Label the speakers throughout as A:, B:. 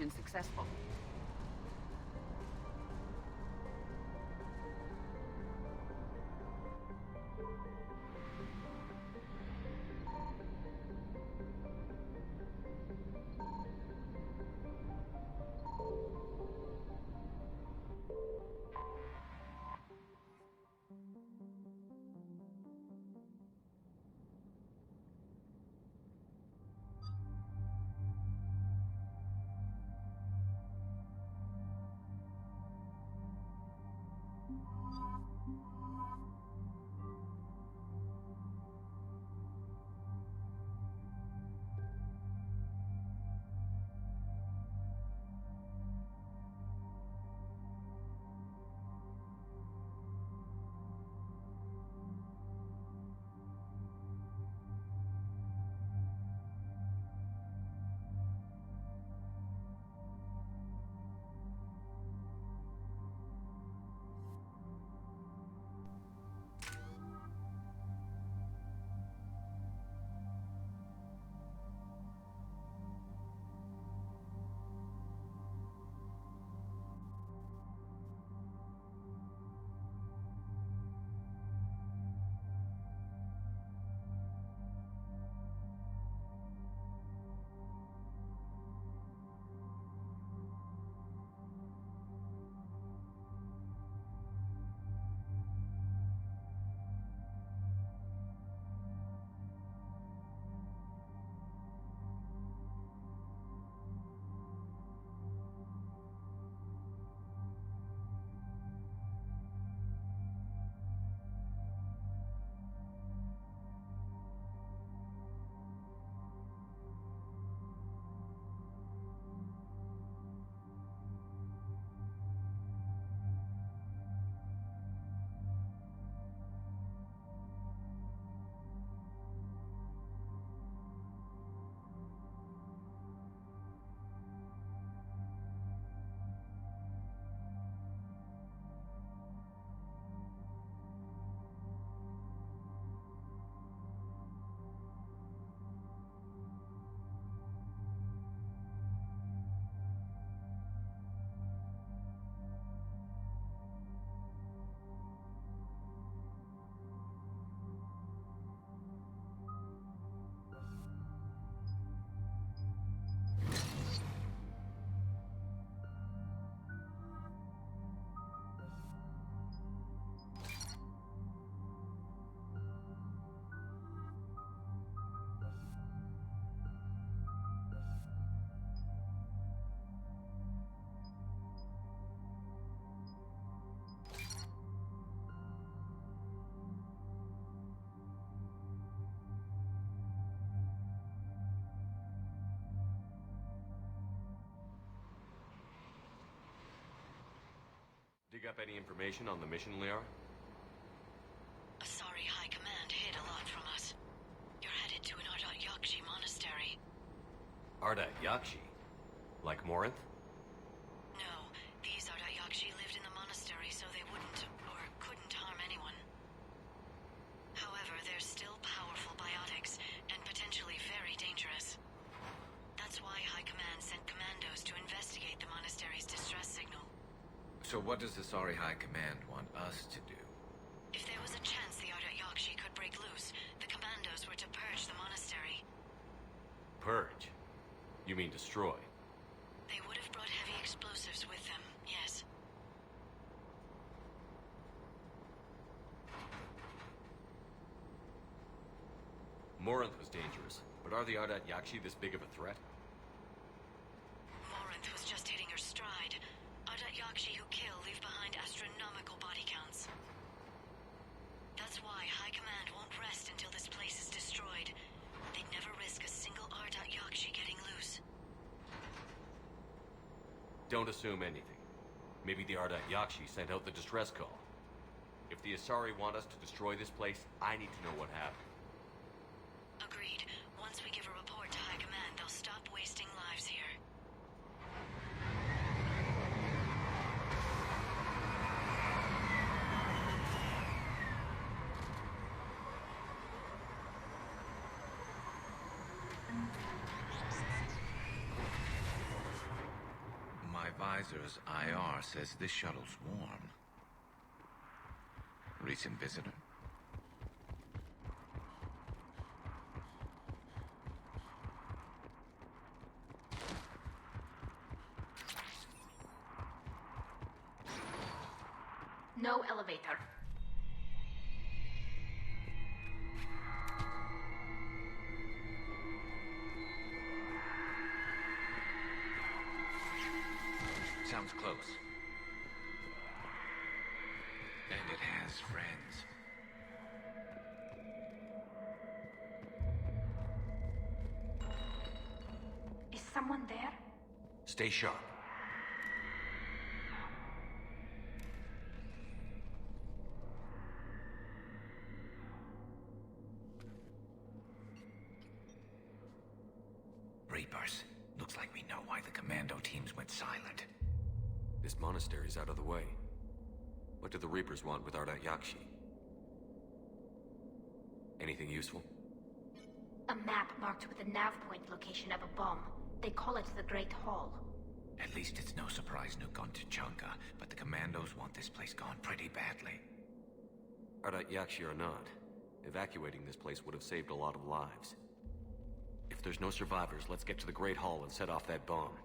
A: evasion successful.
B: Dig up any information on the mission, Liara?
C: Asari High Command hid a lot from us. You're headed to an Ardat Yakshi monastery.
B: Ardat Yakshi? Like Morinth?
C: No, these Ardat Yakshi lived in the monastery so they wouldn't, or couldn't harm anyone. However, they're still powerful biotics, and potentially very dangerous. That's why High Command sent commandos to investigate the monastery's distress signal.
D: So what does the Asari High Command want us to do?
C: If there was a chance the Ardat Yakshi could break loose, the commandos were to purge the monastery.
B: Purge? You mean destroy?
C: They would have brought heavy explosives with them, yes.
B: Morinth was dangerous, but are the Ardat Yakshi this big of a threat?
C: Morinth was just hitting her stride. Ardat Yakshi who kill leave behind astronomical body counts. That's why High Command won't rest until this place is destroyed. They'd never risk a single Ardat Yakshi getting loose.
B: Don't assume anything. Maybe the Ardat Yakshi sent out the distress call. If the Asari want us to destroy this place, I need to know what happened.
C: Agreed. Once we give a report to High Command, they'll stop wasting lives here.
D: Advisor's IR says this shuttle's warm. Recent visitor?
A: No elevator.
D: Sounds close. And it has friends.
A: Is someone there?
B: Stay sharp.
D: Reapers. Looks like we know why the commando teams went silent.
B: This monastery's out of the way. What do the Reapers want with Ardat Yakshi? Anything useful?
A: A map marked with the nav point location of a bomb. They call it the Great Hall.
D: At least it's no surprise Nuke gone to Chunka, but the commandos want this place gone pretty badly.
B: Ardat Yakshi or not, evacuating this place would have saved a lot of lives. If there's no survivors, let's get to the Great Hall and set off that bomb.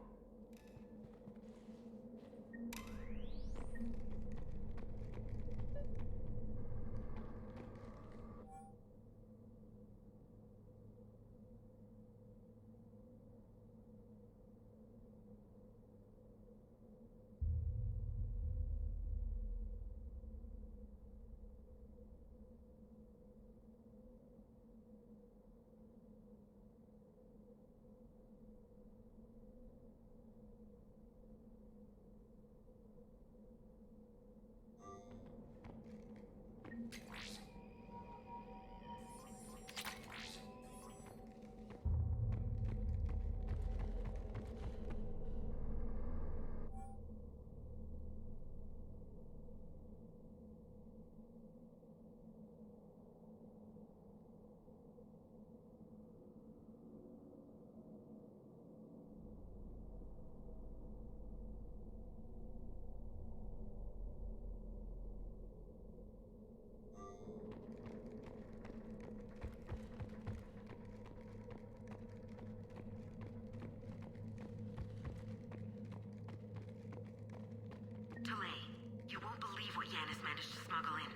E: Delay. You won't believe what Yan has managed to smuggle in.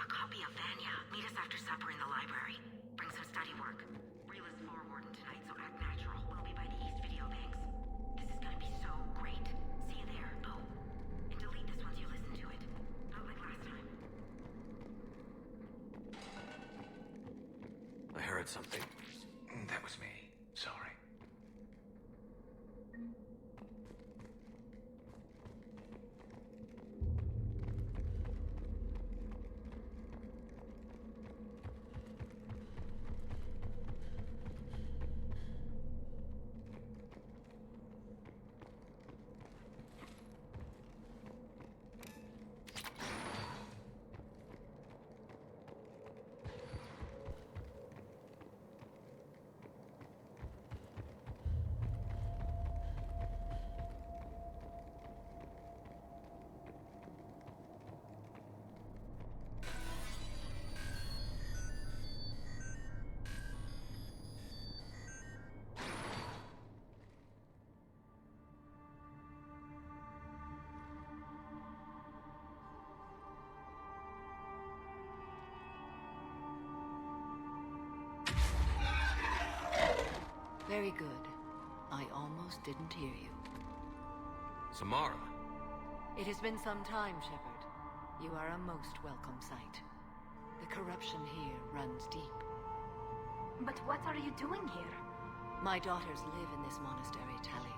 E: A copy of Vanya. Meet us after supper in the library. Bring some study work. Reela's floor warden tonight, so act natural. We'll be by the East Video Banks. This is gonna be so great. See you there. Oh, and delete this once you listen to it. Not like last time.
B: I heard something.
D: That was me. Sorry.
F: Very good. I almost didn't hear you.
B: Samara!
F: It has been some time, Shepard. You are a most welcome sight. The corruption here runs deep.
A: But what are you doing here?
F: My daughters live in this monastery, Tali.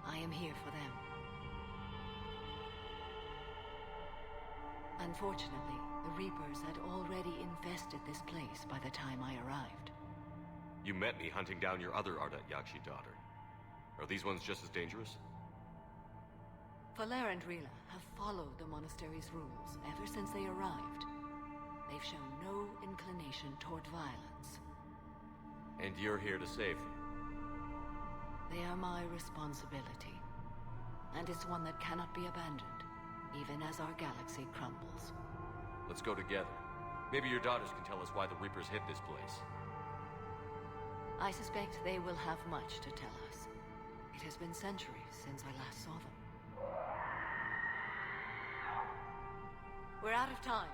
F: I am here for them. Unfortunately, the Reapers had already infested this place by the time I arrived.
B: You met me hunting down your other Ardat Yakshi daughter. Are these ones just as dangerous?
F: Falere and Reela have followed the monastery's rules ever since they arrived. They've shown no inclination toward violence.
B: And you're here to save them?
F: They are my responsibility. And it's one that cannot be abandoned, even as our galaxy crumbles.
B: Let's go together. Maybe your daughters can tell us why the Reapers hit this place.
F: I suspect they will have much to tell us. It has been centuries since I last saw them. We're out of time.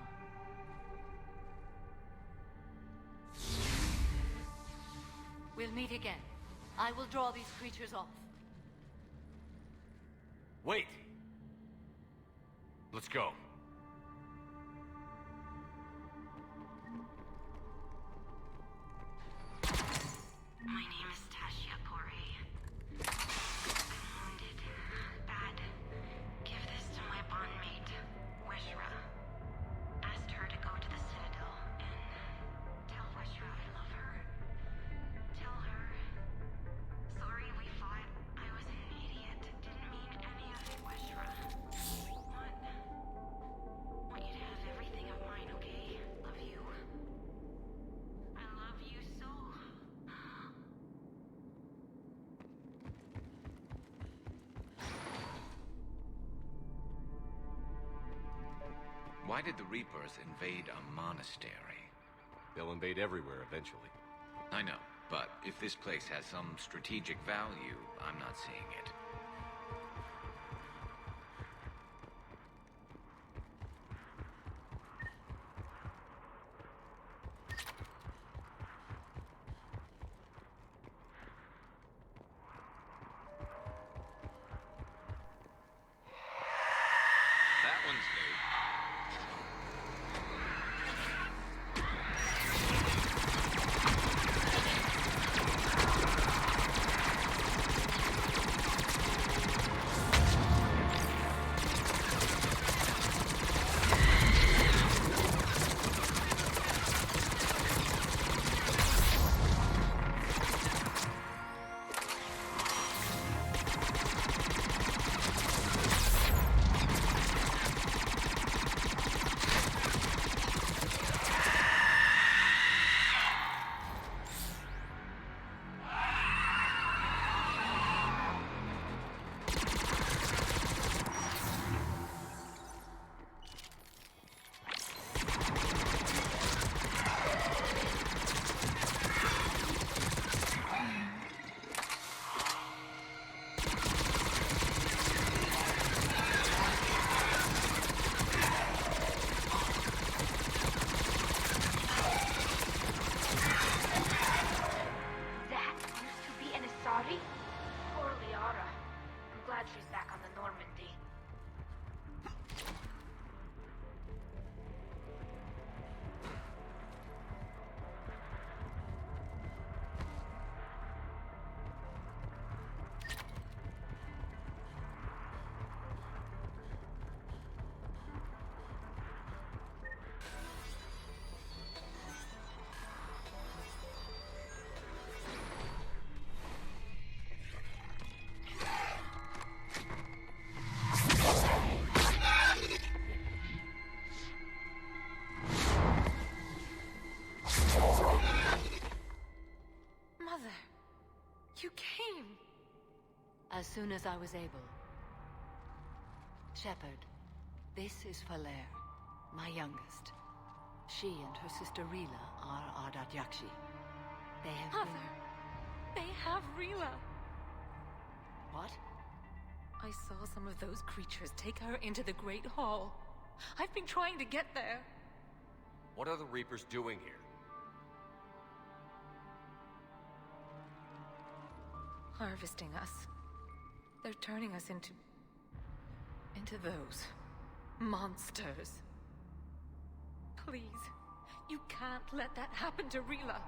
F: We'll meet again. I will draw these creatures off.
B: Wait! Let's go.
E: My name is Tashia Pore. I'm wounded. Bad. Give this to my bondmate, Weshra. Asked her to go to the Citadel and tell Weshra I love her. Tell her. Sorry we fought. I was an idiot. Didn't mean any of it, Weshra. Want you to have everything of mine, okay? Love you. I love you so.
D: Why did the Reapers invade a monastery?
B: They'll invade everywhere eventually.
D: I know, but if this place has some strategic value, I'm not seeing it. That one's new.
A: That used to be an Asari? Poor Liara. I'm glad she's back on the Normandy.
G: Mother, you came.
F: As soon as I was able. Shepard, this is Falere, my youngest. She and her sister Rila are Ardat Yakshi. They have
G: Mother, they have Rila.
F: What?
G: I saw some of those creatures take her into the Great Hall. I've been trying to get there.
B: What are the Reapers doing here?
G: Harvesting us. They're turning us into those monsters. Please, you can't let that happen to Rila.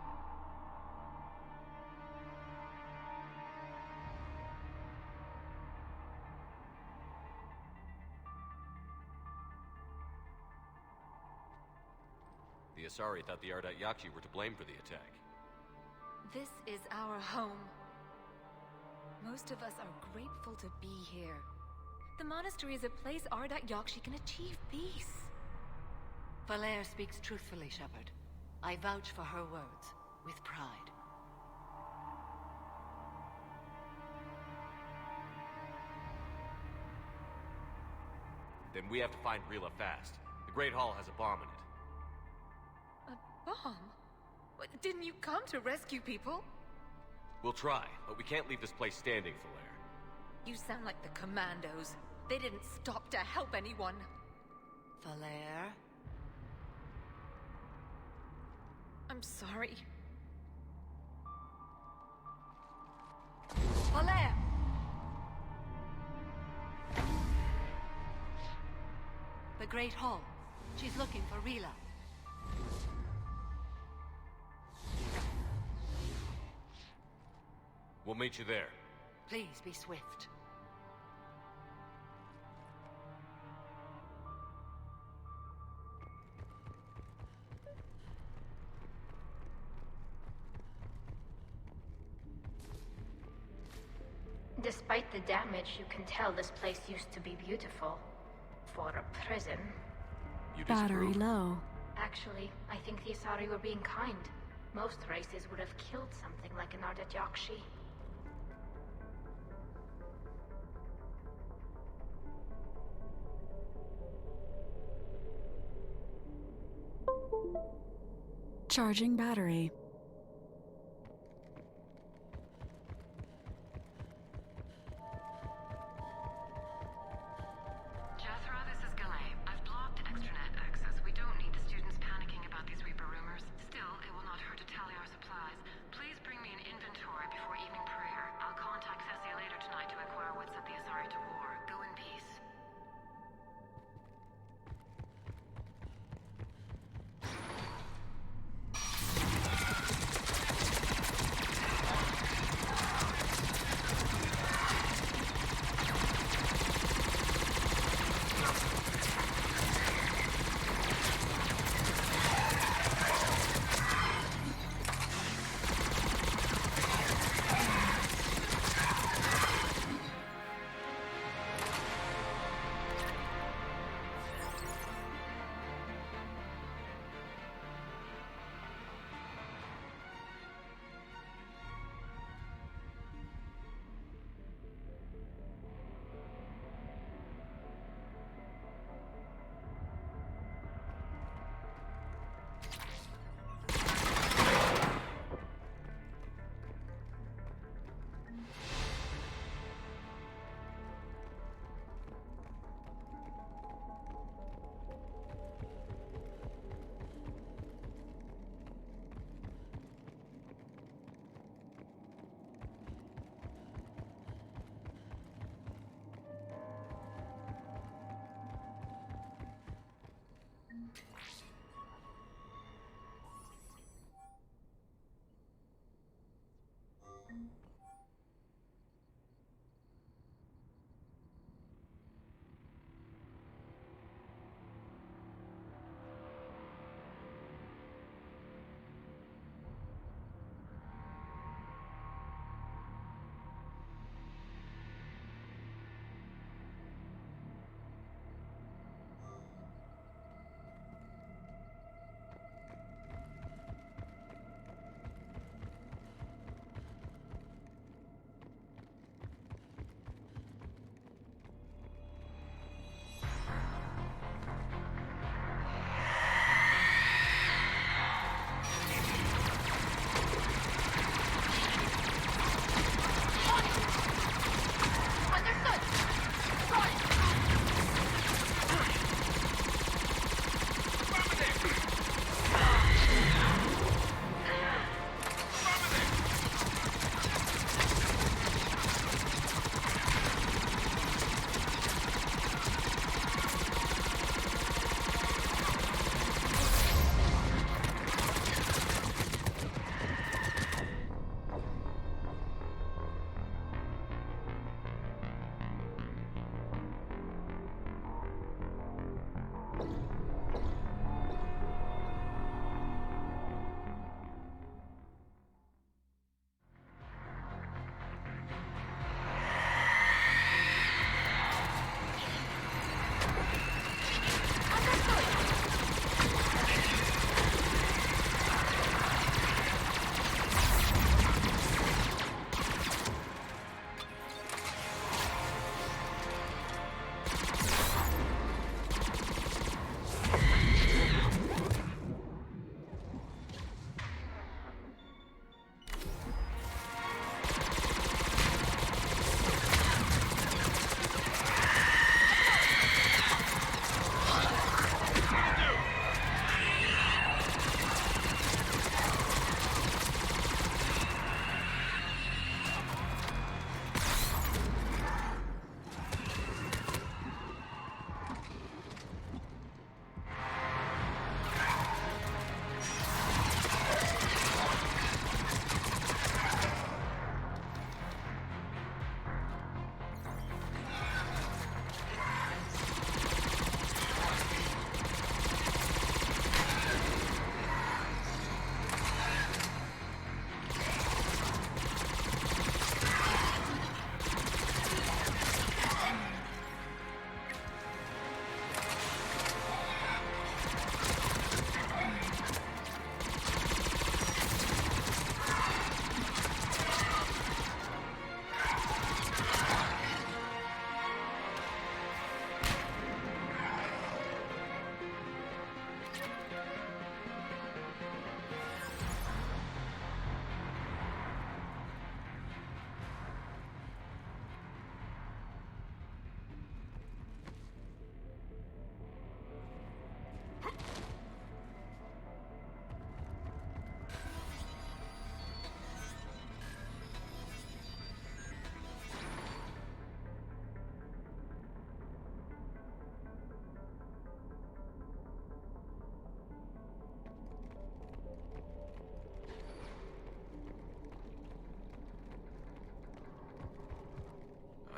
B: The Asari thought the Ardat Yakshi were to blame for the attack.
G: This is our home. Most of us are grateful to be here. The monastery is a place Ardat Yakshi can achieve peace.
F: Falere speaks truthfully, Shepard. I vouch for her words, with pride.
B: Then we have to find Rila fast. The Great Hall has a bomb in it.
G: A bomb? What, didn't you come to rescue people?
B: We'll try, but we can't leave this place standing, Falaire.
G: You sound like the Commandos. They didn't stop to help anyone.
F: Falaire?
G: I'm sorry.
F: Falaire! The Great Hall. She's looking for Rila.
B: We'll meet you there.
F: Please be swift.
A: Despite the damage, you can tell this place used to be beautiful. For a prison.
B: You
H: Battery
B: disapprove?
H: low.
A: Actually, I think the Asari were being kind. Most races would have killed something like an Ardat Yakshi.
H: Charging battery.
E: Jethro, this is Galay. I've blocked extranet access. We don't need the students panicking about these Reaper rumors. Still, it will not hurt to tally our supplies. Please bring me an inventory before evening prayer. I'll contact Thessia later tonight to inquire what set the Asari to war. Go in peace.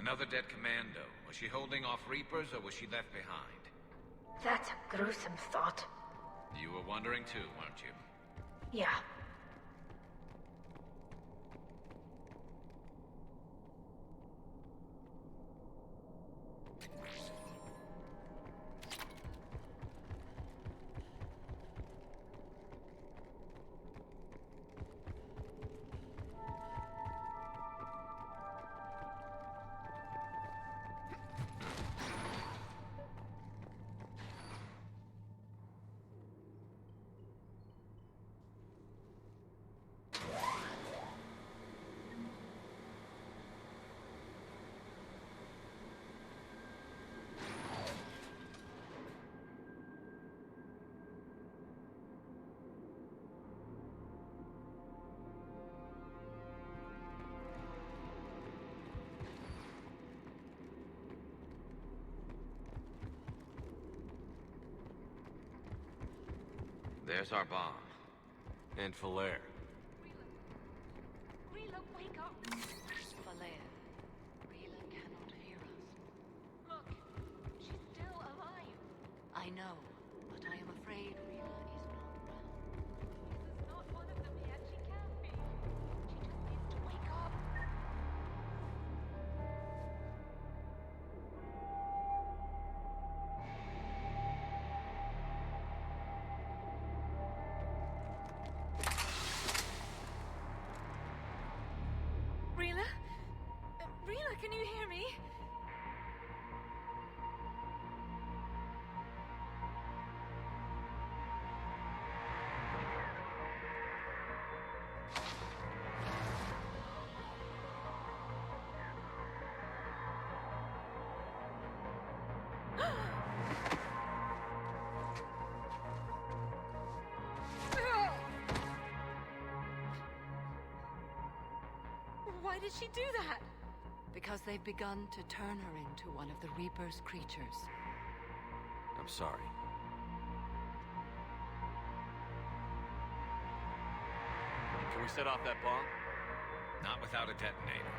D: Another dead commando. Was she holding off Reapers, or was she left behind?
A: That's a gruesome thought.
D: You were wondering too, weren't you?
A: Yeah.
B: There's our bomb. And Falere.
A: Rila, wake up!
F: Valere, Rila cannot hear us.
A: Look, she's still alive.
F: I know, but I am afraid Rila is not around.
A: This is not one of them yet. She can't be. She just needs to wake up.
G: Rila? Rila, can you hear me? Why did she do that?
F: Because they've begun to turn her into one of the Reaper's creatures.
B: I'm sorry. Can we set off that bomb?
D: Not without a detonator.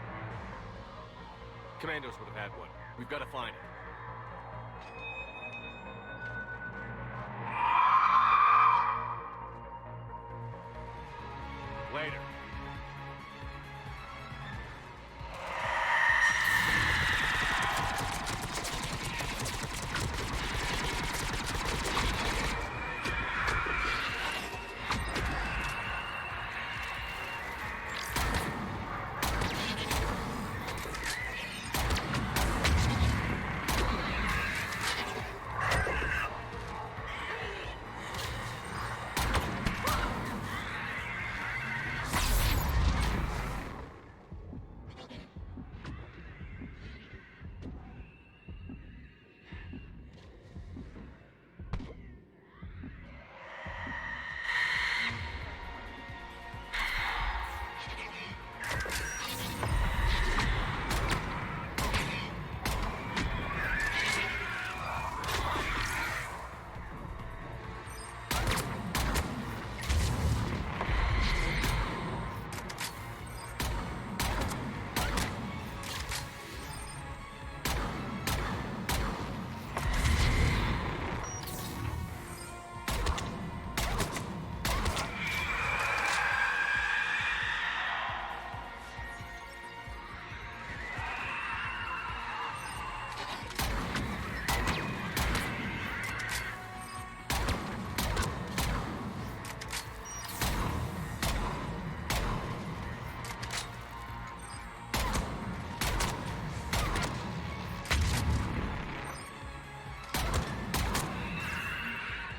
B: Commandos would have had one. We've got to find it. Later.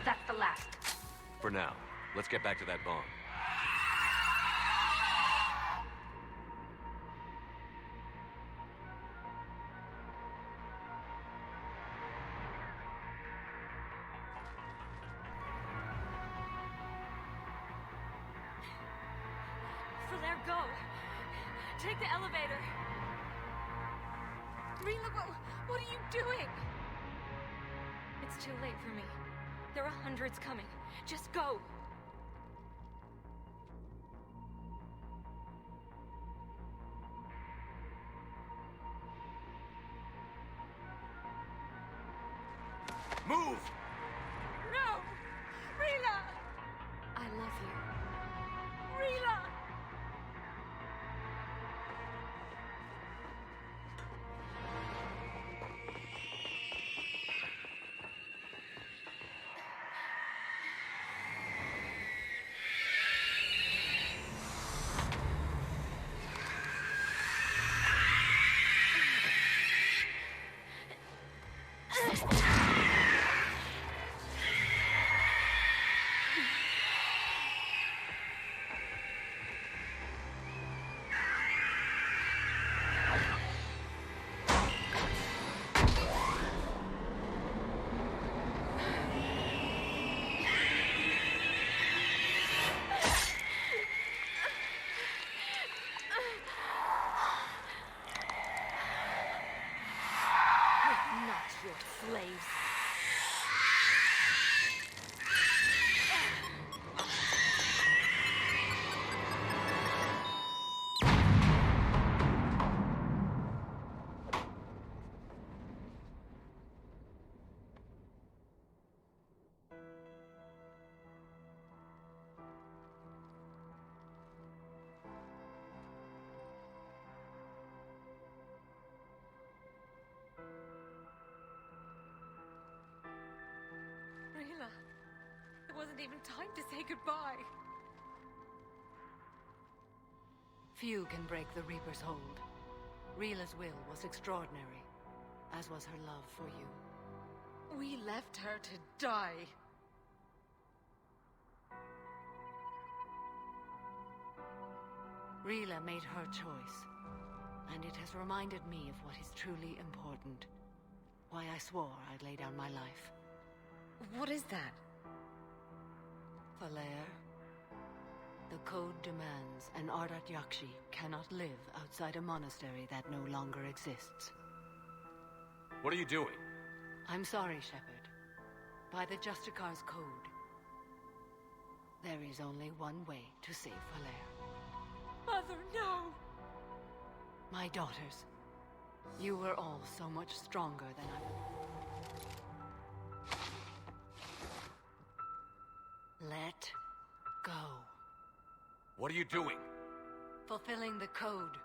A: That's the last.
B: For now, let's get back to that bomb.
G: Falere, go! Take the elevator! Rila, what are you doing? It's too late for me. There are hundreds coming. Just go! wasn't even time to say goodbye.
F: Few can break the Reaper's hold. Rila's will was extraordinary, as was her love for you.
G: We left her to die.
F: Rila made her choice, and it has reminded me of what is truly important. Why I swore I'd lay down my life.
G: What is that?
F: Falere, the code demands an Ardat Yakshi cannot live outside a monastery that no longer exists.
B: What are you doing?
F: I'm sorry, Shepard. By the Justicar's code, there is only one way to save Falere.
G: Mother, no!
F: My daughters, you were all so much stronger than I... Let go.
B: What are you doing?
F: Fulfilling the code.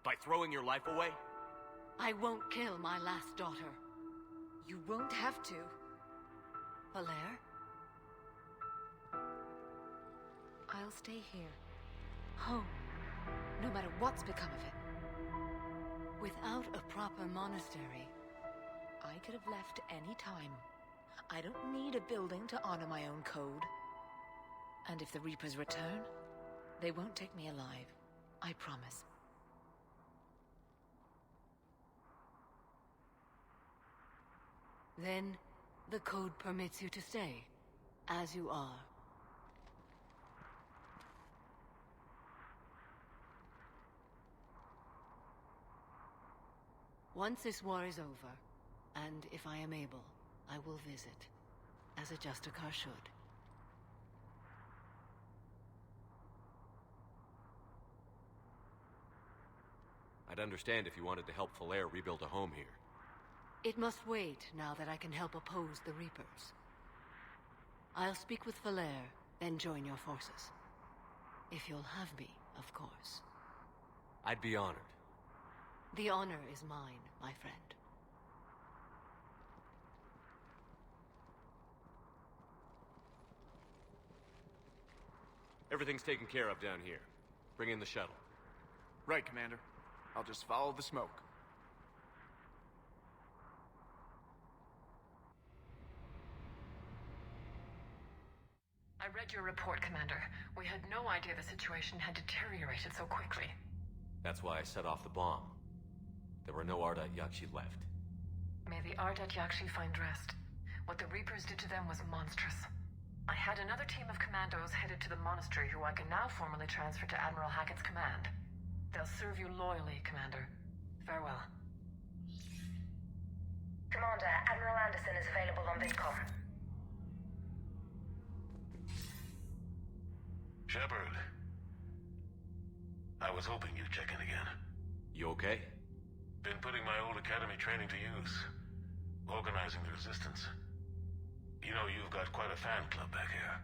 B: By throwing your life away?
F: I won't kill my last daughter.
G: You won't have to.
F: Falere?
G: I'll stay here. Home. No matter what's become of it.
F: Without a proper monastery,
G: I could have left any time. I don't need a building to honor my own code. And if the Reapers return, they won't take me alive. I promise.
F: then the code permits you to stay, as you are. Once this war is over, and if I am able, I will visit, as a Justicar should.
B: I'd understand if you wanted to help Falere rebuild a home here.
F: It must wait now that I can help oppose the Reapers. I'll speak with Falere, then join your forces. If you'll have me, of course.
B: I'd be honored.
F: The honor is mine, my friend.
B: Everything's taken care of down here. Bring in the shuttle.
I: Right, Commander. I'll just follow the smoke.
J: I read your report, Commander. We had no idea the situation had deteriorated so quickly.
B: That's why I set off the bomb. There were no Ardat Yakshi left.
J: May the Ardat Yakshi find rest. What the Reapers did to them was monstrous. I had another team of commandos headed to the monastery who I can now formally transfer to Admiral Hackett's command. They'll serve you loyally, Commander. Farewell.
K: Commander, Admiral Anderson is available on VidCom.
L: Shepard. I was hoping you'd check in again.
B: You okay?
L: Been putting my old academy training to use. Organizing the resistance. You know, you've got quite a fan club back here.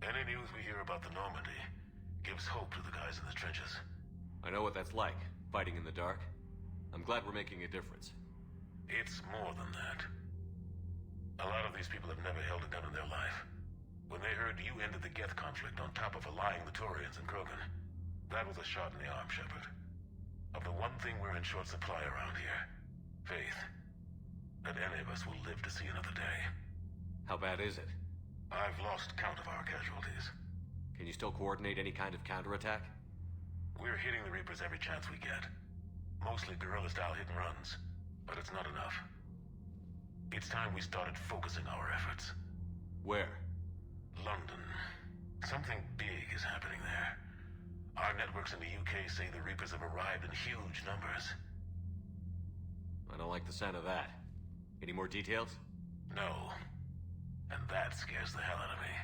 L: Any news we hear about the Normandy gives hope to the guys in the trenches.
B: I know what that's like, fighting in the dark. I'm glad we're making a difference.
L: It's more than that. A lot of these people have never held a gun in their life. When they heard you ended the Geth conflict on top of allying the Turians and Krogan, that was a shot in the arm, Shepard. Of the one thing we're in short supply around here, faith. That any of us will live to see another day.
B: How bad is it?
L: I've lost count of our casualties.
B: Can you still coordinate any kind of counterattack?
L: We're hitting the Reapers every chance we get. Mostly guerrilla-style hit-and-runs, but it's not enough. It's time we started focusing our efforts.
B: Where?
L: London. Something big is happening there. Our networks in the UK say the Reapers have arrived in huge numbers.
B: I don't like the sound of that. Any more details?
L: No. And that scares the hell out of me.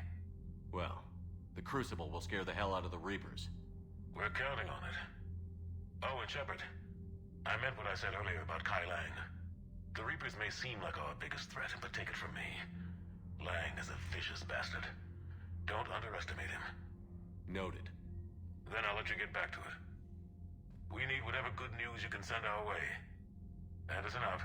B: Well, the Crucible will scare the hell out of the Reapers.
L: We're counting on it. Oh, and Shepard, I meant what I said earlier about Kai Lang. The Reapers may seem like our biggest threat, but take it from me. Lang is a vicious bastard. Don't underestimate him.
B: Noted.
L: Then I'll let you get back to it. We need whatever good news you can send our way. Anderson out.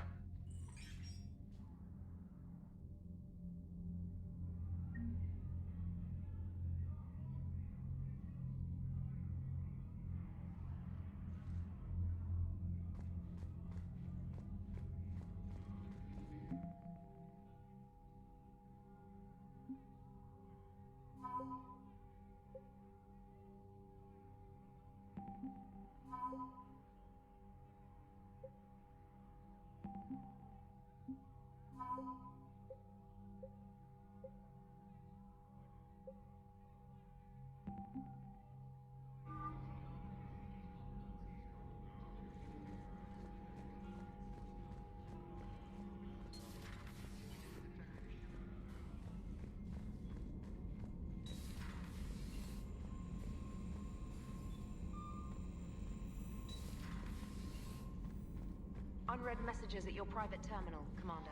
A: unread messages at your private terminal, Commander.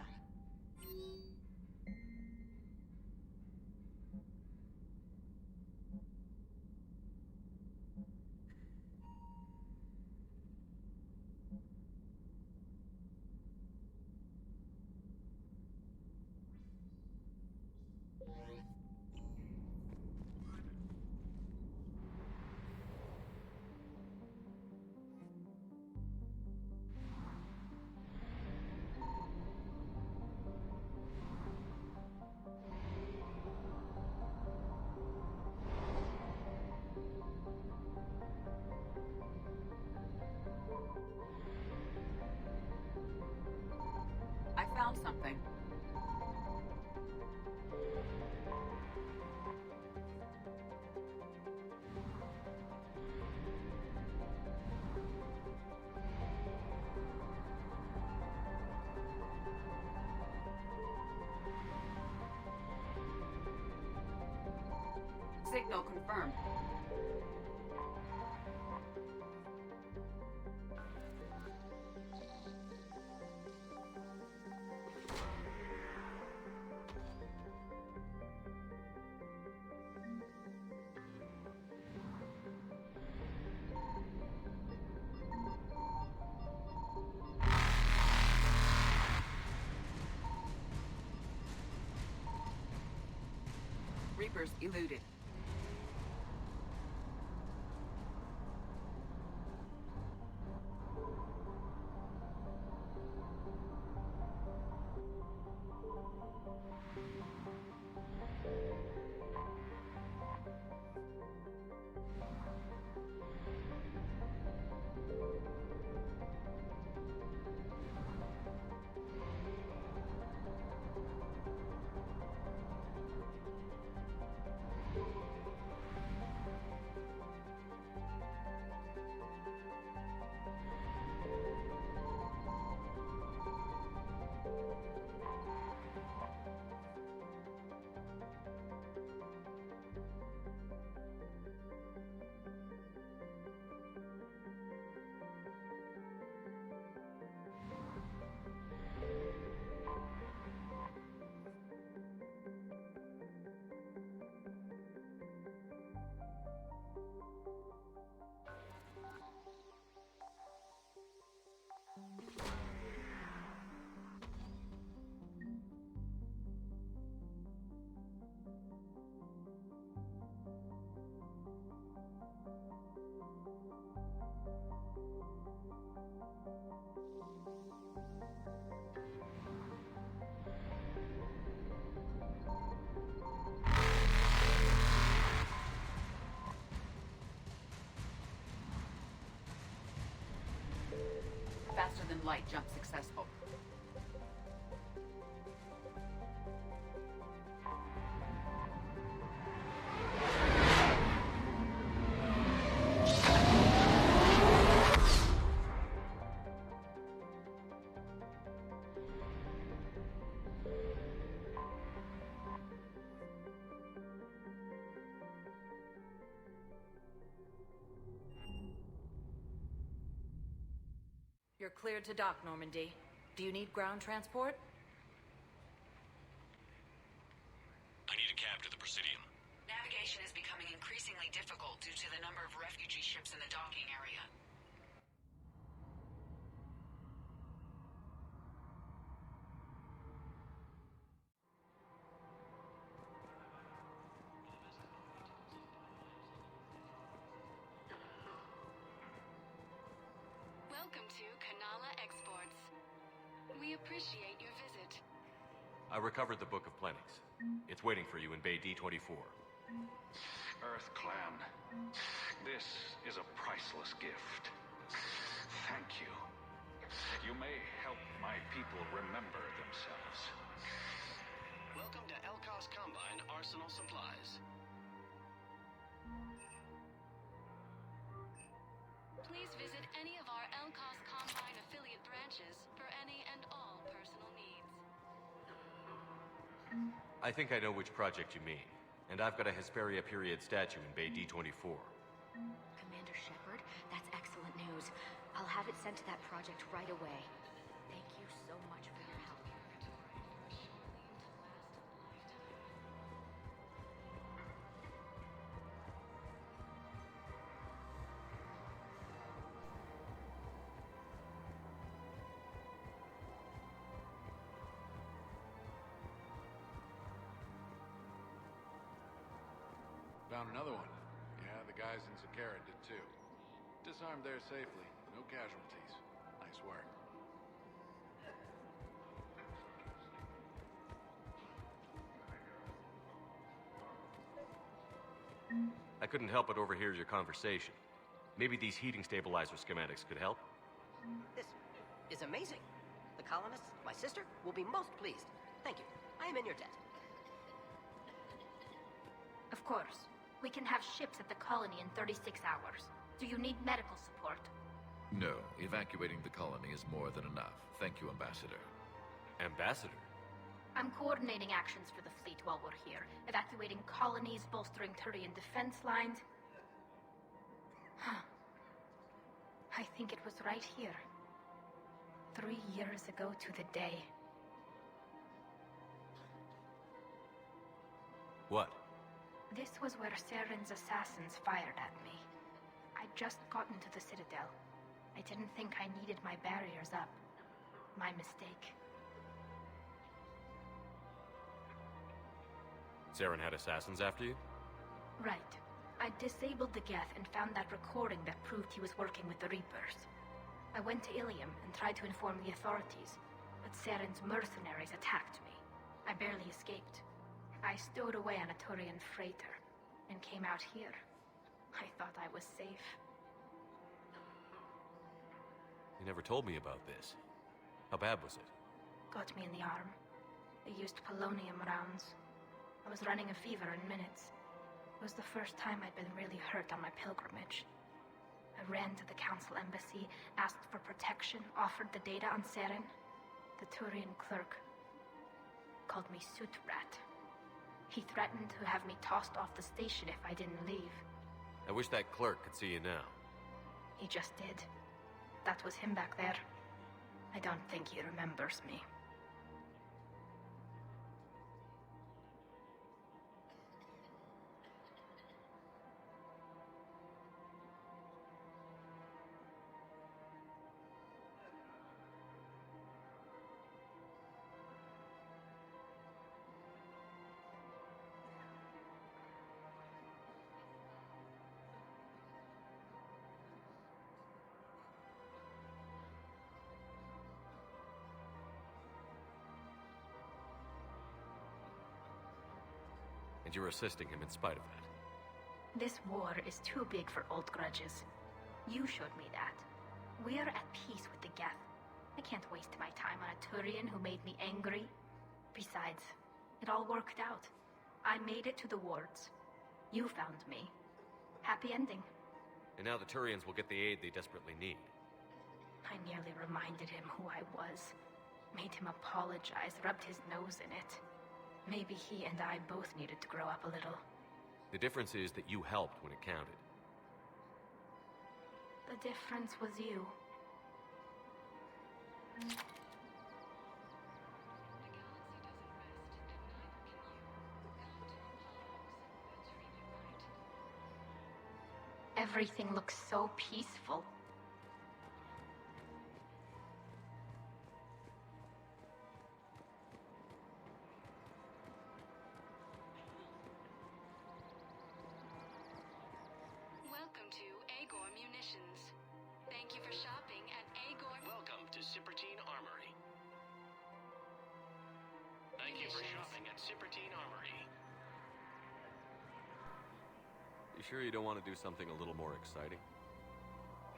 M: I found something. Signal confirmed. Reapers eluded. Faster than light jump successful.
G: You're cleared to dock, Normandy. Do you need ground transport?
N: I need a cab to the Presidium.
C: Navigation is becoming increasingly difficult due to the number of refugee ships in the docking area.
O: Welcome to Kanala Exports. We appreciate your visit.
B: I recovered the Book of Plenix. It's waiting for you in Bay D-24.
P: Earth Clan, this is a priceless gift. Thank you. You may help my people remember themselves.
N: Welcome to Elkos Combine Arsenal Supplies.
O: Please visit any of our Elkos Combine affiliate branches for any and all personal needs.
B: I think I know which project you mean. And I've got a Hesperia period statue in Bay D-24.
Q: Commander Shepard, that's excellent news. I'll have it sent to that project right away. found another one. Yeah, the guys in Zakara did too. Disarmed there safely. No casualties. Nice work.
B: I couldn't help but overhear your conversation. Maybe these heating stabilizer schematics could help?
R: This is amazing. The colonists, my sister, will be most pleased. Thank you. I am in your debt.
A: Of course. We can have ships at the colony in 36 hours. Do you need medical support?
S: No, evacuating the colony is more than enough. Thank you, Ambassador.
B: Ambassador?
A: I'm coordinating actions for the fleet while we're here. Evacuating colonies, bolstering Turian defense lines. I think it was right here. 3 years ago to the day.
B: What?
A: This was where Saren's assassins fired at me. I'd just gotten to the Citadel. I didn't think I needed my barriers up. My mistake.
B: Saren had assassins after you?
A: Right. I disabled the Geth and found that recording that proved he was working with the Reapers. I went to Ilium and tried to inform the authorities, but Saren's mercenaries attacked me. I barely escaped. I stowed away on a Turian freighter and came out here. I thought I was safe.
B: You never told me about this. How bad was it?
A: Got me in the arm. They used polonium rounds. I was running a fever in minutes. It was the first time I'd been really hurt on my pilgrimage. I ran to the Council Embassy, asked for protection, offered the data on Saren. The Turian clerk called me Soot Rat. He threatened to have me tossed off the station if I didn't leave.
B: I wish that clerk could see you now.
A: He just did. That was him back there. I don't think he remembers me.
B: And you're assisting him in spite of that.
A: This war is too big for old grudges. You showed me that. We're at peace with the Geth. I can't waste my time on a Turian who made me angry. Besides, it all worked out. I made it to the wards. You found me. Happy ending.
B: And now the Turians will get the aid they desperately need.
A: I nearly reminded him who I was. Made him apologize, rubbed his nose in it. Maybe he and I both needed to grow up a little.
B: The difference is that you helped when it counted.
A: The difference was you. Everything looks so peaceful.
O: Welcome to Agor Munitions. Thank you for shopping at Agor.
N: Welcome to Cipertine Armory. Thank you for shopping at Cipertine Armory.
B: You sure you don't want to do something a little more exciting?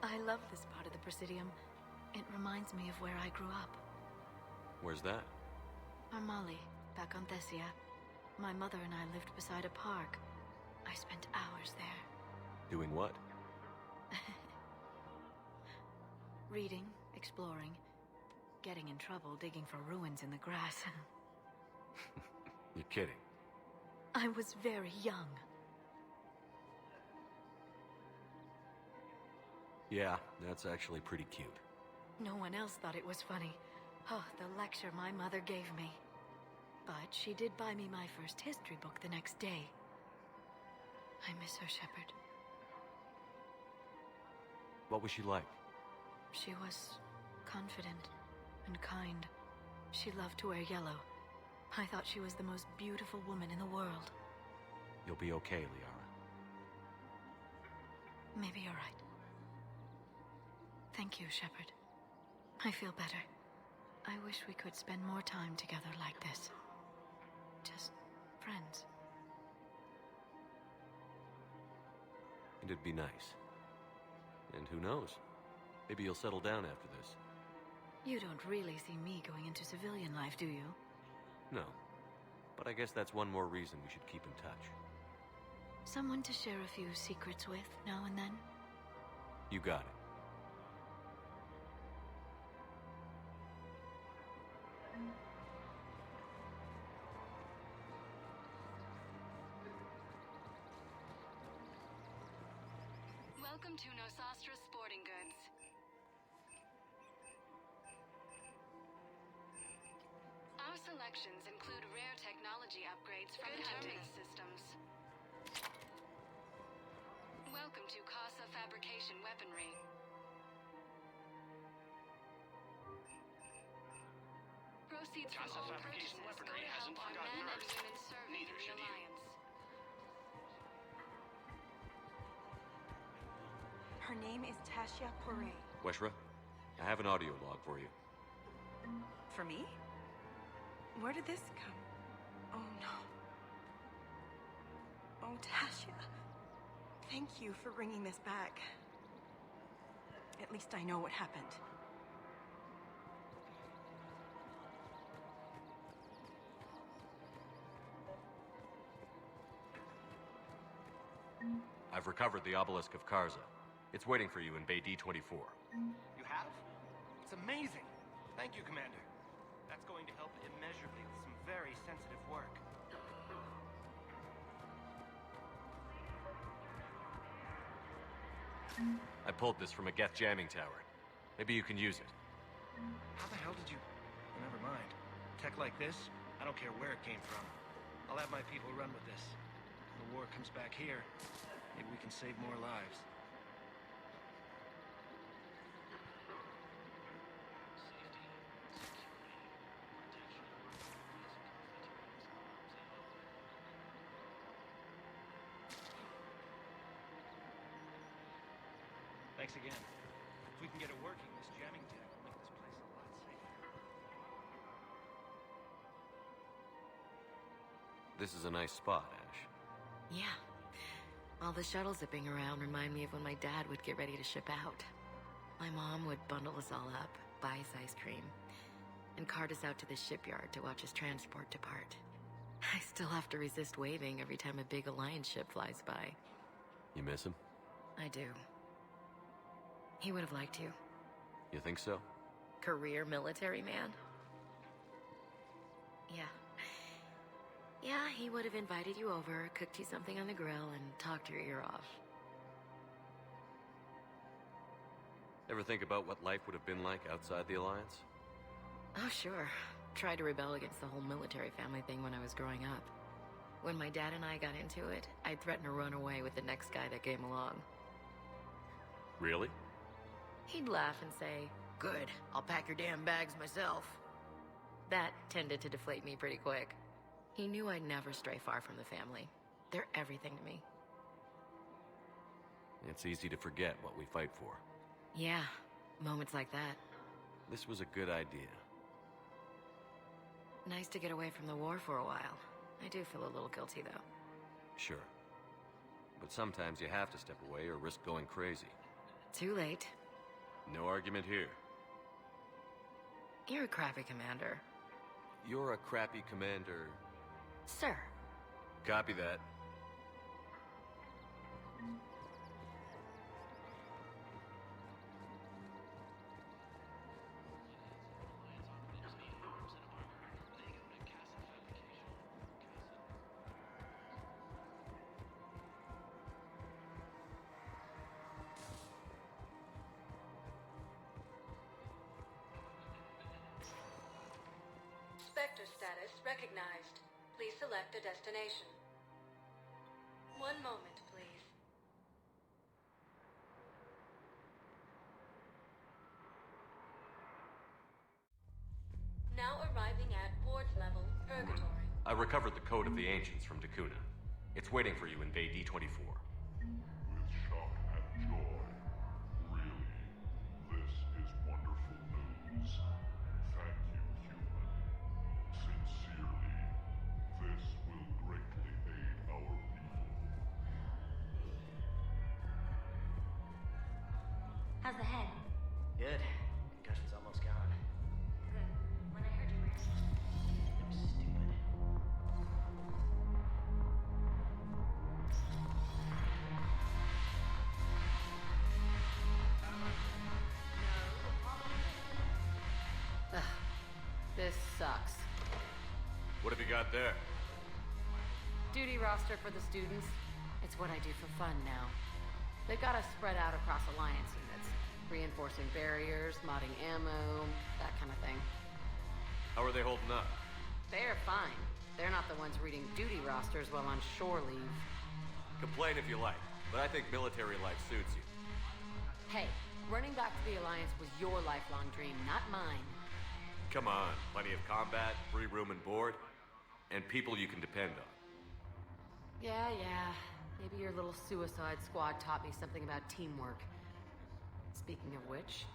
F: I love this part of the Presidium. It reminds me of where I grew up.
B: Where's that?
F: Armali, back on Thessia. My mother and I lived beside a park. I spent hours there.
B: Doing what?
F: Reading, exploring, getting in trouble digging for ruins in the grass.
B: You're kidding.
F: I was very young.
B: Yeah, that's actually pretty cute.
F: No one else thought it was funny. Oh, the lecture my mother gave me. But she did buy me my first history book the next day. I miss her, Shepard.
B: What was she like?
F: She was confident and kind. She loved to wear yellow. I thought she was the most beautiful woman in the world.
B: You'll be okay, Liara.
A: Maybe you're right. Thank you, Shepard. I feel better. I wish we could spend more time together like this. Just friends.
B: And it'd be nice. And who knows? Maybe you'll settle down after this.
A: You don't really see me going into civilian life, do you?
B: No. But I guess that's one more reason we should keep in touch.
A: Someone to share a few secrets with now and then?
B: You got it.
O: Welcome to Nosastra Sporting Goods. Our selections include rare technology upgrades from the Terminus systems. Welcome to Casa Fabrication Weaponry. Proceeds from
N: Casa
O: all
N: Fabrication
O: purchases
N: Weaponry
O: go to
N: hasn't
O: help our
N: forgotten
O: men and
N: Earth.
O: women serving
N: Neither
O: in the
N: should you.
O: Alliance.
T: Her name is Tasha Poray.
B: Weshra, I have an audio log for you.
T: For me? Where did this come? Oh no. Oh, Tasha. Thank you for bringing this back. At least I know what happened.
B: I've recovered the obelisk of Karza. It's waiting for you in Bay D-24.
U: You have? It's amazing. Thank you, Commander. That's going to help immeasurably with some very sensitive work.
B: I pulled this from a Geth jamming tower. Maybe you can use it.
U: How the hell did you... Never mind. Tech like this, I don't care where it came from. I'll have my people run with this. If the war comes back here, maybe we can save more lives. Thanks again. If we can get it working, this jamming tech will make this place a lot safer.
B: This is a nice spot, Ash.
G: Yeah. All the shuttle zipping around remind me of when my dad would get ready to ship out. My mom would bundle us all up, buy us ice cream, and cart us out to the shipyard to watch his transport depart. I still have to resist waving every time a big Alliance ship flies by.
B: You miss him?
G: I do. He would have liked you.
B: You think so?
G: Career military man? Yeah. Yeah, he would have invited you over, cooked you something on the grill, and talked your ear off.
B: Ever think about what life would have been like outside the Alliance?
G: Oh, sure. Tried to rebel against the whole military family thing when I was growing up. When my dad and I got into it, I'd threaten to run away with the next guy that came along.
B: Really?
G: He'd laugh and say, "Good, I'll pack your damn bags myself." That tended to deflate me pretty quick. He knew I'd never stray far from the family. They're everything to me.
B: It's easy to forget what we fight for.
G: Yeah, moments like that.
B: This was a good idea.
G: Nice to get away from the war for a while. I do feel a little guilty, though.
B: Sure. But sometimes you have to step away or risk going crazy.
G: Too late.
B: No argument here.
G: You're a crappy commander.
B: You're a crappy commander.
G: Sir.
B: Copy that.
O: Spectre status recognized. Please select a destination. One moment, please. Now arriving at Ward's level, Purgatory.
B: I recovered the Code of the Ancients from Dakuna. It's waiting for you in Bay D-24.
L: With shock and joy,
H: Thank you, human. Sincerely, this will greatly aid our people.
V: How's the head?
R: Good. Concussion's almost gone.
V: Good. When I heard you were...
R: It was stupid.
F: Ugh, this sucks.
B: What have you got there?
F: Duty roster for the students. It's what I do for fun now. They've got us spread out across Alliance units, reinforcing barriers, modding ammo, that kind of thing.
B: How are they holding up?
F: They're fine. They're not the ones reading duty rosters while on shore leave.
B: Complain if you like, but I think military life suits you.
F: Hey, running back to the Alliance was your lifelong dream, not mine.
B: Come on, plenty of combat, free room and board, and people you can depend on.
F: Yeah. Maybe your little suicide squad taught me something about teamwork. Speaking of which,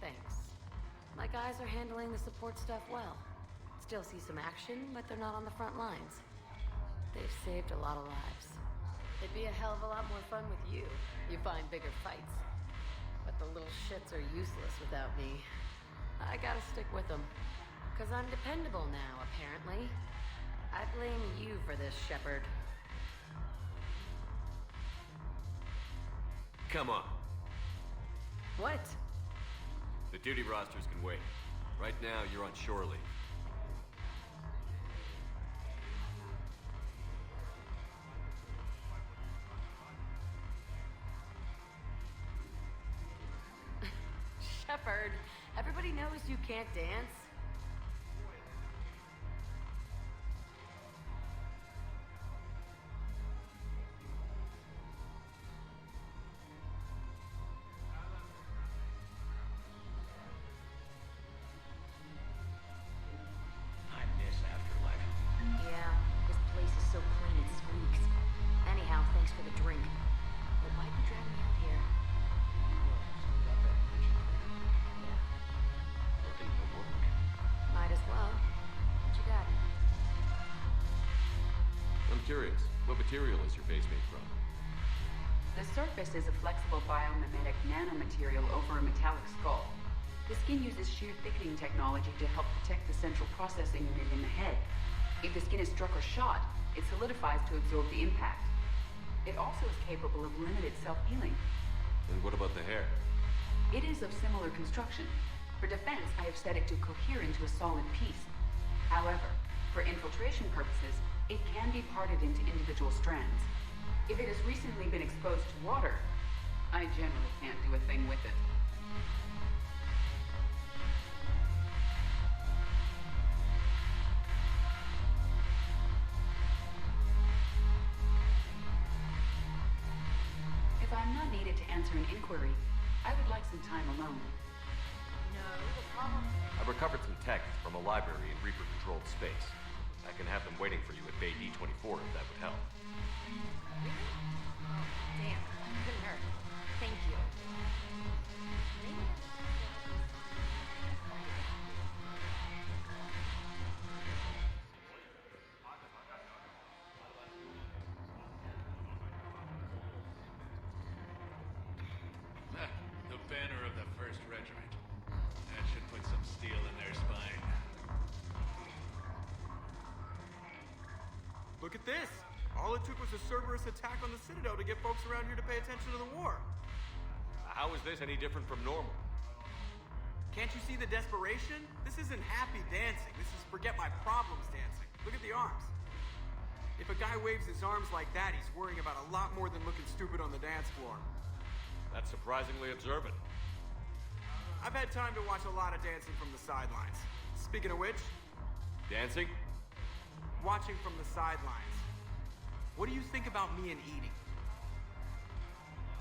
F: thanks. My guys are handling the support stuff well. Still see some action, but they're not on the front lines. They've saved a lot of lives. It'd be a hell of a lot more fun with you. You find bigger fights. But the little shits are useless without me. I gotta stick with them. 'Cause I'm dependable now, apparently. I blame you for this, Shepard.
B: Come on.
F: What?
B: The duty rosters can wait. Right now, you're on shore leave.
F: Shepard, everybody knows you can't dance.
U: I miss Afterlife.
V: Yeah, this place is so clean it squeaks. Anyhow, thanks for the drink. But why'd you drag me out here?
U: Looking for work.
F: Might as well. What you got?
B: I'm curious, what material is your base made from?
M: The surface is a flexible biomimetic nanomaterial over a metallic skull. The skin uses shear thickening technology to help protect the central processing unit in the head. If the skin is struck or shot, it solidifies to absorb the impact. It also is capable of limited self-healing.
B: And what about the hair?
M: It is of similar construction. For defense, I have set it to cohere into a solid piece. However, for infiltration purposes, it can be parted into individual strands. If it has recently been exposed to water, I generally can't do a thing with it. If I'm not needed to answer an inquiry, I would like some time alone.
V: No, the problem...
B: I've recovered some tech from a library in Reaper-controlled space. I can have them waiting for you at Bay D-24 if that would help.
V: Damn, couldn't hurt. Thank you.
Q: The banner of the 1st Regiment. That should put some steel in their spine.
I: Look at this! All it took was a Cerberus attack on the Citadel to get folks around here to pay attention to the war.
B: How is this any different from normal?
I: Can't you see the desperation? This isn't happy dancing. This is forget my problems dancing. Look at the arms. If a guy waves his arms like that, he's worrying about a lot more than looking stupid on the dance floor.
B: That's surprisingly observant.
I: I've had time to watch a lot of dancing from the sidelines. Speaking of which...
B: Dancing?
I: Watching from the sidelines. What do you think about me and eating?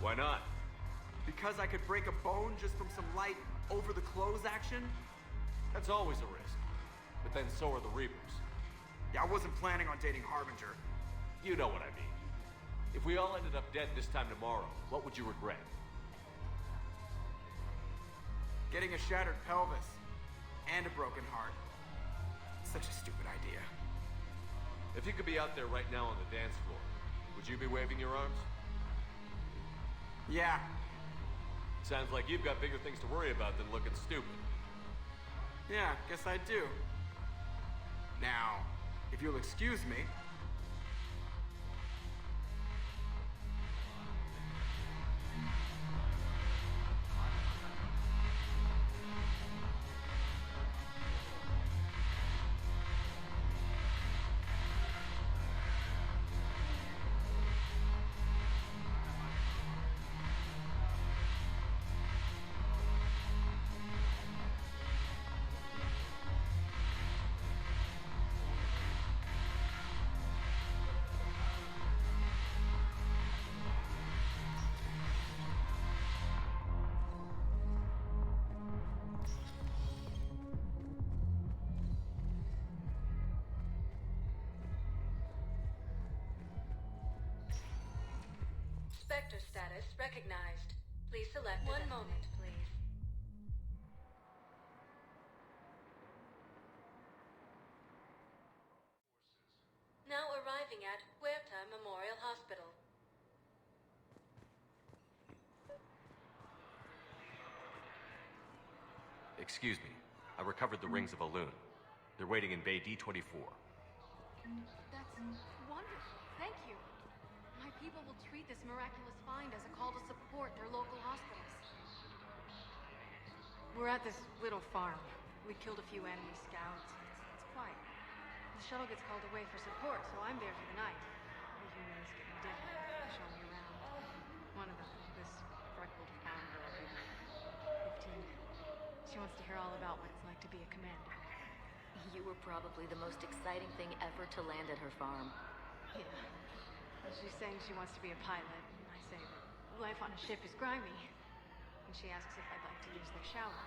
B: Why not?
I: Because I could break a bone just from some light over-the-clothes action?
B: That's always a risk. But then so are the Reapers.
I: Yeah, I wasn't planning on dating Harbinger.
B: You know what I mean. If we all ended up dead this time tomorrow, what would you regret?
I: Getting a shattered pelvis and a broken heart. Such a stupid idea.
D: If you could be out there right now on the dance floor, would you be waving your arms?
I: Yeah.
D: Sounds like you've got bigger things to worry about than looking stupid.
I: Yeah, guess I do. Now, if you'll excuse me.
O: Spectre status recognized. Please select one moment, please. Now arriving at Huerta Memorial Hospital.
B: Excuse me. I recovered the rings of Elune. They're waiting in Bay D-24.
F: That's wonderful. Thank you. My people will treat this miraculous find as a call to support their local hospitals. We're at this little farm. We killed a few enemy scouts. It's quiet. The shuttle gets called away for support, so I'm there for the night. The humans get me dinner, show me around. One of them, this freckled farm girl, 15. She wants to hear all about what it's like to be a commander.
V: You were probably the most exciting thing ever to land at her farm.
F: Yeah. She's saying she wants to be a pilot, and I say that life on a ship is grimy. And she asks if I'd like to use their shower.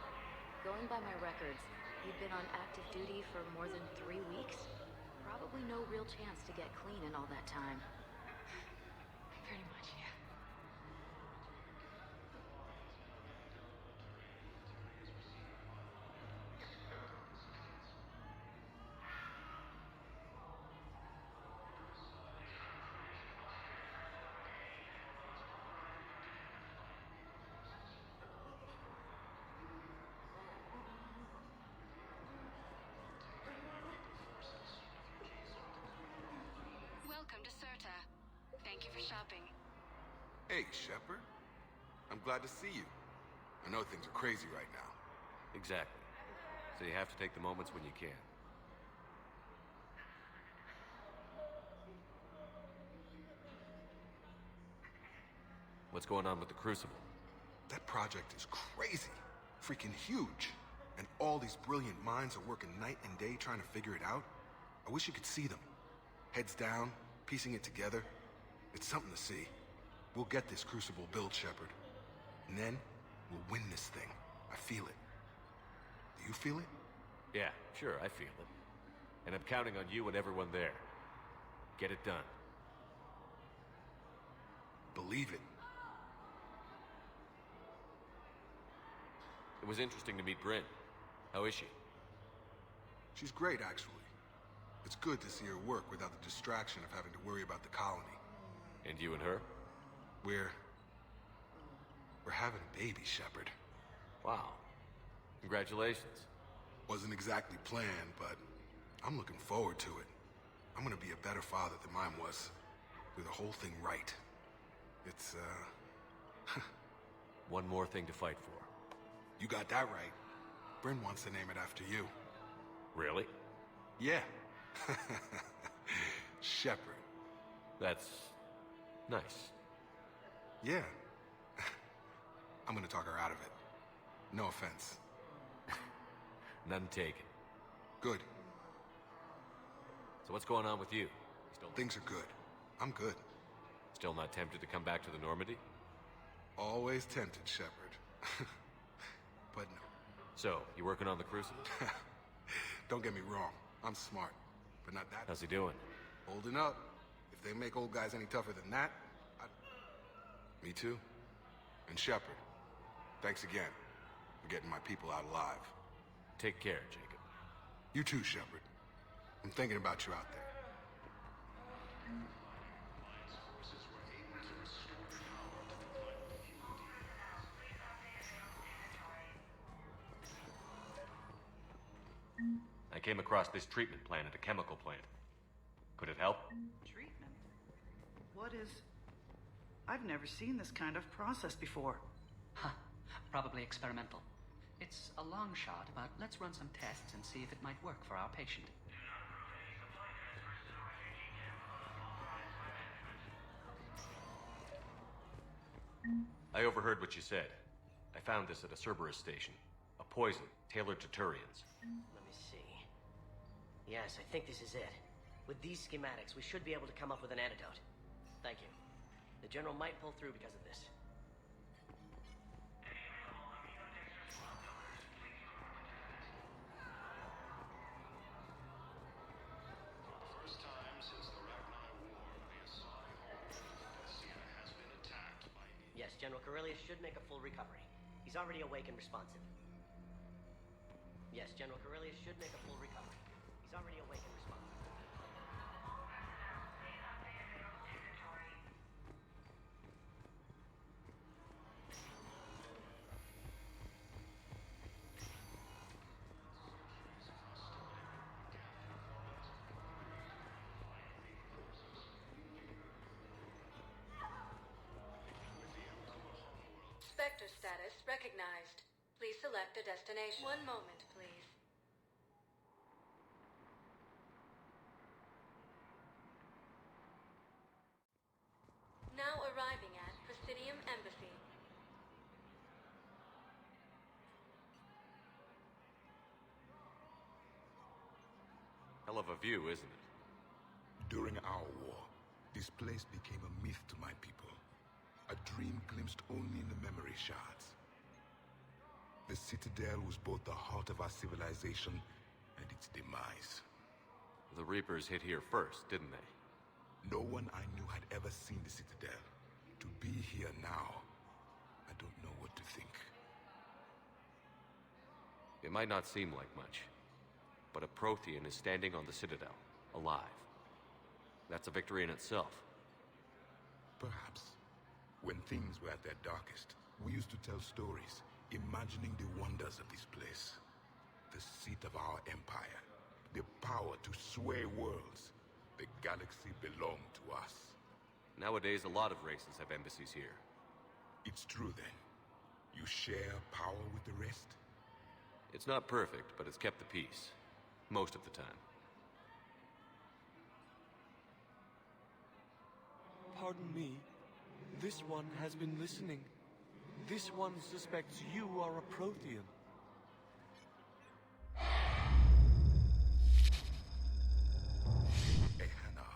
V: Going by my records, you've been on active duty for more than 3 weeks. Probably no real chance to get clean in all that time.
F: Pretty much, yeah.
O: Welcome to Serta. Thank you for shopping.
E: Hey, Shepard. I'm glad to see you. I know things are crazy right now.
B: Exactly. So you have to take the moments when you can. What's going on with the Crucible?
E: That project is crazy. Freaking huge. And all these brilliant minds are working night and day trying to figure it out. I wish you could see them. Heads down, piecing it together. It's something to see. We'll get this Crucible built, Shepard. And then, we'll win this thing. I feel it. Do you feel it?
B: Yeah, sure, I feel it. And I'm counting on you and everyone there. Get it done.
E: Believe it.
B: It was interesting to meet Bryn. How is she?
E: She's great, actually. It's good to see her work without the distraction of having to worry about the colony.
B: And you and her?
E: We're having a baby, Shepard.
B: Wow. Congratulations.
E: Wasn't exactly planned, but I'm looking forward to it. I'm gonna be a better father than mine was. Do the whole thing right. It's,
B: One more thing to fight for.
E: You got that right. Bryn wants to name it after you.
B: Really?
E: Yeah. Shepard.
B: That's nice.
E: Yeah. I'm gonna talk her out of it. No offense.
B: None taken.
E: Good.
B: So what's going on with you?
E: Things are good. I'm good.
B: Still not tempted to come back to the Normandy?
E: Always tempted, Shepard. But no.
B: So, you working on the Crucible?
E: Don't get me wrong. I'm smart. But not that.
B: How's he doing?
E: Holding up. If they make old guys any tougher than that, Me too. And Shepard, thanks again. for getting my people out alive.
B: Take care, Jacob.
E: You too, Shepard. I'm thinking about you out there.
B: I came across this treatment plant at a chemical plant. Could it help?
J: Treatment? What is... I've never seen this kind of process before.
K: Huh. Probably experimental. It's a long shot, but let's run some tests and see if it might work for our patient.
B: I overheard what you said. I found this at a Cerberus station. A poison tailored to Turians.
R: Let me see. Yes, I think this is it. With these schematics, we should be able to come up with an antidote. Thank you. The General might pull through because of this.
N: First time since the Ragnar War, the Asari home has been attacked by...
R: Yes, General Corellius should make a full recovery. He's already awake and responsive. Yes, General Corellius should make a full recovery. He's already awake and responsive.
O: Spectre status recognized. Please select a destination. One moment, please. Now arriving at Presidium Embassy.
B: Hell of a view, isn't it?
E: During our war, this place became a myth to my people. A dream glimpsed only in the memory shards. The Citadel was both the heart of our civilization and its demise.
B: The Reapers hit here first, didn't they?
E: No one I knew had ever seen the Citadel. To be here now, I don't know what to think.
B: It might not seem like much, but a Prothean is standing on the Citadel, alive. That's a victory in itself.
E: Perhaps. When things were at their darkest, we used to tell stories, imagining the wonders of this place. The seat of our empire, the power to sway worlds. The galaxy belonged to us.
B: Nowadays, a lot of races have embassies here.
E: It's true then. You share power with the rest?
B: It's not perfect, but it's kept the peace. Most of the time.
W: Pardon me. This one has been listening. This one suspects you are a Prothean.
E: Ehana,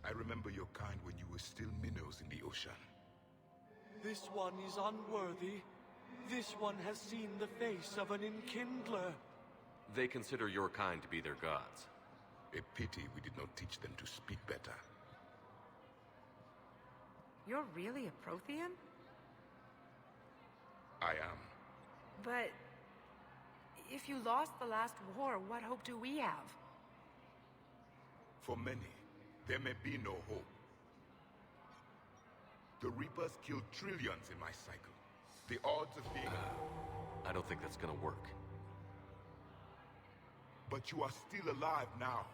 E: I remember your kind when you were still minnows in the ocean.
W: This one is unworthy. This one has seen the face of an Enkindler.
B: They consider your kind to be their gods.
E: A pity we did not teach them to speak better.
X: You're really a Prothean?
E: I am.
X: But... if you lost the last war, what hope do we have?
E: For many, there may be no hope. The Reapers killed trillions in my cycle. The odds of being...
B: I don't think that's gonna work.
E: But you are still alive now.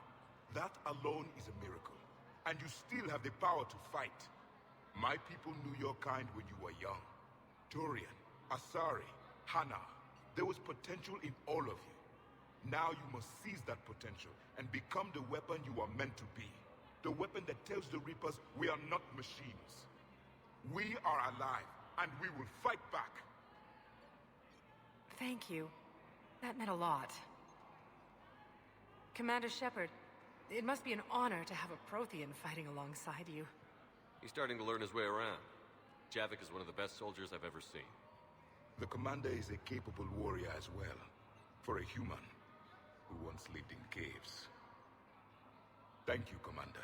E: That alone is a miracle. And you still have the power to fight. My people knew your kind when you were young. Turian, Asari, Hana. There was potential in all of you. Now you must seize that potential and become the weapon you are meant to be. The weapon that tells the Reapers we are not machines. We are alive, and we will fight back.
X: Thank you. That meant a lot. Commander Shepard, it must be an honor to have a Prothean fighting alongside you.
B: He's starting to learn his way around. Javik is one of the best soldiers I've ever seen.
E: The commander is a capable warrior as well, for a human who once lived in caves. Thank you, Commander.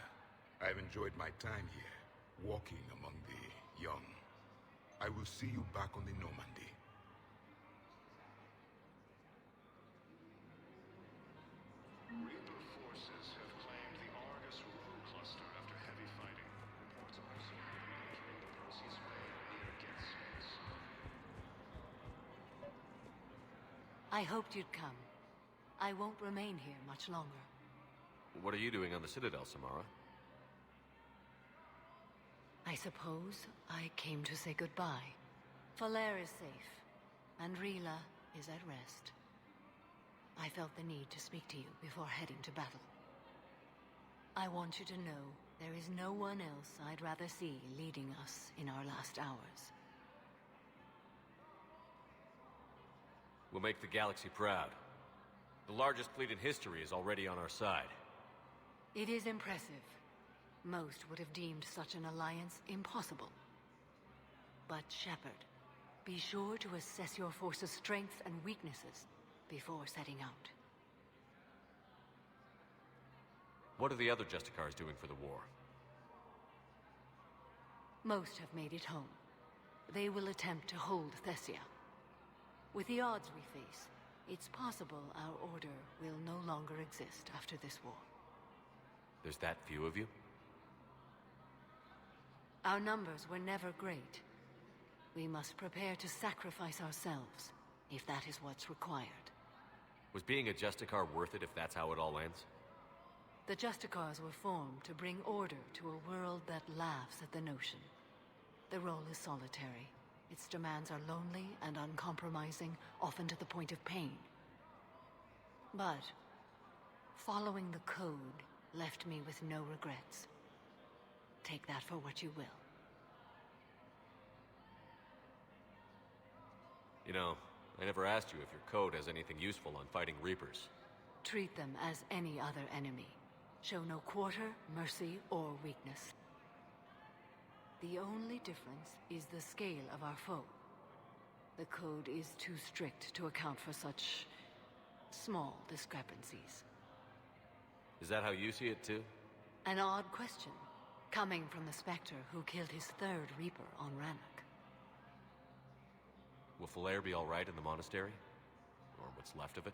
E: I have enjoyed my time here, walking among the young. I will see you back on the Normandy.
N: Reaper forces have claimed the Argus Row cluster after heavy fighting. Reports also have them entering the Perseus Bay near Geth space.
F: I hoped you'd come. I won't remain here much longer.
B: What are you doing on the Citadel, Samara?
F: I suppose I came to say goodbye. Falere is safe, and Rila is at rest. I felt the need to speak to you before heading to battle. I want you to know there is no one else I'd rather see leading us in our last hours.
B: We'll make the galaxy proud. The largest fleet in history is already on our side.
F: It is impressive. Most would have deemed such an alliance impossible. But Shepard, be sure to assess your force's strengths and weaknesses before setting out.
B: What are the other Justicars doing for the war?
F: Most have made it home. They will attempt to hold Thessia. With the odds we face, it's possible our order will no longer exist after this war.
B: There's that few of you?
F: Our numbers were never great. We must prepare to sacrifice ourselves, if that is what's required.
B: Was being a Justicar worth it if that's how it all ends?
F: The Justicars were formed to bring order to a world that laughs at the notion. The role is solitary. Its demands are lonely and uncompromising, often to the point of pain. But following the code left me with no regrets. Take that for what you will.
B: You know, I never asked you if your code has anything useful on fighting Reapers.
F: Treat them as any other enemy. Show no quarter, mercy, or weakness. The only difference is the scale of our foe. The code is too strict to account for such small discrepancies.
B: Is that how you see it too?
F: An odd question, coming from the Spectre who killed his third Reaper on Rannoch.
B: Will Falere be all right in the monastery? Or what's left of it?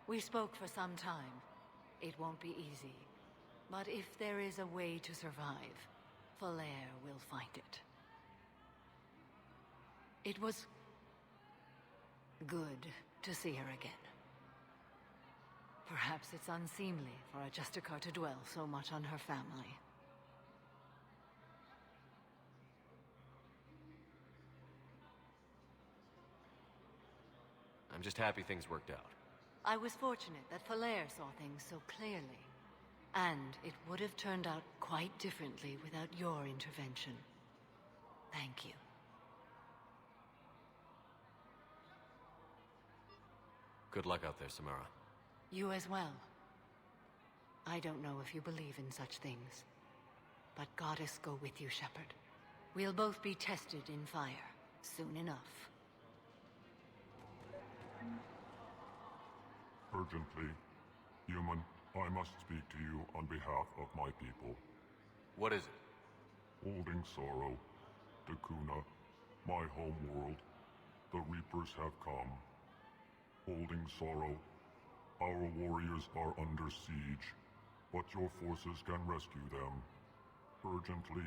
F: We spoke for some time. It won't be easy. But if there is a way to survive, Falere will find it. It was good to see her again. Perhaps it's unseemly for a Justicar to dwell so much on her family.
B: I'm just happy things worked out.
F: I was fortunate that Falere saw things so clearly. And it would have turned out quite differently without your intervention. Thank you.
B: Good luck out there, Samara.
F: You as well. I don't know if you believe in such things, but Goddess go with you, Shepard. We'll both be tested in fire, soon enough.
H: Urgently, human, I must speak to you on behalf of my people.
B: What is it?
H: Holding Sorrow, Dakuna, my home world, the Reapers have come. Holding Sorrow, our warriors are under siege, but your forces can rescue them. Urgently,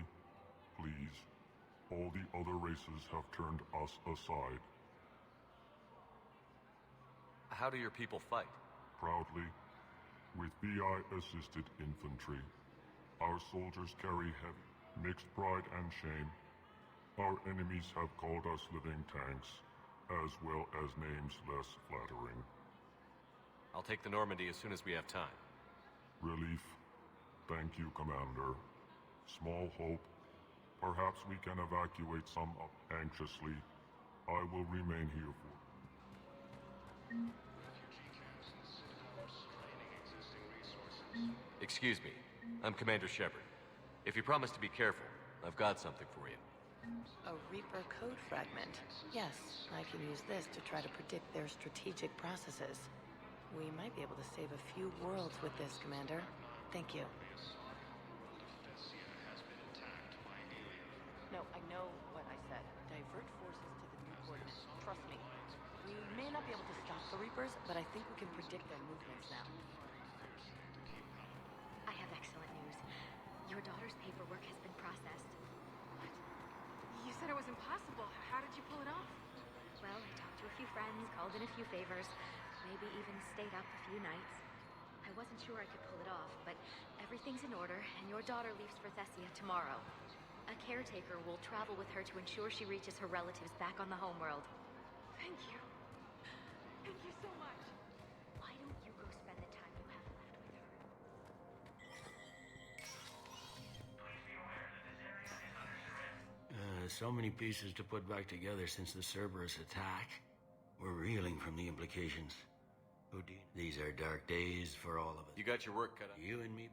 H: please. All the other races have turned us aside.
B: How do your people fight?
H: Proudly, with BI-assisted infantry. Our soldiers carry heavy, mixed pride and shame. Our enemies have called us living tanks, as well as names less flattering.
B: I'll take the Normandy as soon as we have time.
H: Relief. Thank you, Commander. Small hope. Perhaps we can evacuate some up anxiously. I will remain here for...
B: Excuse me. I'm Commander Shepard. If you promise to be careful, I've got something for you.
G: A Reaper code fragment. Yes, I can use this to try to predict their strategic processes. We might be able to save a few worlds with this, Commander. Thank you. No, I know what I said. Divert forces to the new coordinates. Trust me.
F: We may not be able to stop the Reapers, but I think we can predict their movements now.
V: I have excellent news. Your daughter's paperwork has been processed.
X: You said it was impossible. How did you pull it off?
V: Well, I talked to a few friends, called in a few favors, maybe even stayed up a few nights. I wasn't sure I could pull it off, but everything's in order, and your daughter leaves for Thessia tomorrow. A caretaker will travel with her to ensure she reaches her relatives back on the homeworld.
X: Thank you. Thank you so much.
V: Why don't you go spend the time you have left with her?
A: So many pieces to put back together since the Cerberus attack. We're reeling from the implications. Udine, these are dark days for all of us.
D: You got your work cut out.
A: You and me.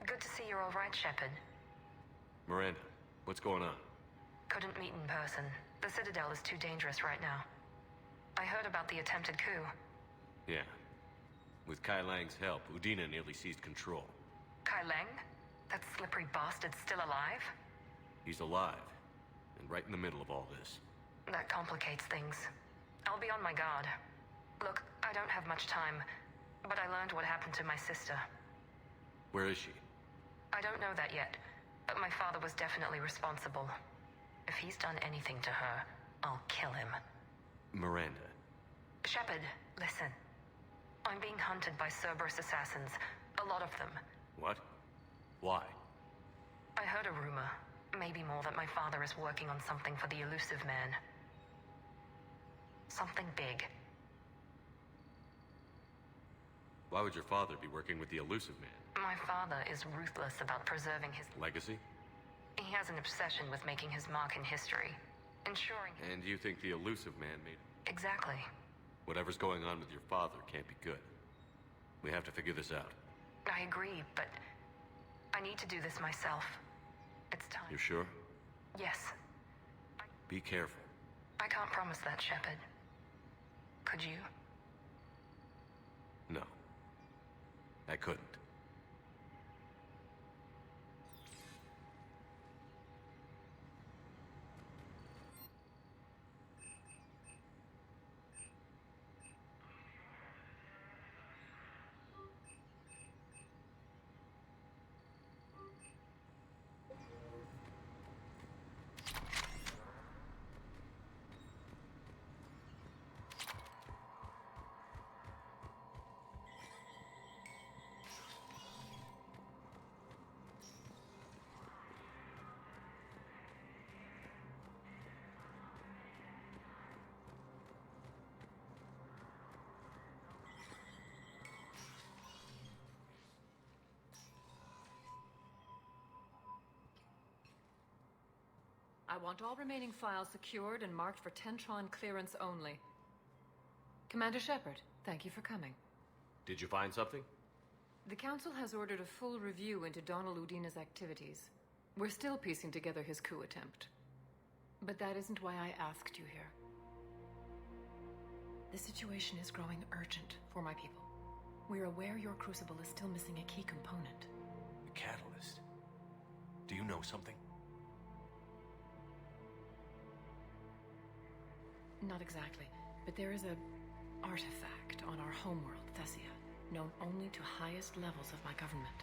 C: Good to see you're all right, Shepard.
B: Miranda, what's going on?
C: Couldn't meet in person. The Citadel is too dangerous right now. I heard about the attempted coup.
B: Yeah. With Kai Lang's help, Udina nearly seized control.
C: Kai Lang? That slippery bastard's still alive?
B: He's alive, and right in the middle of all this.
C: That complicates things. I'll be on my guard. Look, I don't have much time, but I learned what happened to my sister.
B: Where is she?
C: I don't know that yet, but my father was definitely responsible. If he's done anything to her, I'll kill him.
B: Miranda.
C: Shepard, listen. I'm being hunted by Cerberus assassins. A lot of them.
B: What? Why?
C: I heard a rumor, maybe more, that my father is working on something for the Elusive Man. Something big.
B: Why would your father be working with the Elusive Man?
C: My father is ruthless about preserving his
B: legacy?
C: He has an obsession with making his mark in history. Ensuring...
B: And you think the Elusive Man made it?
C: Exactly.
B: Whatever's going on with your father can't be good. We have to figure this out.
C: I agree, but I need to do this myself. It's time.
B: You're sure?
C: Yes.
B: Be careful.
C: I can't promise that, Shepard. Could you?
B: No. I couldn't.
P: I want all remaining files secured and marked for Tentron clearance only. Commander Shepard, thank you for coming.
B: Did you find something?
P: The Council has ordered a full review into Donald Udina's activities. We're still piecing together his coup attempt. But that isn't why I asked you here. The situation is growing urgent for my people. We're aware your crucible is still missing a key component.
B: The catalyst. Do you know something?
P: Not exactly, but there is a artifact on our homeworld, Thessia, known only to highest levels of my government.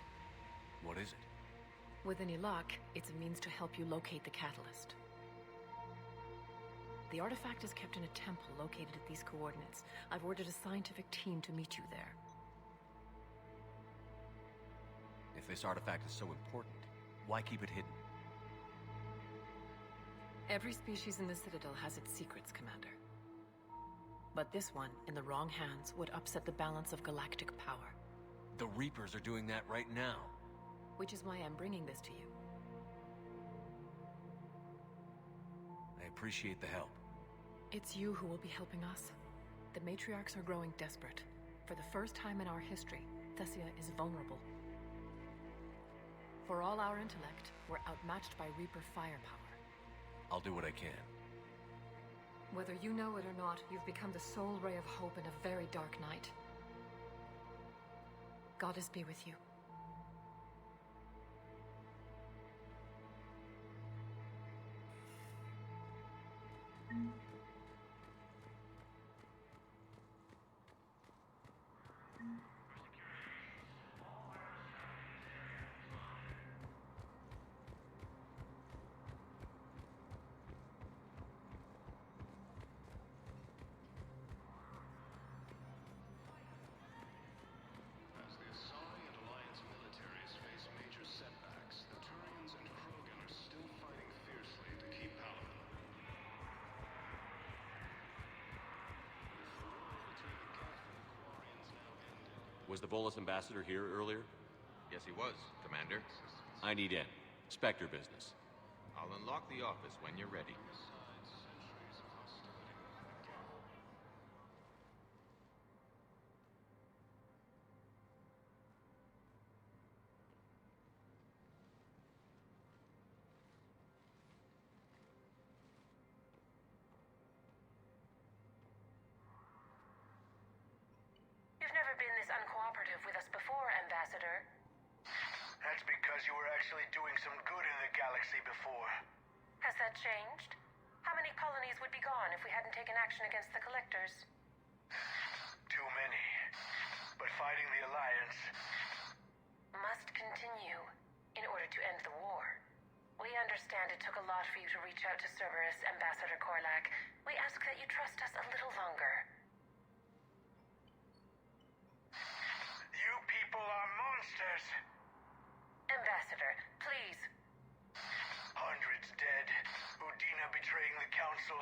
B: What is it?
P: With any luck, it's a means to help you locate the catalyst. The artifact is kept in a temple located at these coordinates. I've ordered a scientific team to meet you there.
B: If this artifact is so important, why keep it hidden?
P: Every species in the Citadel has its secrets, Commander. But this one, in the wrong hands, would upset the balance of galactic power.
B: The Reapers are doing that right now.
P: Which is why I'm bringing this to you.
B: I appreciate the help.
P: It's you who will be helping us. The matriarchs are growing desperate. For the first time in our history, Thessia is vulnerable. For all our intellect, we're outmatched by Reaper firepower.
B: I'll do what I can.
P: Whether you know it or not, you've become the sole ray of hope in a very dark night. Goddess be with you.
N: As the Asari and Alliance militaries face major setbacks, the Turians and Krogan are still fighting fiercely to keep Palaven.
B: Was the Volus ambassador here earlier?
L: Yes, he was, Commander.
B: I need in. Spectre business.
L: I'll unlock the office when you're ready.
C: You've never been this uncooperative with us before, Ambassador.
S: That's because you were actually doing some good in the galaxy before.
C: Has that changed? How many colonies would be gone if we hadn't taken action against the Collectors?
S: Too many. But fighting the Alliance
C: must continue in order to end the war. We understand it took a lot for you to reach out to Cerberus, Ambassador Korlak. We ask that you trust us a little longer.
S: You people are monsters!
C: Ambassador, please.
S: Hundreds dead. Udina betraying the Council.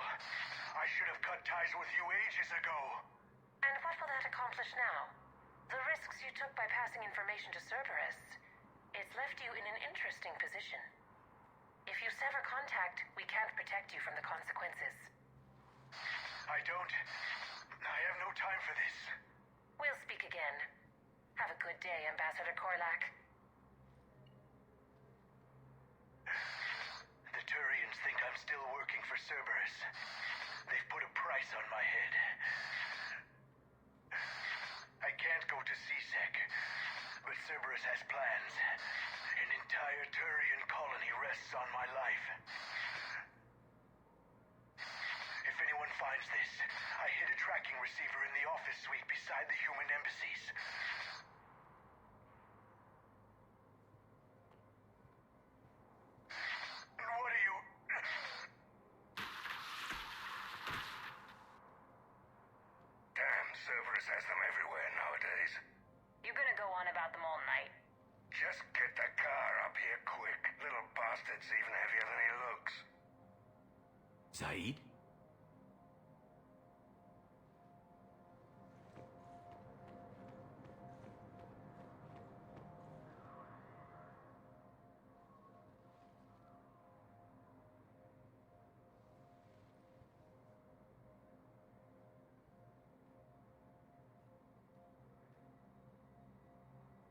S: I should have cut ties with you ages ago.
C: And what will that accomplish now? The risks you took by passing information to Cerberus. It's left you in an interesting position. If you sever contact, we can't protect you from the consequences.
S: I have no time for this.
C: We'll speak again. Have a good day, Ambassador Korlak.
S: The Turians think I'm still working for Cerberus. They've put a price on my head. I can't go to C-Sec, but Cerberus has plans. An entire Turian colony rests on my life. If anyone finds this, I hid a tracking receiver in the office suite beside the human embassies. What are you...
T: Damn, Cerberus has them everywhere nowadays.
C: You're gonna go on about them all night.
T: Just get the car up here quick. Little bastard's even heavier than he looks.
B: Zaid?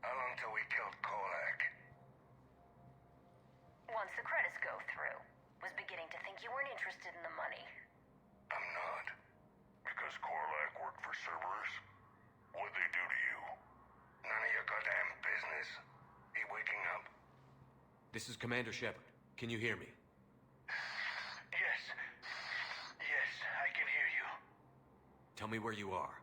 T: How long till we killed Korlak?
C: Once the credits go through. Was beginning to think you weren't interested in the money.
T: I'm not. Because Korlak worked for Cerberus? What'd they do to you? None of your goddamn business. He waking up?
B: This is Commander Shepard. Can you hear me?
S: Yes. Yes, I can hear you.
B: Tell me where you are.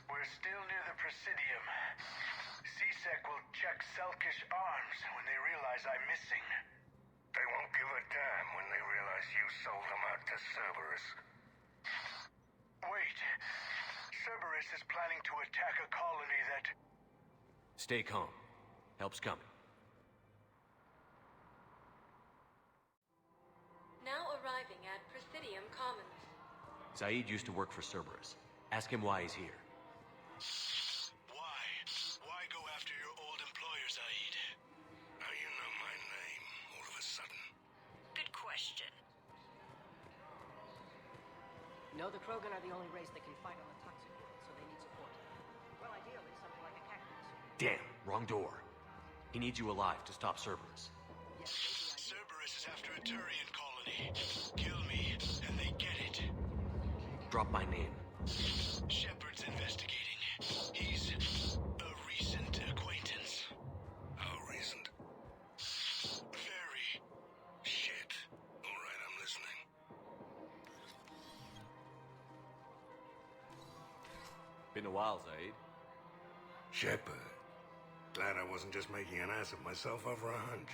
S: We're still near the Presidium. C-Sec will check Selkish arms when they realize I'm missing.
T: They won't give a damn when they realize you sold them out to Cerberus.
S: Wait. Cerberus is planning to attack a colony that...
B: Stay calm. Help's coming.
O: Now arriving at Presidium Commons.
B: Zaid used to work for Cerberus. Ask him why he's here.
R: No, the Krogan are the only race that can fight on the toxic world, so they need support. Well, ideally, something like a cactus.
B: Damn, wrong door. He needs you alive to stop Cerberus.
S: Cerberus is after a Turian colony. Kill me, and they get it.
B: Drop my name.
S: Shepard's investigating. He's a recent acquaintance.
T: How recent?
S: Very.
T: Shit. All right, I'm listening.
B: Been a while, Zaid.
T: Shepard. Glad I wasn't just making an ass of myself over a hunch.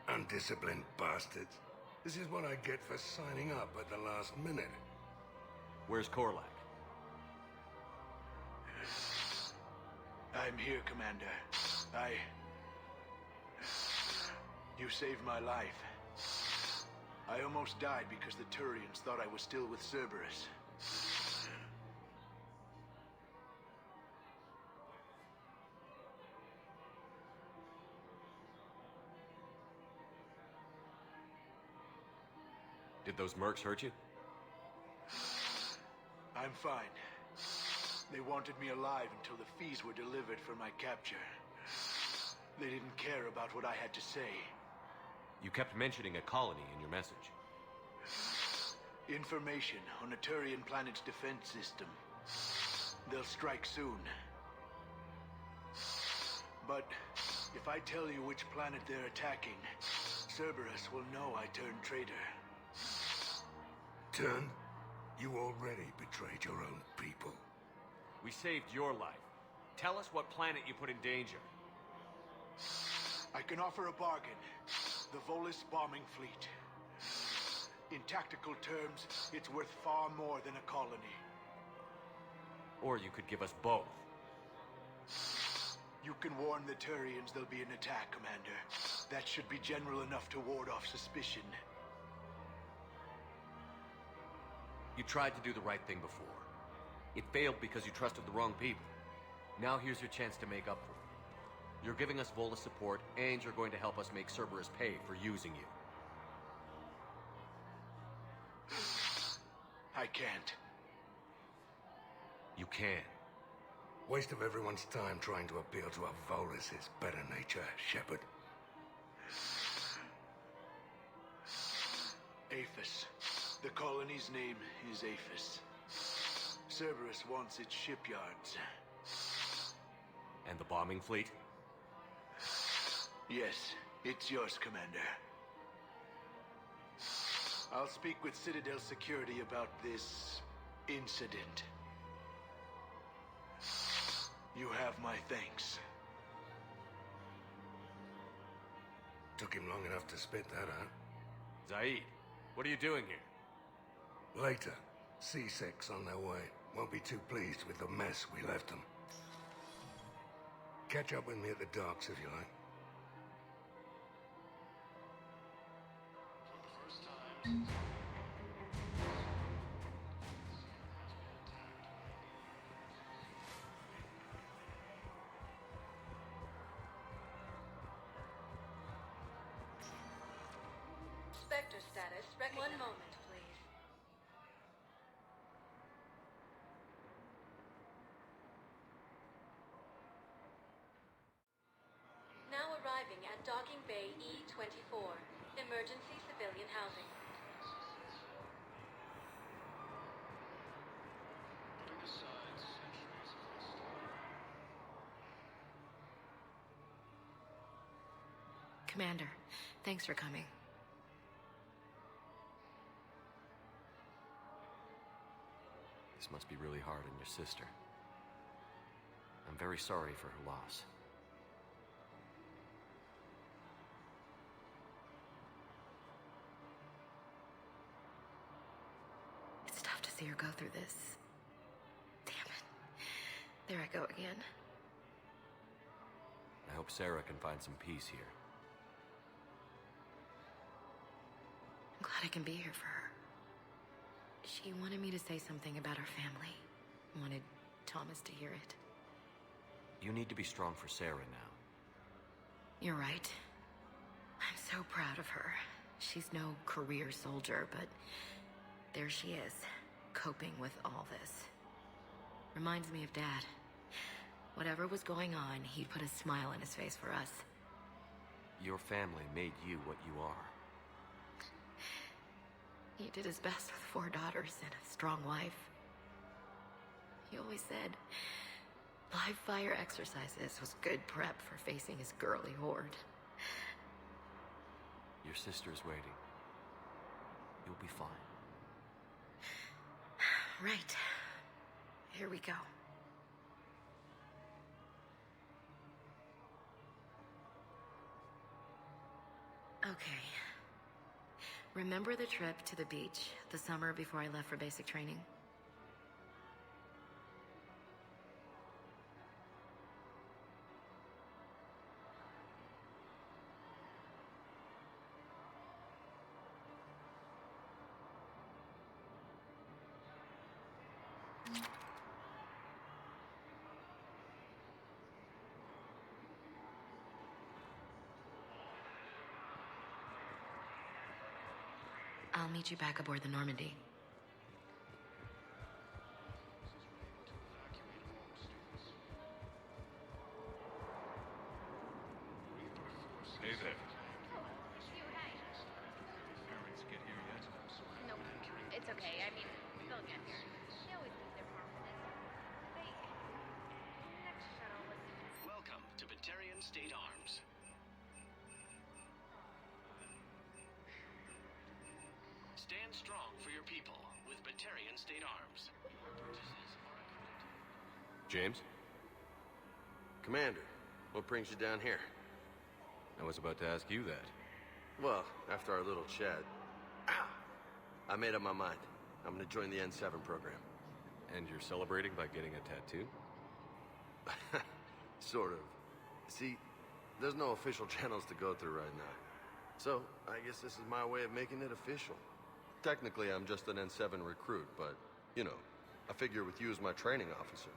T: Undisciplined bastards. This is what I get for signing up at the last minute.
B: Where's Korlak?
S: I'm here, Commander. You saved my life. I almost died because the Turians thought I was still with Cerberus.
B: Did those mercs hurt you?
S: I'm fine. They wanted me alive until the fees were delivered for my capture. They didn't care about what I had to say.
B: You kept mentioning a colony in your message.
S: Information on a Turian planet's defense system. They'll strike soon. But if I tell you which planet they're attacking, Cerberus will know I turned traitor.
T: Turn? You already betrayed your own people.
B: We saved your life. Tell us what planet you put in danger.
S: I can offer a bargain. The Volus bombing fleet. In tactical terms, it's worth far more than a colony.
B: Or you could give us both.
S: You can warn the Turians there'll be an attack, Commander. That should be general enough to ward off suspicion.
B: You tried to do the right thing before. It failed because you trusted the wrong people. Now here's your chance to make up for it. You're giving us Volus support, and you're going to help us make Cerberus pay for using you.
S: I can't.
B: You can.
T: Waste of everyone's time trying to appeal to a Volus' better nature, Shepard.
S: Aphis. The colony's name is Aphis. Cerberus wants its shipyards.
B: And the bombing fleet?
S: Yes, it's yours, Commander. I'll speak with Citadel Security about this incident. You have my thanks.
T: Took him long enough to spit that out.
B: Zaid, what are you doing here?
T: Later. C-Sec's on their way. Won't be too pleased with the mess we left them. Catch up with me at the docks if you like.
O: Spectre status. One moment, please. Now arriving at Docking Bay E-24. Emergency civilian housing.
F: Commander, thanks for coming.
B: This must be really hard on your sister. I'm very sorry for her loss.
F: It's tough to see her go through this. Damn it. There I go again.
B: I hope Sarah can find some peace here.
F: I'm glad I can be here for her. She wanted me to say something about her family. Wanted Thomas to hear it.
B: You need to be strong for Sarah now.
F: You're right. I'm so proud of her. She's no career soldier, but there she is, coping with all this. Reminds me of Dad. Whatever was going on, he put a smile on his face for us.
B: Your family made you what you are.
F: He did his best with 4 daughters and a strong wife. He always said live fire exercises was good prep for facing his girly horde.
B: Your sister's waiting. You'll be fine.
F: Right. Here we go. Okay. Remember the trip to the beach the summer before I left for basic training? I'll meet you back aboard the Normandy.
N: Hey there.
I: Parents get here yet?
V: Nope. It's okay. I mean, they'll get here. They always leave their pharmacist. Next shuttle was...
M: Welcome to Batarian State Arms. Stand strong for your people with Batarian State Arms.
B: James?
A: Commander, what brings you down here?
B: I was about to ask you that.
A: Well, after our little chat, I made up my mind. I'm gonna join the N7 program.
B: And you're celebrating by getting a tattoo?
A: Sort of. See, there's no official channels to go through right now. So, I guess this is my way of making it official. Technically, I'm just an N7 recruit, but, you know, I figure with you as my training officer,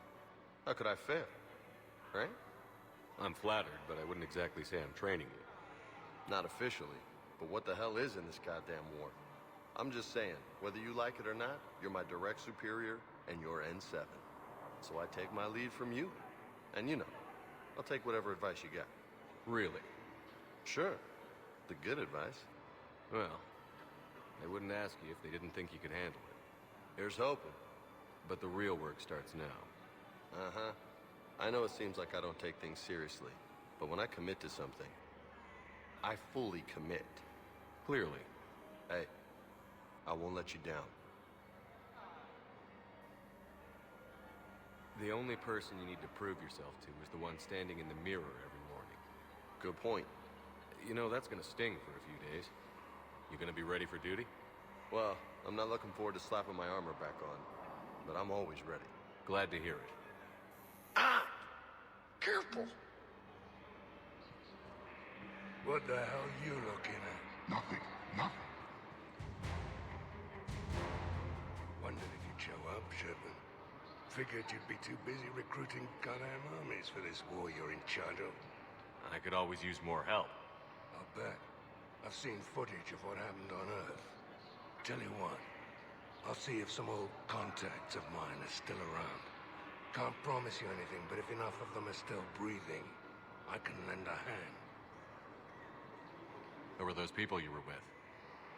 A: how could I fail? Right?
B: I'm flattered, but I wouldn't exactly say I'm training you.
A: Not officially, but what the hell is in this goddamn war? I'm just saying, whether you like it or not, you're my direct superior, and you're N7. So I take my lead from you. And you know, I'll take whatever advice you got.
B: Really?
A: Sure. The good advice.
B: Well, they wouldn't ask you if they didn't think you could handle it.
A: Here's hoping.
B: But the real work starts now.
A: Uh-huh. I know it seems like I don't take things seriously, but when I commit to something, I fully commit.
B: Clearly.
A: Hey, I won't let you down.
B: The only person you need to prove yourself to is the one standing in the mirror every morning.
A: Good point.
B: You know, that's gonna sting for a few days. You gonna be ready for duty?
A: Well, I'm not looking forward to slapping my armor back on, but I'm always ready.
B: Glad to hear it.
T: Ah! Careful!
Q: What the hell are you looking at?
T: Nothing. Nothing.
Q: Wondered if you'd show up, Shepard. Figured you'd be too busy recruiting goddamn armies for this war you're in charge of.
B: I could always use more help.
Q: I'll bet. I've seen footage of what happened on Earth. Tell you what, I'll see if some old contacts of mine are still around. Can't promise you anything, but if enough of them are still breathing, I can lend a hand.
B: Who were those people you were with?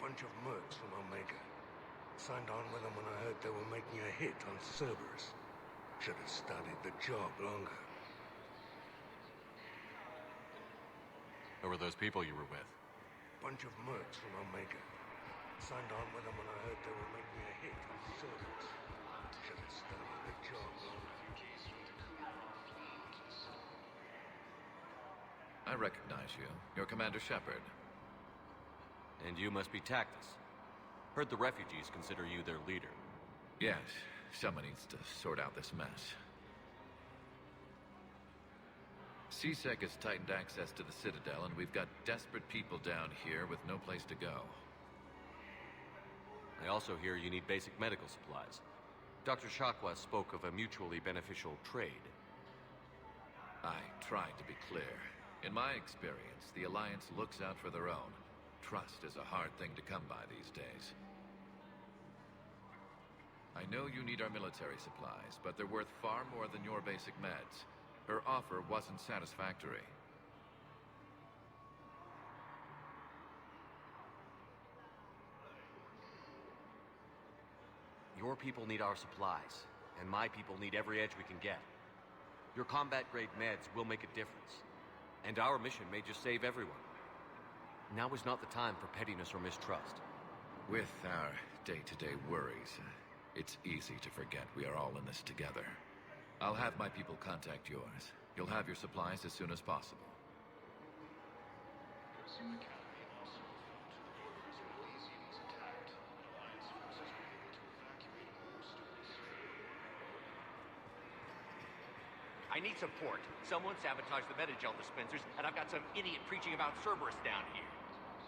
Q: Bunch of mercs from Omega. Signed on with them when I heard they were making a hit on Cerberus. Should have studied the job longer.
B: Who were those people you were with?
Q: Bunch of mercs from Omega. Signed on with them when I heard they were making a hit on Cerberus. Should have studied the job longer.
U: I recognize you. You're Commander Shepard.
B: And you must be Tactus. Heard the refugees consider you their leader.
U: Yes, someone needs to sort out this mess. CSEC has tightened access to the Citadel, and we've got desperate people down here with no place to go.
B: I also hear you need basic medical supplies. Dr. Shakwa spoke of a mutually beneficial trade.
U: I tried to be clear. In my experience, the Alliance looks out for their own. Trust is a hard thing to come by these days. I know you need our military supplies, but they're worth far more than your basic meds. Her offer wasn't satisfactory.
B: Your people need our supplies, and my people need every edge we can get. Your combat-grade meds will make a difference, and our mission may just save everyone. Now is not the time for pettiness or mistrust.
U: With our day-to-day worries, it's easy to forget we are all in this together. I'll have my people contact yours. You'll have your supplies as soon as possible.
E: I need support. Someone sabotaged the Metagel dispensers, and I've got some idiot preaching about Cerberus down here.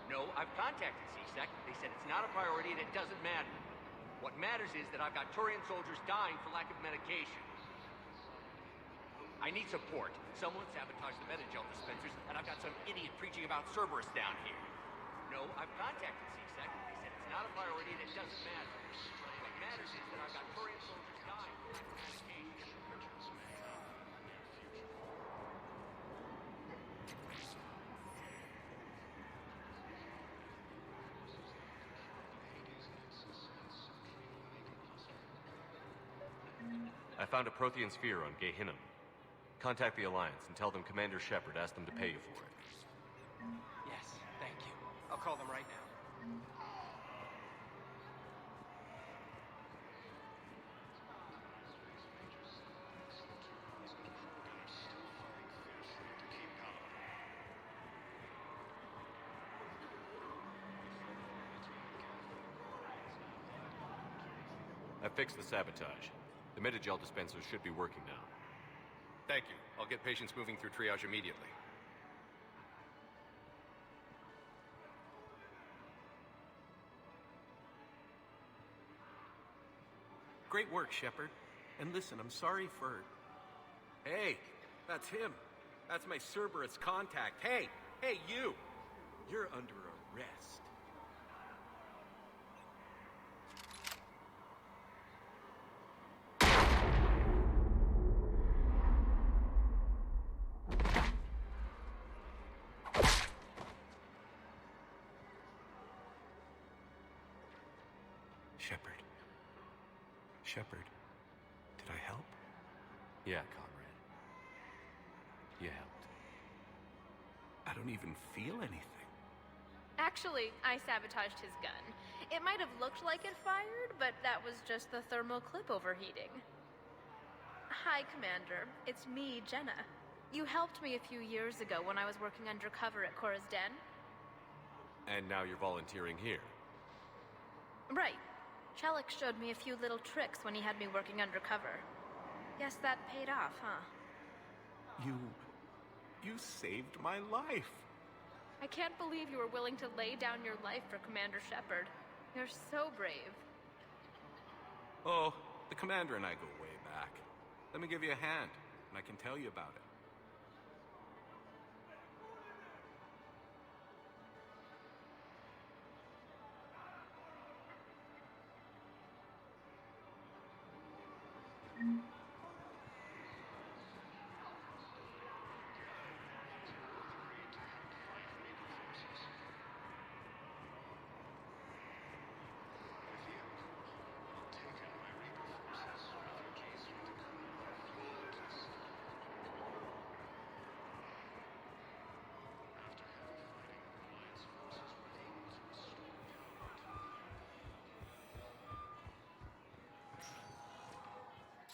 E: No, I've contacted CSEC. They said it's not a priority and it doesn't matter. What matters is that I've got Turian soldiers dying for lack of medication. I need support. Someone sabotaged the Metagel dispensers, and I've got some idiot preaching about Cerberus down here. No, I've contacted CSEC. They said it's not a priority and it doesn't matter. What matters is that I've got Turian soldiers dying for lack of medication.
B: I found a Prothean sphere on Gehinnom. Contact the Alliance and tell them Commander Shepard asked them to pay you for it.
R: Yes, thank you. I'll call them right now.
B: I fixed the sabotage. The Metagel dispensers should be working now.
J: Thank you. I'll get patients moving through triage immediately.
K: Great work, Shepard. And listen, I'm sorry for... Hey, that's him. That's my Cerberus contact. Hey, you! You're under arrest. Shepard, did I help?
B: Yeah, comrade. You helped.
K: I don't even feel anything.
W: Actually, I sabotaged his gun. It might have looked like it fired, but that was just the thermal clip overheating. Hi, Commander. It's me, Jenna. You helped me a few years ago when I was working undercover at Cora's Den.
B: And now you're volunteering here.
W: Right. Shellick showed me a few little tricks when he had me working undercover. Guess that paid off, huh?
K: You saved my life.
W: I can't believe you were willing to lay down your life for Commander Shepard. You're so brave.
K: Oh, the Commander and I go way back. Let me give you a hand, and I can tell you about it.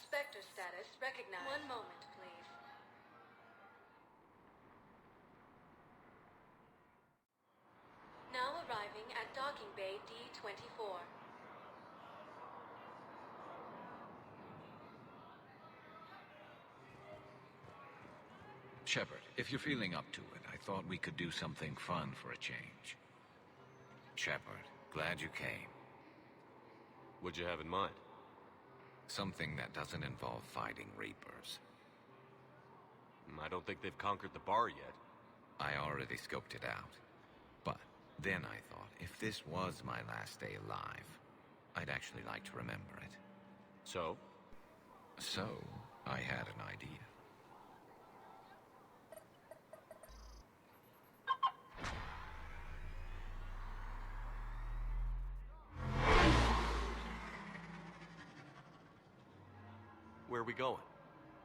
F: Spectre status recognized. One moment, please. Now arriving at docking bay D-24.
U: Shepard, if you're feeling up to it, I thought we could do something fun for a change. Shepard, glad you came.
B: What'd you have in mind?
U: Something that doesn't involve fighting Reapers.
B: I don't think they've conquered the bar yet.
U: I already scoped it out. But then I thought, if this was my last day alive, I'd actually like to remember it.
J: So?
U: So, I had an idea.
B: Where are we going?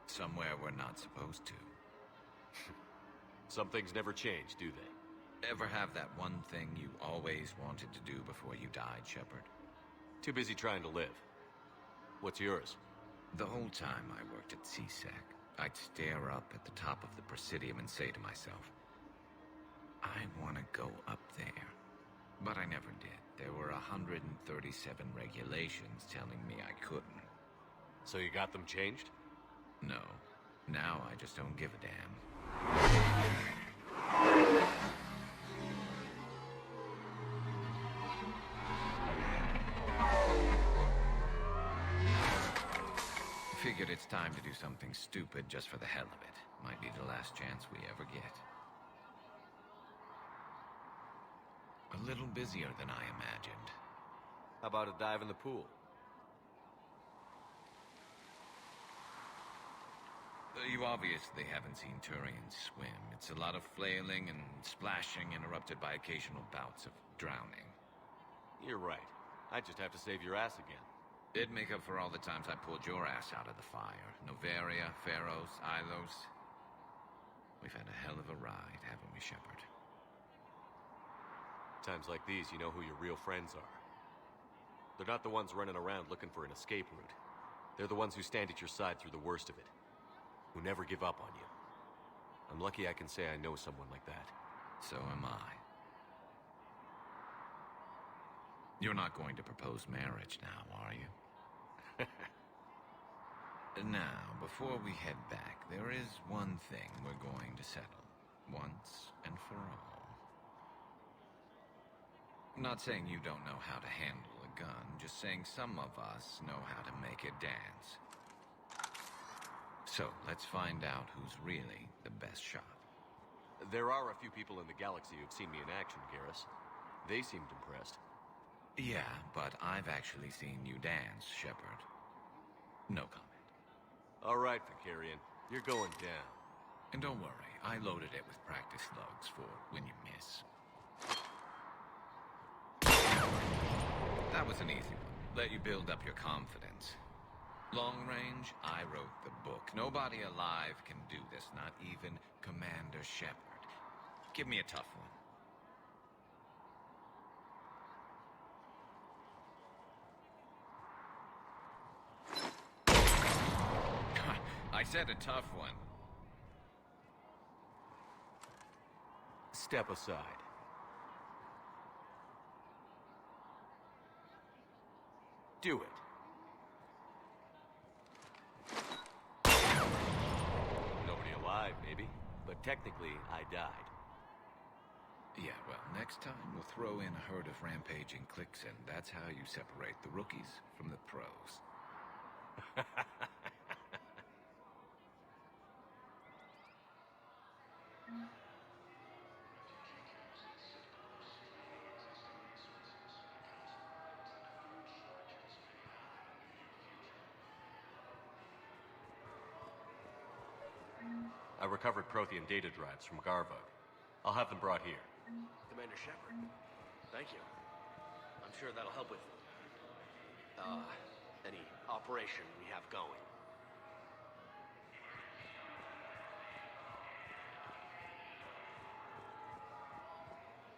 U: Somewhere we're not supposed to.
B: Some things never change, do they?
U: Ever have that one thing you always wanted to do before you died, Shepard?
B: Too busy trying to live. What's yours?
U: The whole time I worked at CSEC, I'd stare up at the top of the Presidium and say to myself, I want to go up there. But I never did. There were 137 regulations telling me I couldn't.
B: So you got them changed?
U: No. Now I just don't give a damn. Figured it's time to do something stupid just for the hell of it. Might be the last chance we ever get. A little busier than I imagined.
B: How about a dive in the pool?
U: You obviously haven't seen Turians swim. It's a lot of flailing and splashing interrupted by occasional bouts of drowning.
B: You're right. I just have to save your ass again.
U: It'd make up for all the times I pulled your ass out of the fire. Noveria, Pharos, Ilos. We've had a hell of a ride, haven't we, Shepard?
B: Times like these, you know who your real friends are. They're not the ones running around looking for an escape route. They're the ones who stand at your side through the worst of it. Who never give up on you. I'm lucky I can say I know someone like that.
U: So am I. You're not going to propose marriage now, are you? Now, before we head back, there is one thing we're going to settle. Once and for all. I'm not saying you don't know how to handle a gun, just saying some of us know how to make it dance. So, let's find out who's really the best shot.
B: There are a few people in the galaxy who've seen me in action, Garrus. They seemed impressed.
U: Yeah, but I've actually seen you dance, Shepard. No comment.
B: All right, Vicarian. You're going down.
U: And don't worry, I loaded it with practice slugs for when you miss. That was an easy one. Let you build up your confidence. Long range, I wrote the book. Nobody alive can do this, not even Commander Shepard. Give me a tough one. I said a tough one.
B: Step aside. Do it. Nobody alive, maybe. But technically, I died.
U: Yeah, well, next time we'll throw in a herd of rampaging cliques, and that's how you separate the rookies from the pros.
B: I recovered Prothean data drives from Garvug. I'll have them brought here.
R: Commander Shepard, thank you. I'm sure that'll help with, any operation we have going.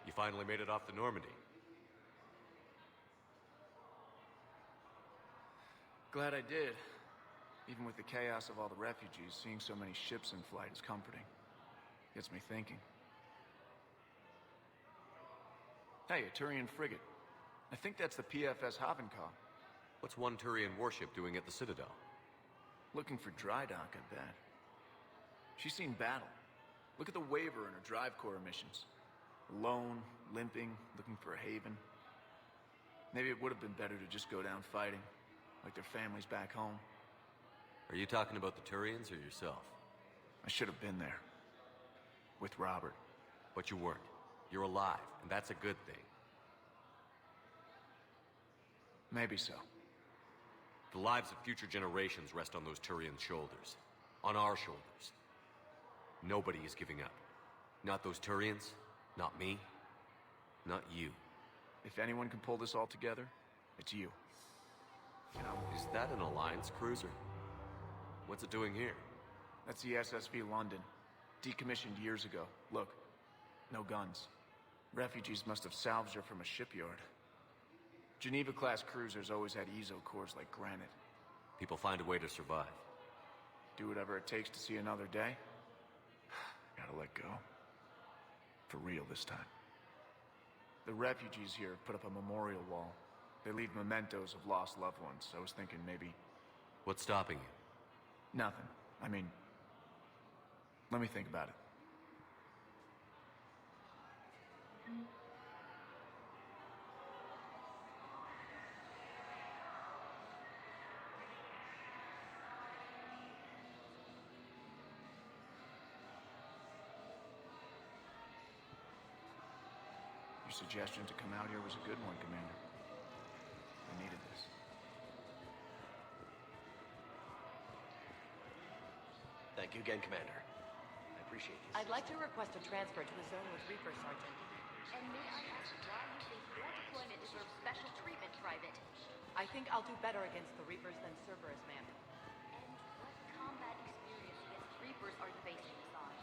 B: You finally made it off the Normandy.
D: Glad I did. Even with the chaos of all the refugees, seeing so many ships in flight is comforting. Gets me thinking. Hey, a Turian frigate. I think that's the PFS Havenkaw.
B: What's one Turian warship doing at the Citadel?
D: Looking for dry dock, I bet. She's seen battle. Look at the Waver and her drive core emissions. Alone, limping, looking for a haven. Maybe it would have been better to just go down fighting, like their families back home.
B: Are you talking about the Turians or yourself?
D: I should have been there. With Robert.
B: But you weren't. You're alive, and that's a good thing.
D: Maybe so.
B: The lives of future generations rest on those Turian shoulders. On our shoulders. Nobody is giving up. Not those Turians, not me, not you.
D: If anyone can pull this all together, it's you.
B: Is that an Alliance cruiser? What's it doing here?
D: That's the SSV London. Decommissioned years ago. Look, no guns. Refugees must have salvaged her from a shipyard. Geneva-class cruisers always had ezo cores like granite.
B: People find a way to survive.
D: Do whatever it takes to see another day. Gotta let go. For real this time. The refugees here have put up a memorial wall. They leave mementos of lost loved ones. I was thinking maybe...
B: What's stopping you?
D: Nothing. I mean... Let me think about it. Your suggestion to come out here was a good one, Commander. I needed this.
R: Thank you again, Commander. I appreciate this.
F: I'd like to request a transfer to the zone with Reaper, Sergeant.
V: And may I ask why you think your deployment deserves special treatment, Private?
F: I think I'll do better against the Reapers than Cerberus, ma'am.
V: And what combat experience against Reapers are you basing this on?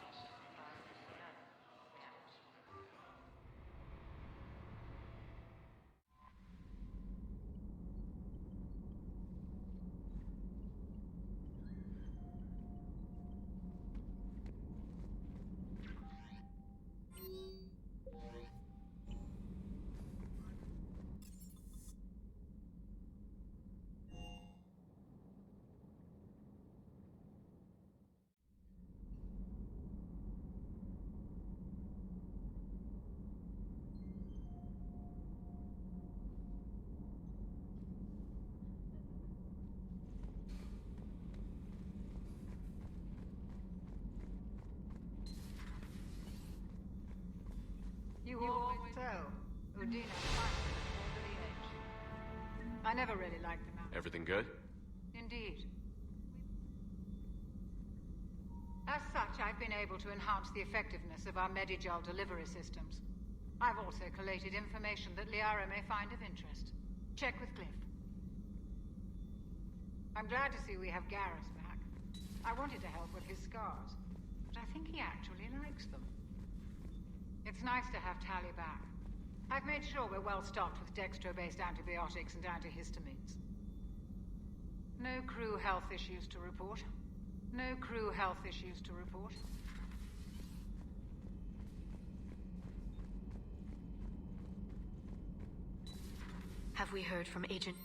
G: You always so. Udina finally over the edge. I never really liked them out.
B: Everything good?
G: Indeed. As such, I've been able to enhance the effectiveness of our Medigel delivery systems. I've also collated information that Liara may find of interest. Check with Cliff. I'm glad to see we have Garrus back. I wanted to help with his scars, but I think he actually likes them. It's nice to have Tali back. I've made sure we're well stocked with dextro-based antibiotics and antihistamines. No crew health issues to report. No crew health issues to report.
F: Have we heard from Agent...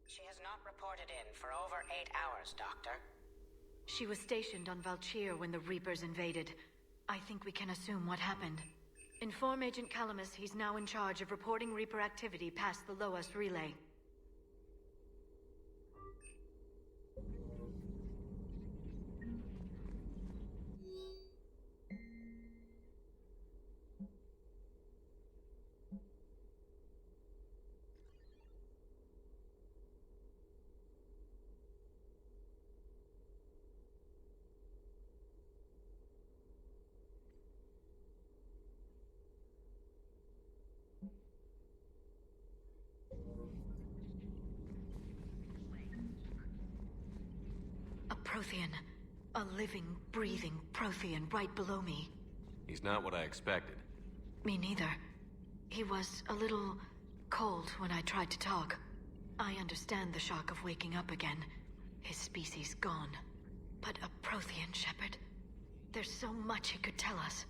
H: She has not reported in for over 8 hours, Doctor.
F: She was stationed on Valchir when the Reapers invaded. I think we can assume what happened. Inform Agent Calamus he's now in charge of reporting Reaper activity past the Loas relay. Prothean. A living, breathing Prothean right below me.
B: He's not what I expected.
F: Me neither. He was a little cold when I tried to talk. I understand the shock of waking up again. His species gone. But a Prothean, Shepard. There's so much he could tell us.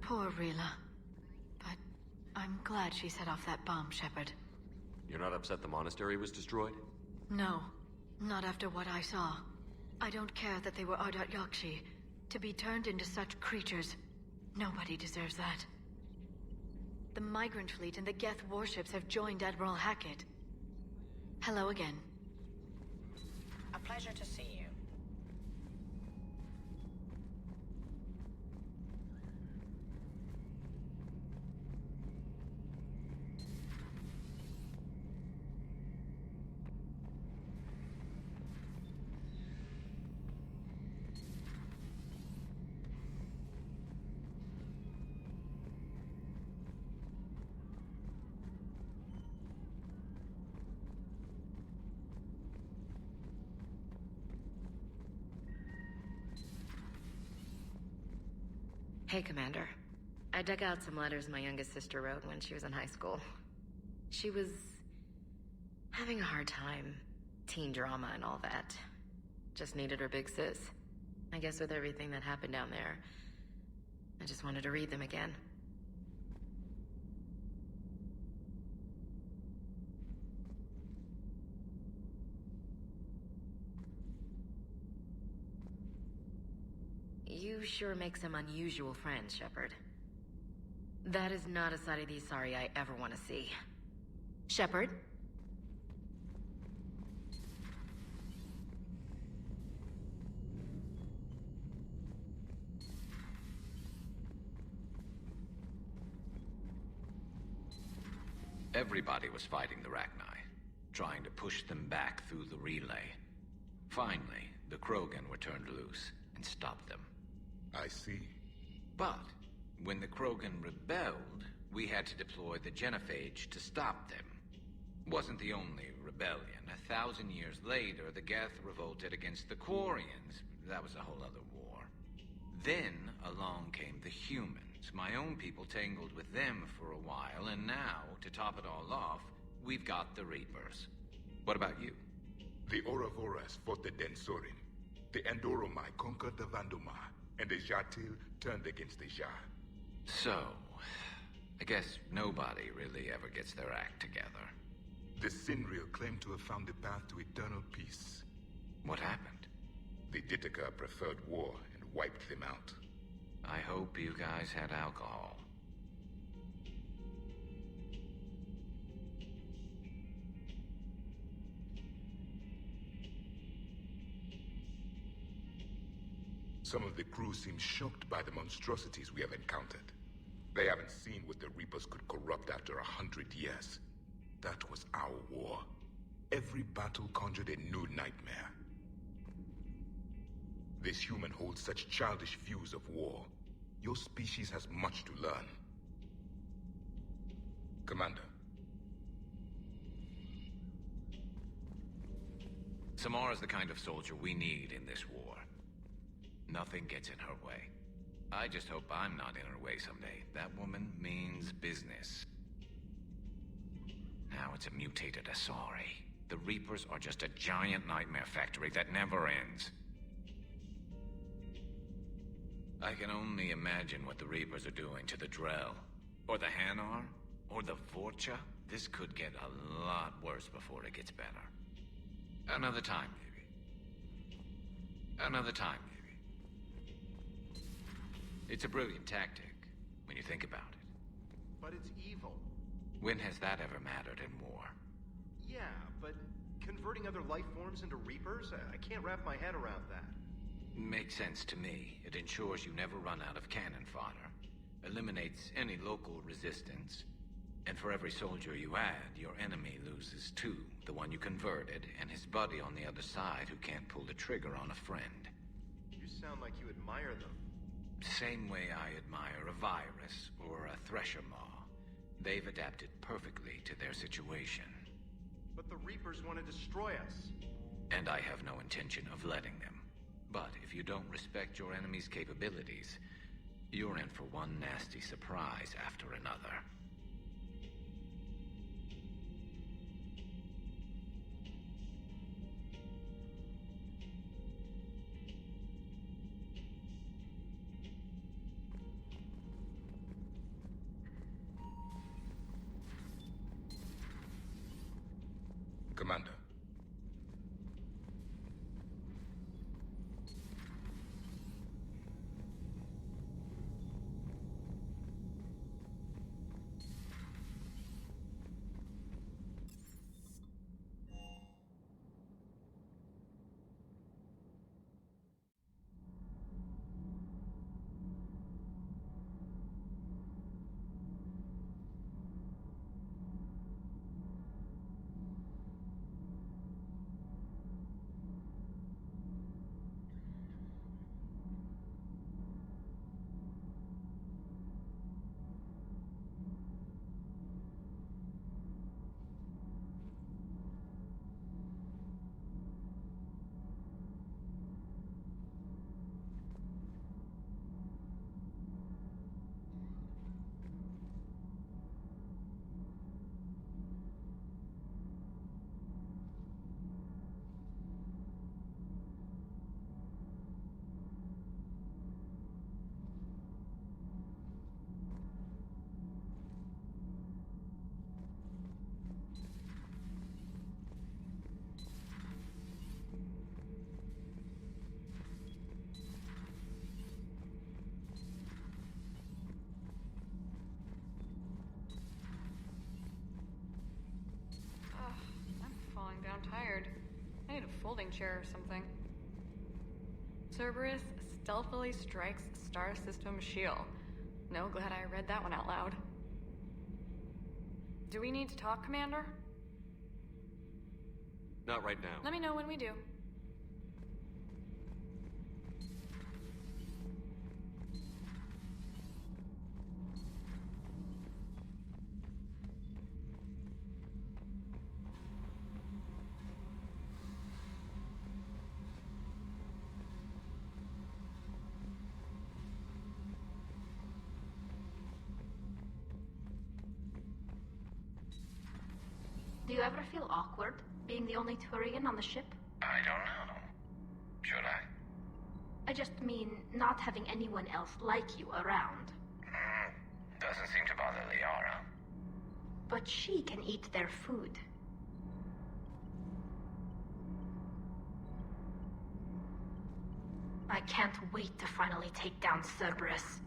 C: Poor Rila. But I'm glad she set off that bomb, Shepard.
B: You're not upset the monastery was destroyed?
C: No, not after what I saw. I don't care that they were Ardat Yakshi. To be turned into such creatures, nobody deserves that. The Migrant Fleet and the Geth warships have joined Admiral Hackett. Hello again.
H: A pleasure to see you.
F: Hey, Commander. I dug out some letters my youngest sister wrote when she was in high school. She was having a hard time. Teen drama and all that. Just needed her big sis. I guess with everything that happened down there, I just wanted to read them again. You sure make some unusual friends, Shepard. That is not a side of the Asari I ever want to see. Shepard?
U: Everybody was fighting the Rachni, trying to push them back through the relay. Finally, the Krogan were turned loose and stopped them.
L: I see.
U: But when the Krogan rebelled, we had to deploy the Genophage to stop them. Wasn't the only rebellion. 1,000 years later, the Geth revolted against the Quarians. That was a whole other war. Then along came the humans. My own people tangled with them for a while, and now, to top it all off, we've got the Reapers. What about you?
L: The Ouroboros fought the Densorin. The Andoromai conquered the Vandomai, and the Jatil turned against the Jah.
U: So, I guess nobody really ever gets their act together.
L: The Sinriel claimed to have found the path to eternal peace.
U: What happened?
L: The Ditaka preferred war and wiped them out.
U: I hope you guys had alcohol.
L: Some of the crew seem shocked by the monstrosities we have encountered. They haven't seen what the Reapers could corrupt after 100 years. That was our war. Every battle conjured a new nightmare. This human holds such childish views of war. Your species has much to learn. Commander.
U: Samara's the kind of soldier we need in this war. Nothing gets in her way. I just hope I'm not in her way someday. That woman means business. Now it's a mutated Asari. The Reapers are just a giant nightmare factory that never ends. I can only imagine what the Reapers are doing to the Drell, or the Hanar, or the Vorcha. This could get a lot worse before it gets better. Another time, maybe. Another time, maybe. It's a brilliant tactic, when you think about it.
K: But it's evil.
U: When has that ever mattered in war?
K: Yeah, but converting other life forms into Reapers? I can't wrap my head around that.
U: Makes sense to me. It ensures you never run out of cannon fodder. Eliminates any local resistance. And for every soldier you add, your enemy loses two. The one you converted, and his buddy on the other side who can't pull the trigger on a friend.
K: You sound like you admire them.
U: Same way I admire a virus or a thresher maw. They've adapted perfectly to their situation.
K: But the Reapers want to destroy us.
U: And I have no intention of letting them. But if you don't respect your enemy's capabilities, you're in for one nasty surprise after another.
L: Commander.
O: Falling down tired. I need a folding chair or something. Cerberus stealthily strikes Star System shield. No, glad I read that one out loud. Do we need to talk, Commander?
B: Not right now.
O: Let me know when we do.
C: Do you ever feel awkward, being the only Turian on the ship?
T: I don't know. Should I?
C: I just mean not having anyone else like you around.
T: Doesn't seem to bother Liara.
C: But she can eat their food. I can't wait to finally take down Cerberus.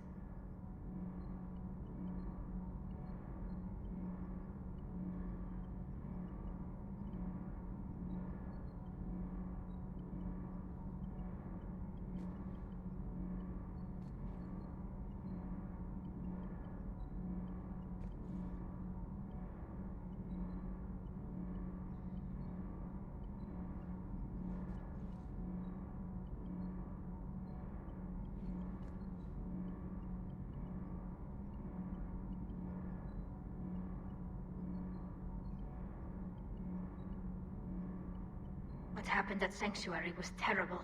C: What happened at Sanctuary was terrible.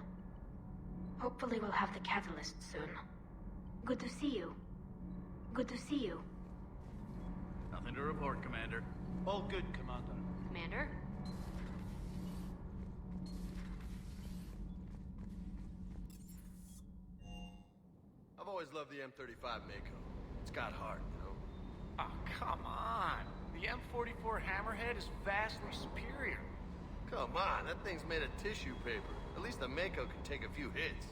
C: Hopefully we'll have the catalyst soon. Good to see you. Good to see you.
P: Nothing to report, Commander. All good, Commander.
F: Commander?
A: I've always loved the M35 Mako. It's got heart, you know?
D: Oh, come on. The M44 Hammerhead is vastly superior.
A: Come on, that thing's made of tissue paper. At least the Mako can take a few hits.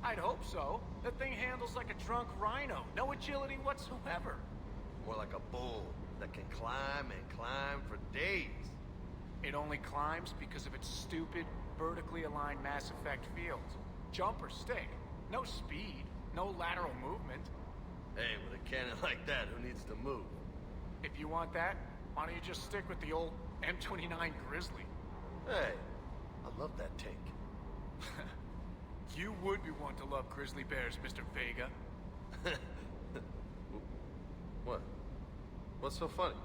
D: I'd hope so. That thing handles like a drunk rhino. No agility whatsoever.
A: More like a bull that can climb and climb for days.
D: It only climbs because of its stupid, vertically aligned Mass Effect fields. Jump or stick. No speed. No lateral movement.
A: Hey, with a cannon like that, who needs to move?
D: If you want that, why don't you just stick with the old M29 Grizzly?
A: Hey, I love that tank.
D: You would be one to love grizzly bears, Mr. Vega.
A: What? What's so funny?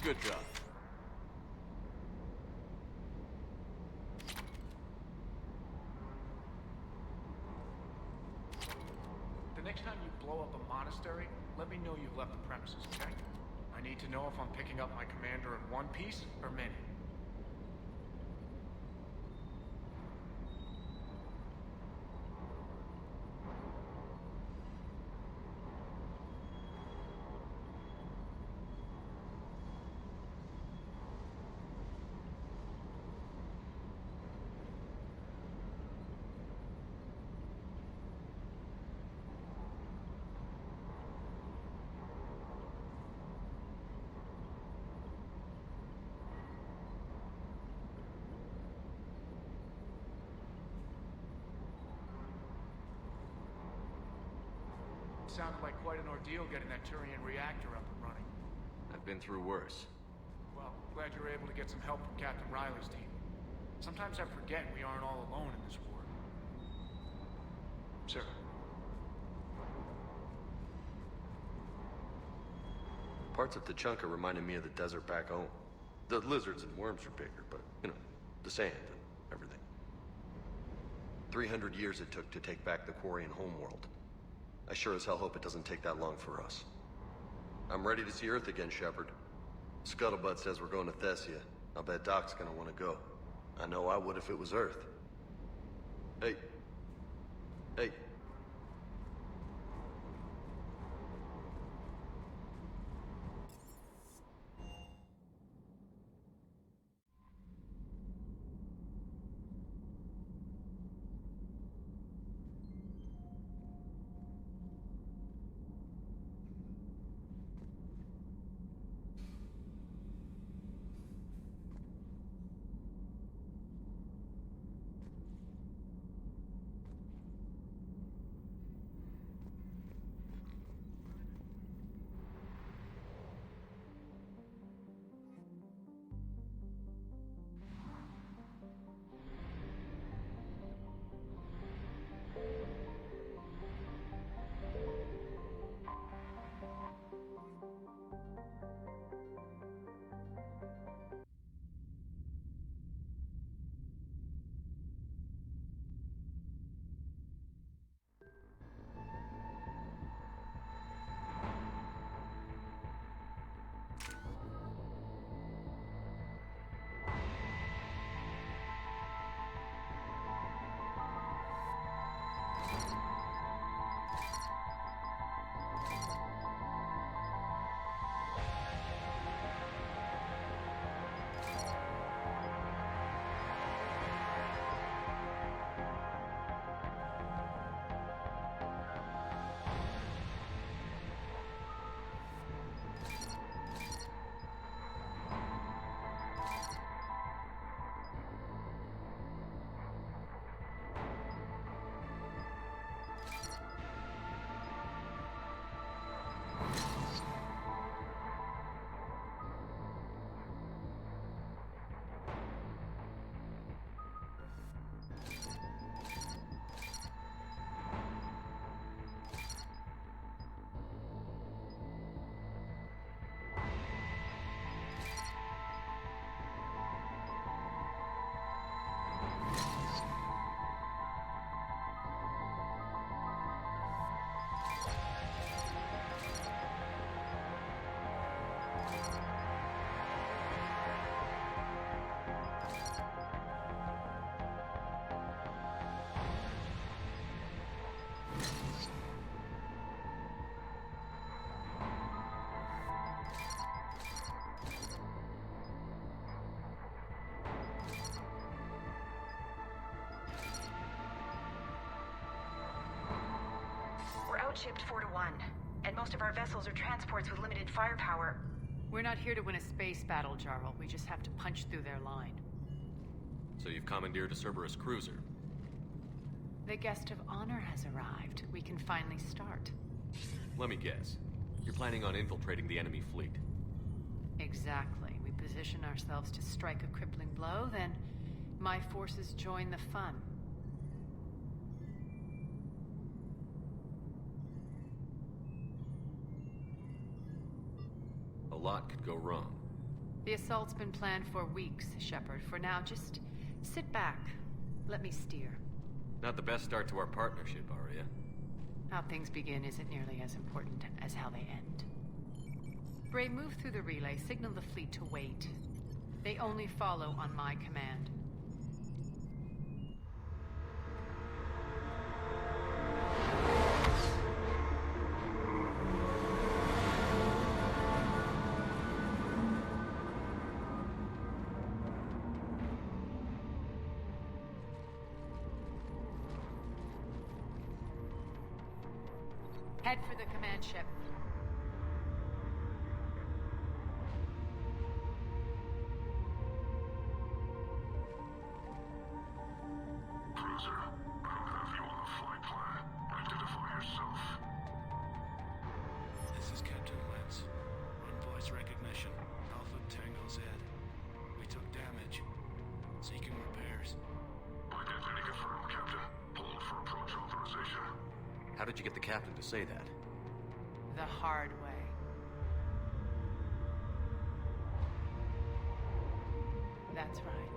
K: Good job.
D: The next time you blow up a monastery, let me know you've left the premises, okay? I need to know if I'm picking up my commander in one piece or many. Sounded like quite an ordeal getting that Turian reactor up and running.
B: I've been through worse.
D: Well, glad you were able to get some help from Captain Riley's team. Sometimes I forget we aren't all alone in this war. Sir.
A: Parts of Tachanka reminded me of the desert back home. The lizards and worms are bigger, but, you know, the sand and everything. 300 years it took to take back the Quarian homeworld. I sure as hell hope it doesn't take that long for us. I'm ready to see Earth again, Shepard. Scuttlebutt says we're going to Thessia. I'll bet Doc's gonna want to go. I know I would if it was Earth. Hey. Hey.
H: Outshipped 4 to 1, and most of our vessels are transports with limited firepower.
F: We're not here to win a space battle, Jarl. We just have to punch through their line.
B: So you've commandeered a Cerberus cruiser.
F: The guest of honor has arrived. We can finally start.
B: Let me guess. You're planning on infiltrating the enemy fleet.
F: Exactly. We position ourselves to strike a crippling blow, then my forces join the fun.
B: A lot could go wrong.
I: The assault's been planned for weeks, Shepard. For now, just sit back. Let me steer.
B: Not the best start to our partnership, Arya.
I: How things begin isn't nearly as important as how they end. Bray, move through the relay. Signal the fleet to wait. They only follow on my command. Head for the command ship.
T: Cruiser, I don't have you on the flight plan. Identify yourself.
M: This is Captain Lance. On voice recognition. Alpha Tango Z. We took damage. Seeking repairs.
T: Identity confirmed, Captain. Hold for approach authorization.
B: How did you get the captain to say that?
I: The hard way. That's right.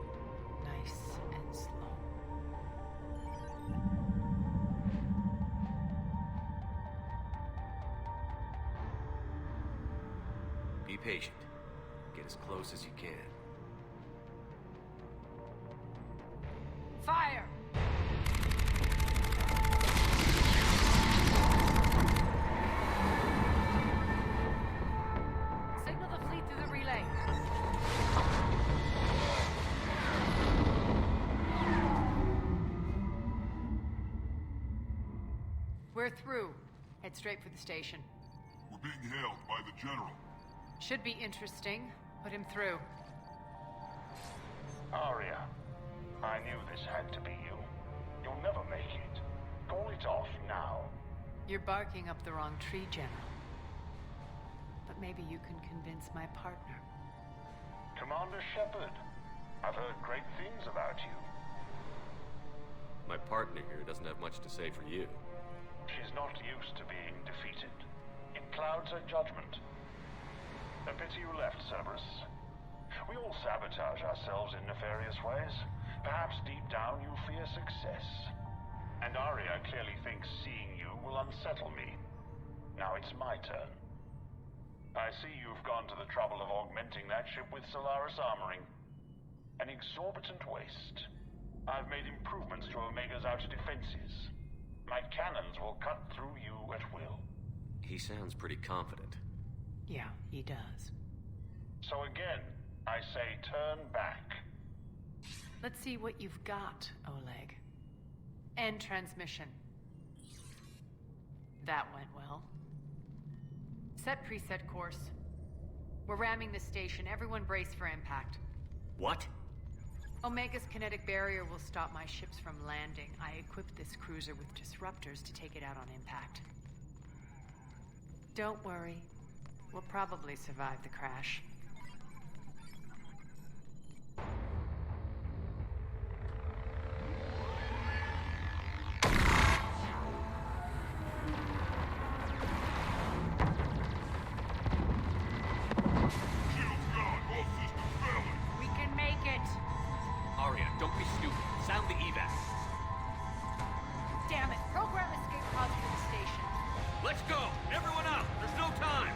I: Nice and slow.
B: Be patient. Get as close as you can.
I: Fire! Signal the fleet through the relay. We're through. Head straight for the station.
T: We're being hailed by the General.
I: Should be interesting. Put him through.
T: Arya, I knew this had to be you. You'll never make it. Call it off now.
I: You're barking up the wrong tree, General. But maybe you can convince my partner.
T: Commander Shepard, I've heard great things about you.
B: My partner here doesn't have much to say for you.
T: She's not used to being defeated. It clouds her judgment. A pity you left, Cerberus. We all sabotage ourselves in nefarious ways. Perhaps deep down you fear success. And Arya clearly thinks seeing you will unsettle me. Now it's my turn. I see you've gone to the trouble of augmenting that ship with Solaris armoring. An exorbitant waste. I've made improvements to Omega's outer defenses. My cannons will cut through you at will.
B: He sounds pretty confident.
I: Yeah, he does.
T: So again, I say turn back.
I: Let's see what you've got, Oleg. End transmission. That went well. Set preset course. We're ramming the station. Everyone brace for impact.
B: What?
I: Omega's kinetic barrier will stop my ships from landing. I equipped this cruiser with disruptors to take it out on impact. Don't worry. We'll probably survive the crash. We can make it!
B: Arya, don't be stupid. Sound the evac.
I: Damn it! Program escape pods for the station.
B: Let's go! Everyone out! There's no time!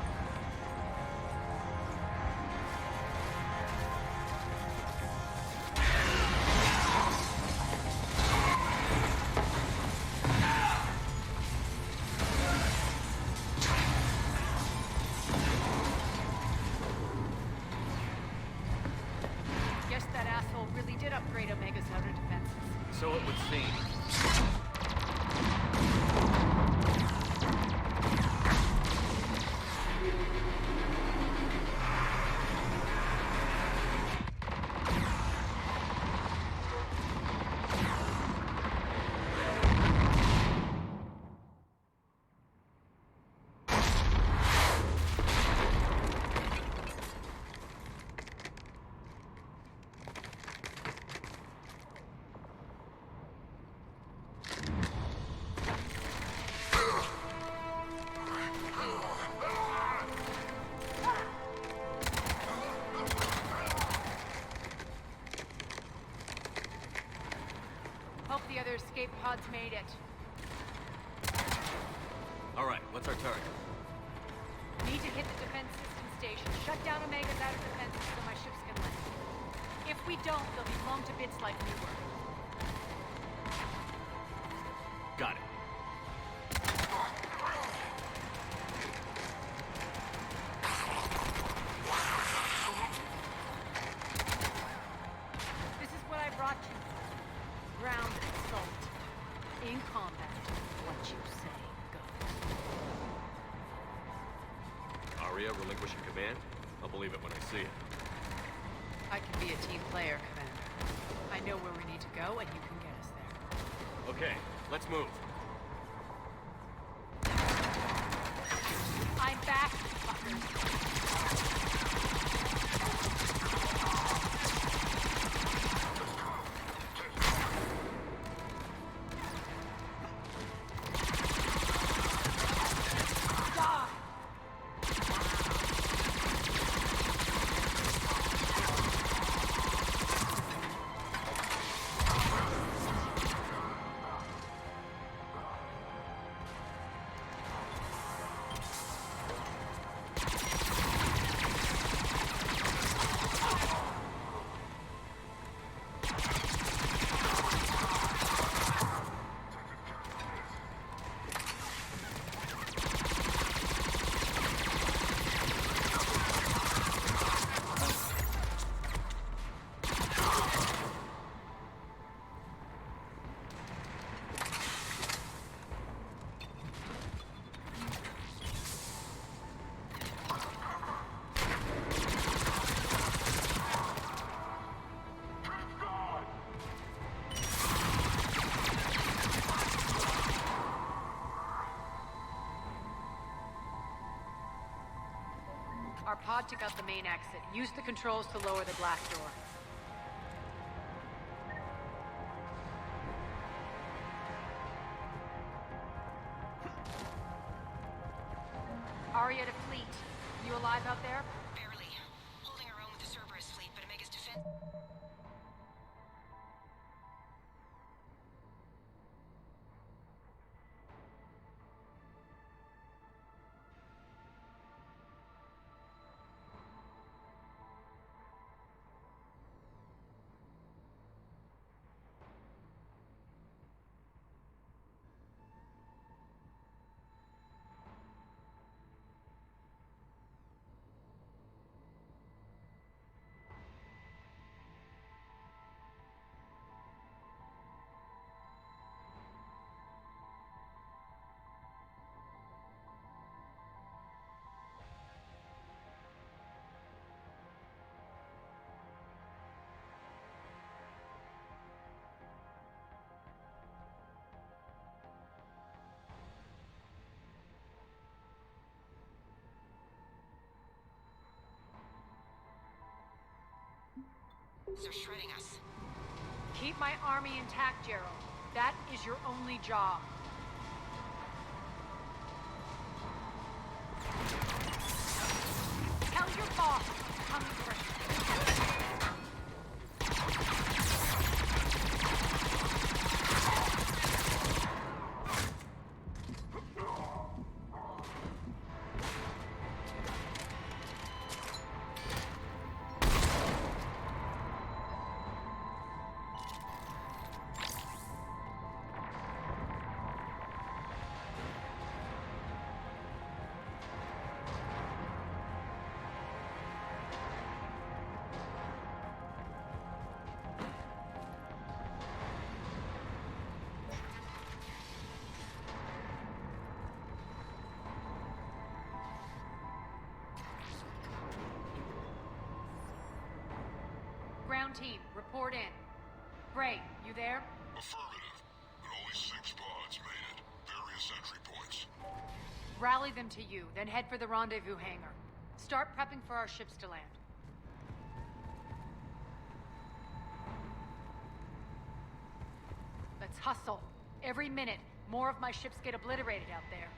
I: Guess that asshole really did upgrade Omega's outer defenses.
B: So it would seem.
I: pod's made it.
B: All right, what's our target?
I: Need to hit the defense system station. Shut down Omega's outer defenses so my ships can land. If we don't, they'll be blown to bits like we were.
B: Got it.
I: This is what I brought you for. Ground assault. In combat, what you say goes.
B: Aria relinquishing command? I'll believe it when I see it.
I: I can be a team player, Commander. I know where we need to go, and you can get us there.
B: Okay, let's move.
I: I'm back, fuckers. Our pod took out the main exit. Use the controls to lower the black door. Aria to fleet. You alive out there?
H: Barely. Holding our own with the Cerberus fleet, but Omega's defense... They're shredding us.
I: Keep my army intact, Gerald. That is your only job. Tell your boss I'm coming for him. Ground team, report in. Bray, you there?
N: Affirmative. But only 6 pods made it. Various entry points.
I: Rally them to you, then head for the rendezvous hangar. Start prepping for our ships to land. Let's hustle. Every minute, more of my ships get obliterated out there.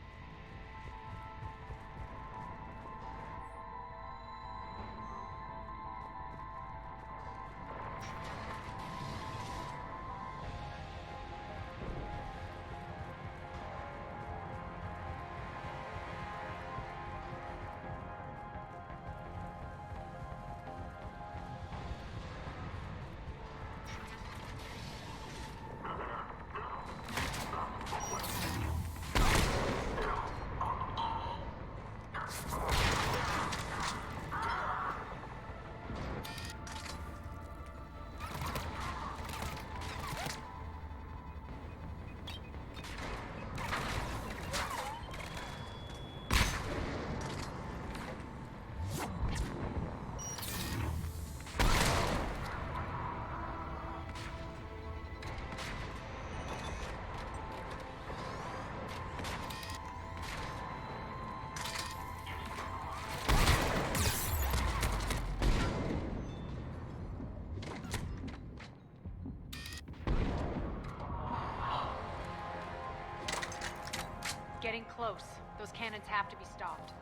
I: close. Those cannons have to be stopped.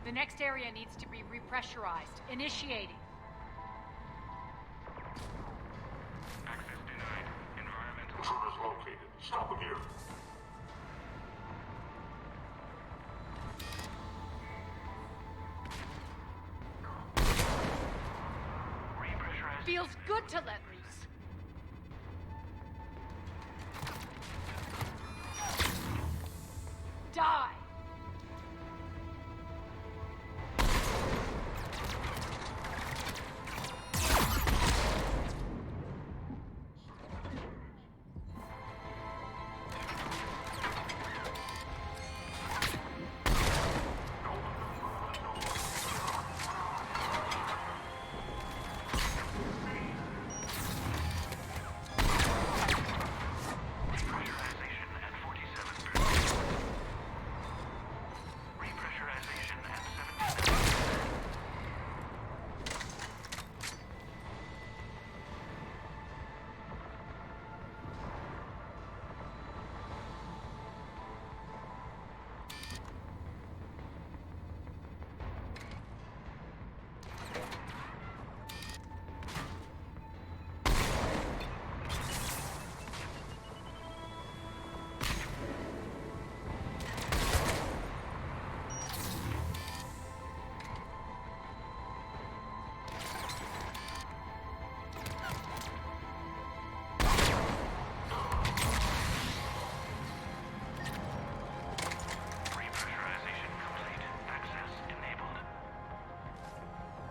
I: The next area needs to be repressurized. Initiating.
N: Access denied. Environmental... Intruders located. Stop them here.
I: Feels good to let loose. Die!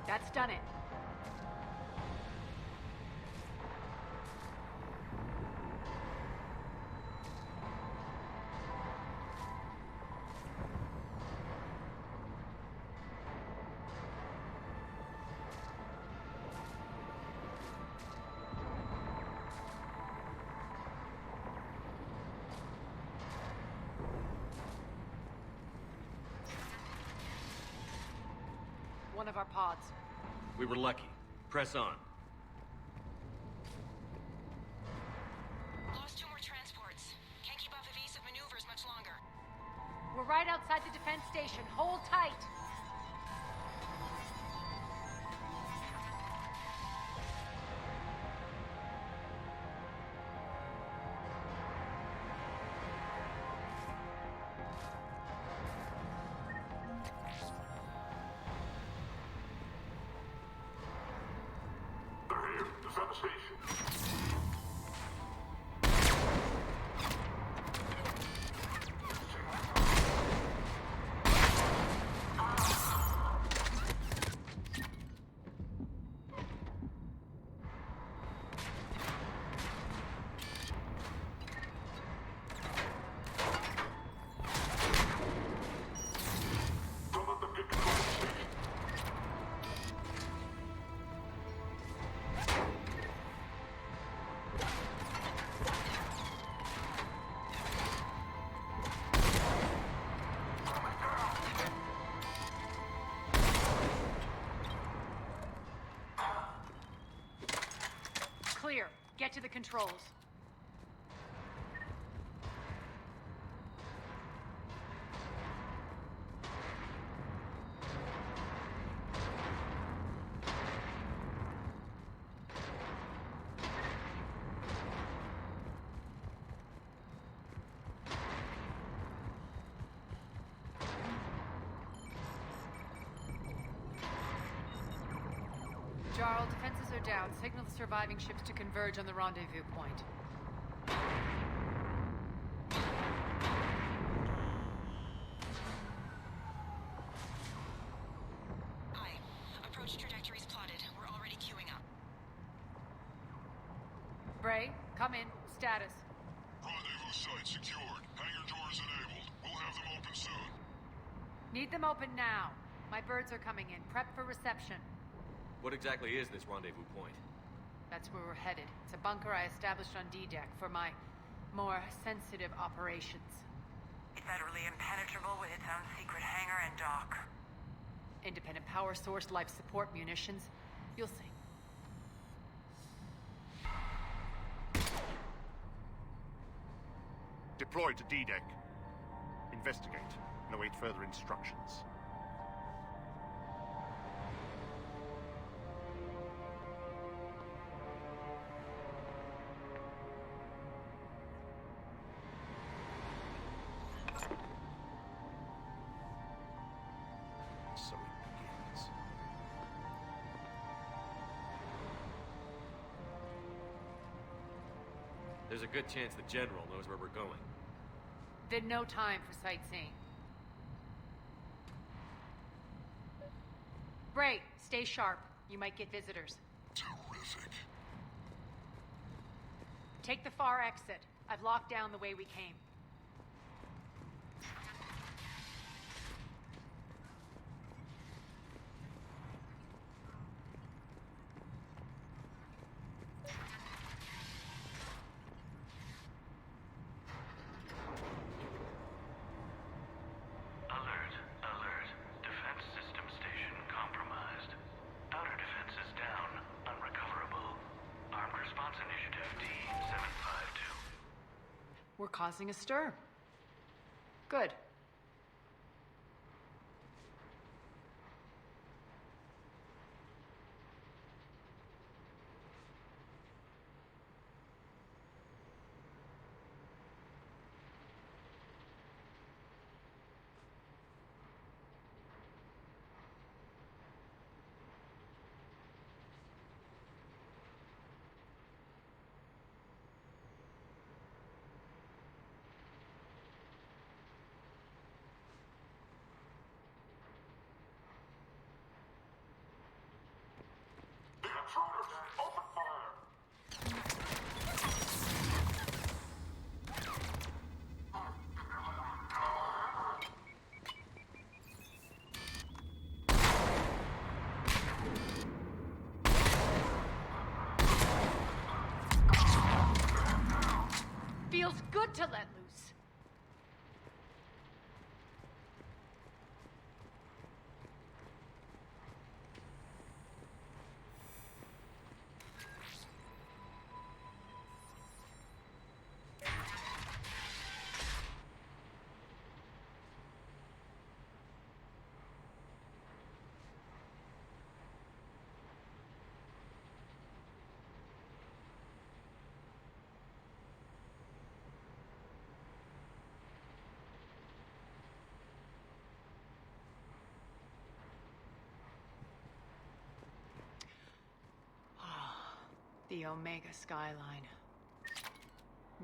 I: That's done it. one of our pods.
K: We were lucky. Press on.
H: Lost 2 more transports. Can't keep up evasive maneuvers much longer.
G: We're right outside the defense station. Hold tight.
N: Defend the station. Don't let them get control of the station.
G: Clear. Get to the controls.
I: Jarl, defenses are down. Signal the surviving ships to converge on the rendezvous point.
H: Aye. Approach trajectories plotted. We're already queuing up.
I: Bray, come in. Status.
N: Rendezvous site secured. Hangar doors enabled. We'll have them open soon.
I: Need them open now. My birds are coming in. Prep for reception.
B: What exactly is this rendezvous point?
I: That's where we're headed. It's a bunker I established on D-Deck for my more sensitive operations.
E: It's utterly impenetrable with its own secret hangar and dock.
I: Independent power source, life support, munitions. You'll see.
Q: Deploy to D-Deck. Investigate and await further instructions. So it begins.
B: There's a good chance the General knows where we're going.
I: Then no time for sightseeing. Bray, stay sharp. You might get visitors.
N: Terrific.
I: Take the far exit. I've locked down the way we came.
T: Alert, alert. Defense system station compromised. Outer defenses down, unrecoverable. Armed Response Initiative D-752.
I: We're causing a stir. Good.
N: The intruders! Open fire!
I: Feels good to let loose. The Omega skyline.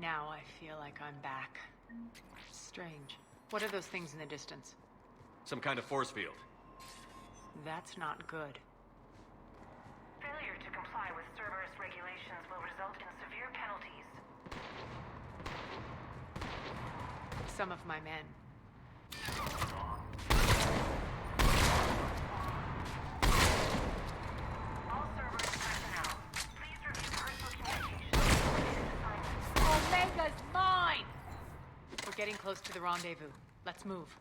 I: Now I feel like I'm back. Strange. What are those things in the distance?
B: Some kind of force field.
I: That's not good.
E: Failure to comply with Cerberus regulations will result in severe penalties.
I: Some of my men.
E: All Cerberus personnel, please review personal communications.
I: Omega's mine! We're getting close to the rendezvous. Let's move.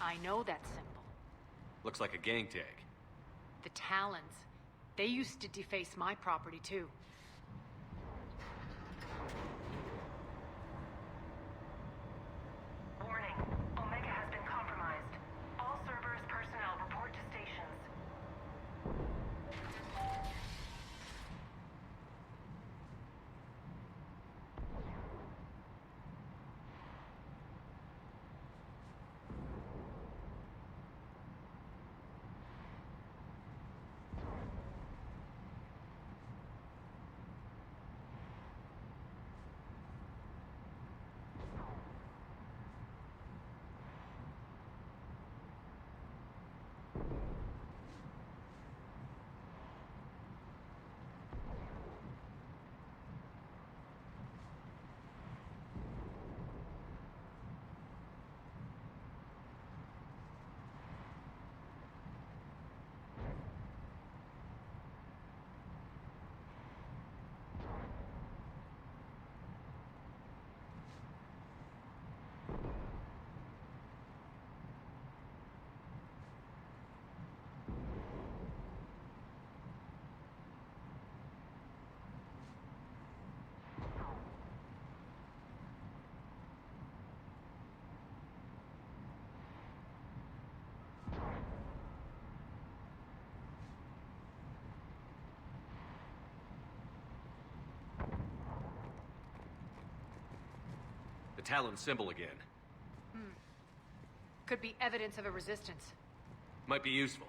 I: I know that symbol.
B: Looks like a gang tag.
I: The Talons. They used to deface my property, too.
E: Warning. Omega has been compromised. All Cerberus personnel report to stations.
B: The Talon symbol again.
I: Could be evidence of a resistance.
B: Might be useful.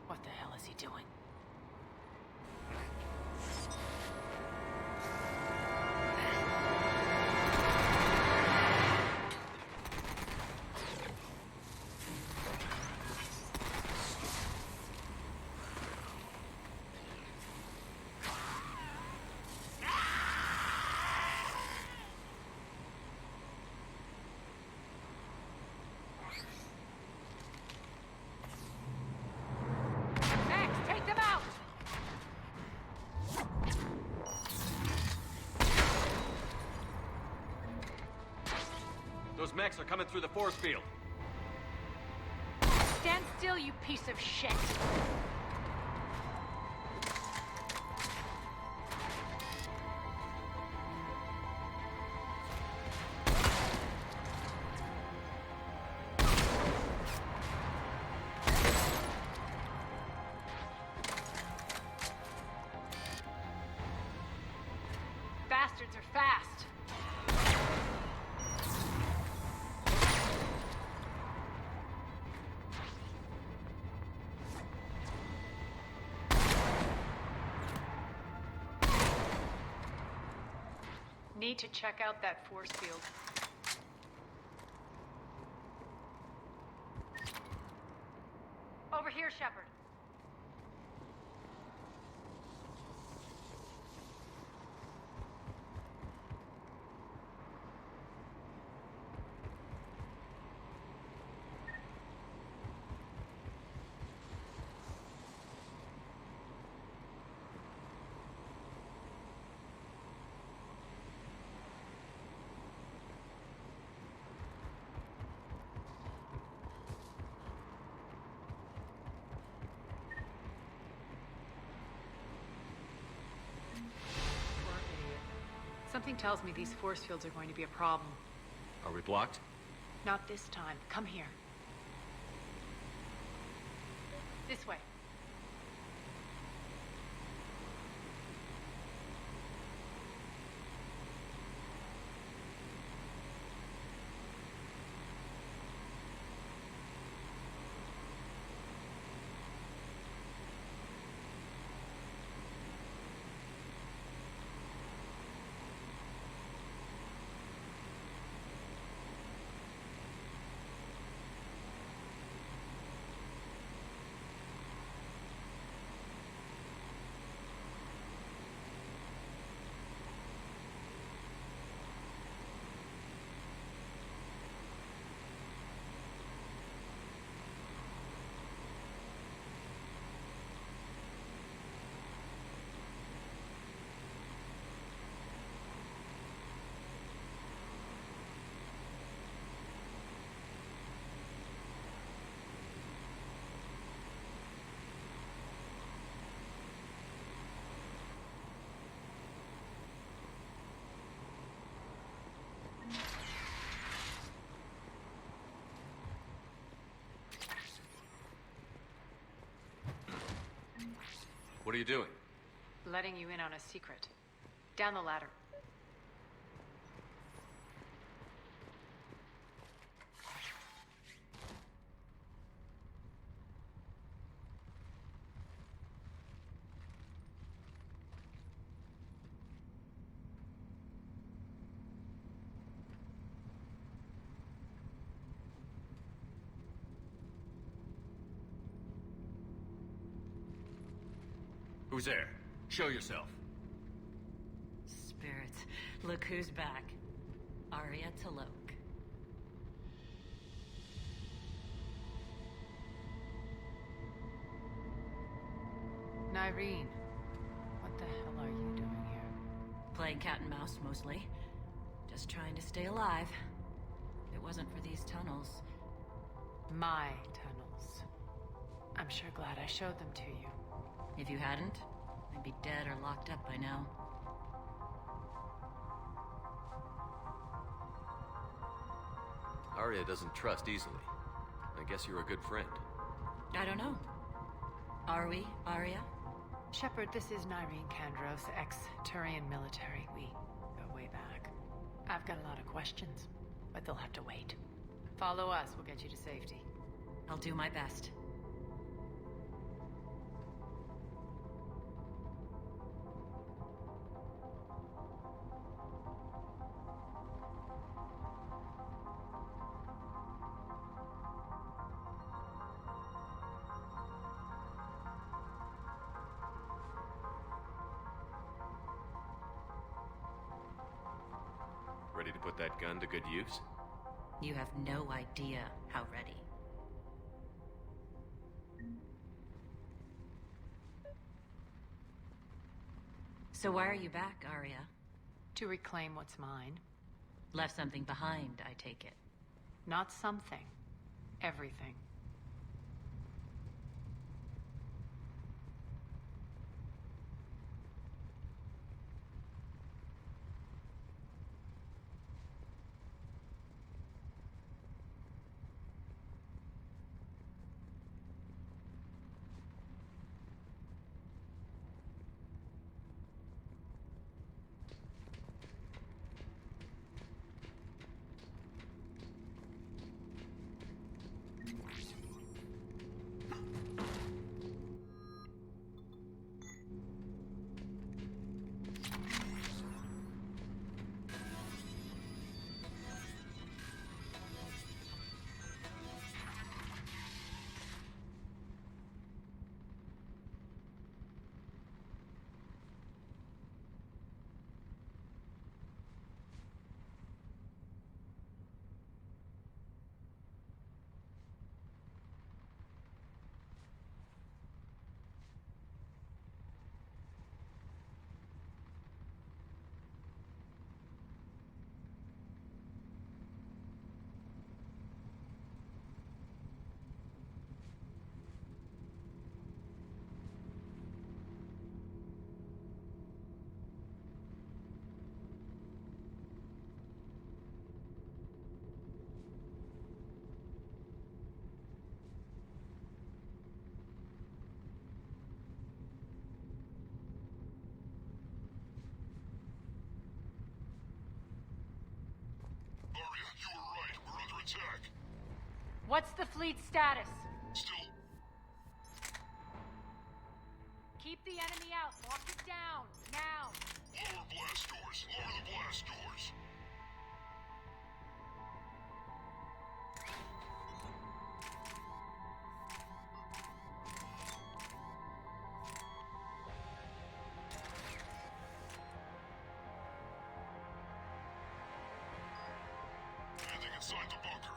I: What the hell is he doing? Max, take them out!
B: Those mechs are coming through the force field.
I: Stand still, you piece of shit! Bastards are fast. Need to check out that force field. Over here, Shepard. Something tells me these force fields are going to be a problem.
B: Are we blocked?
I: Not this time. Come here. This way.
B: What are you doing?
I: Letting you in on a secret. Down the ladder.
B: Who's there? Show yourself.
J: Spirits, look who's back. Arya T'Loak.
I: Nyreen, what the hell are you doing here?
J: Playing cat and mouse, mostly. Just trying to stay alive. If it wasn't for these tunnels...
I: My tunnels. I'm sure glad I showed them to you.
J: If you hadn't, I'd be dead or locked up by now.
B: Arya doesn't trust easily. I guess you're a good friend.
J: I don't know. Are we, Arya?
I: Shepard, this is Nyreen Kandros, ex-Turian military. We go way back. I've got a lot of questions, but they'll have to wait. Follow us, we'll get you to safety.
J: I'll do my best.
B: Ready to put that gun to good use?
J: You have no idea how ready. So why are you back, Arya?
I: To reclaim what's mine.
J: Left something behind, I take it.
I: Not something. Everything. What's the fleet's status?
N: Still.
I: Keep the enemy out. Lock it down. Now.
N: Lower blast doors. Lower the blast doors. Landing inside the bunker.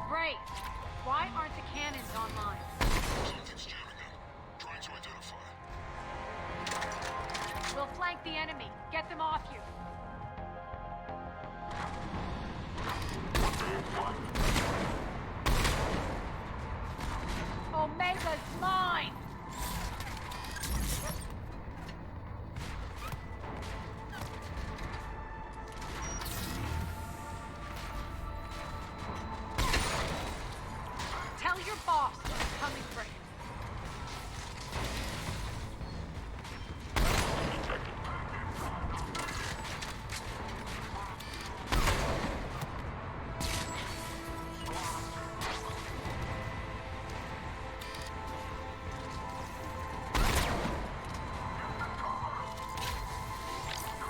I: Great. Why aren't the cannons online?
N: Something's jamming them. Trying to identify.
I: We'll flank the enemy. Get them off you. Omega's mine! Tell your boss I'm coming for him.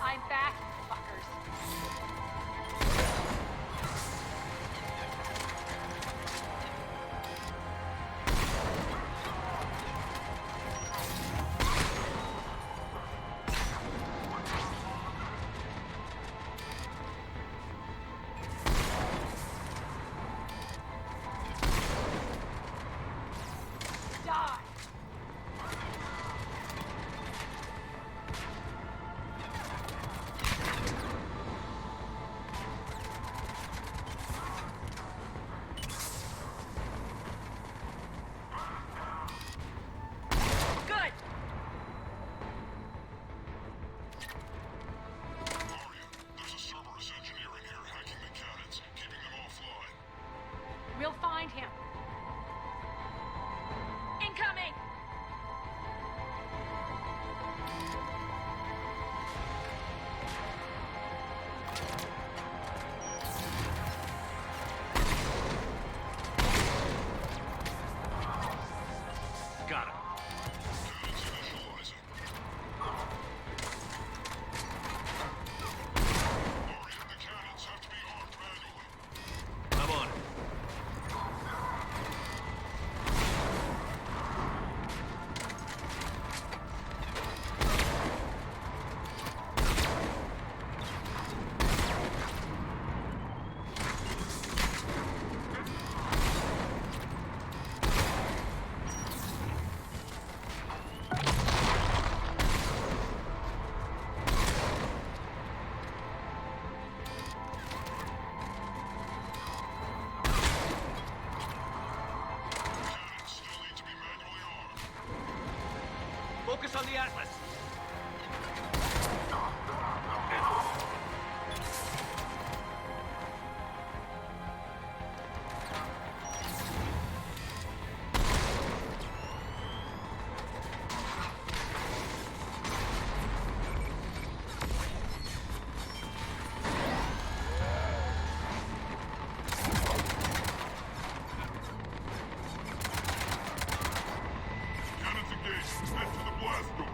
I: I'm back, fuckers. Die! Good!
N: There's a Cerberus engineer in here hacking the cannons, keeping them offline.
I: We'll find him. Incoming!
K: Got him.
N: Cannons initializing. Aria, the cannons have to be armed manually.
K: I'm on it.
N: Cannons still need to be manually armed.
K: Focus on the Atlas.
N: Cannons engaged. Head to the blast door.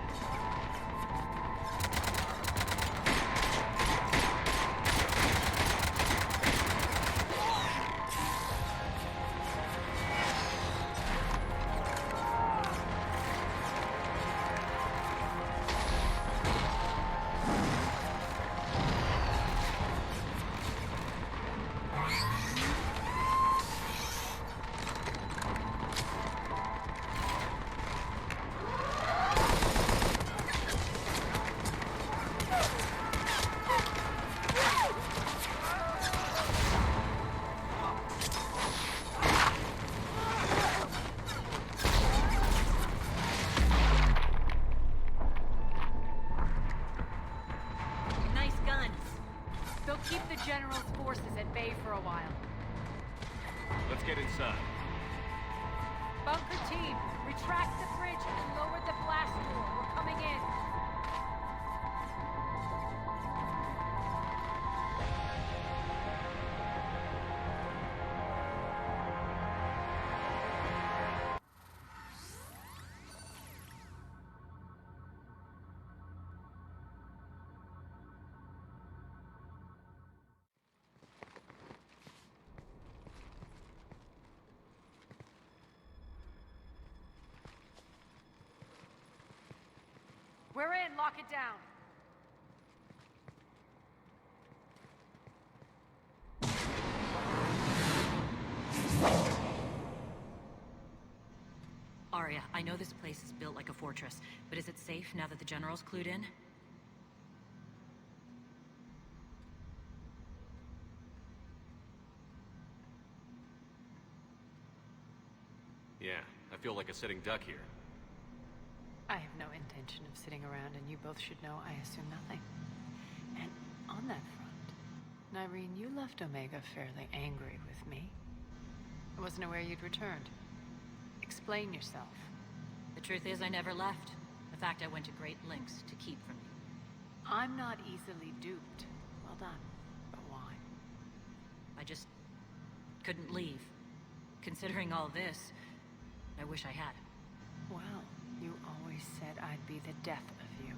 I: you for a while.
K: Let's get inside.
I: Bunker team, retract the bridge and lower the blast door. We're coming in. We're in. Lock it down.
J: Arya, I know this place is built like a fortress, but is it safe now that the General's clued in?
K: Yeah, I feel like a sitting duck here.
I: I have no intention of sitting around, and you both should know I assume nothing. And on that front, Nyreen, you left Omega fairly angry with me. I wasn't aware you'd returned. Explain yourself.
J: The truth is, I never left. In fact, I went to great lengths to keep from you.
I: I'm not easily duped. Well done. But why?
J: I just couldn't leave. Considering all this, I wish I had.
I: Well, you always said I'd be the death of you.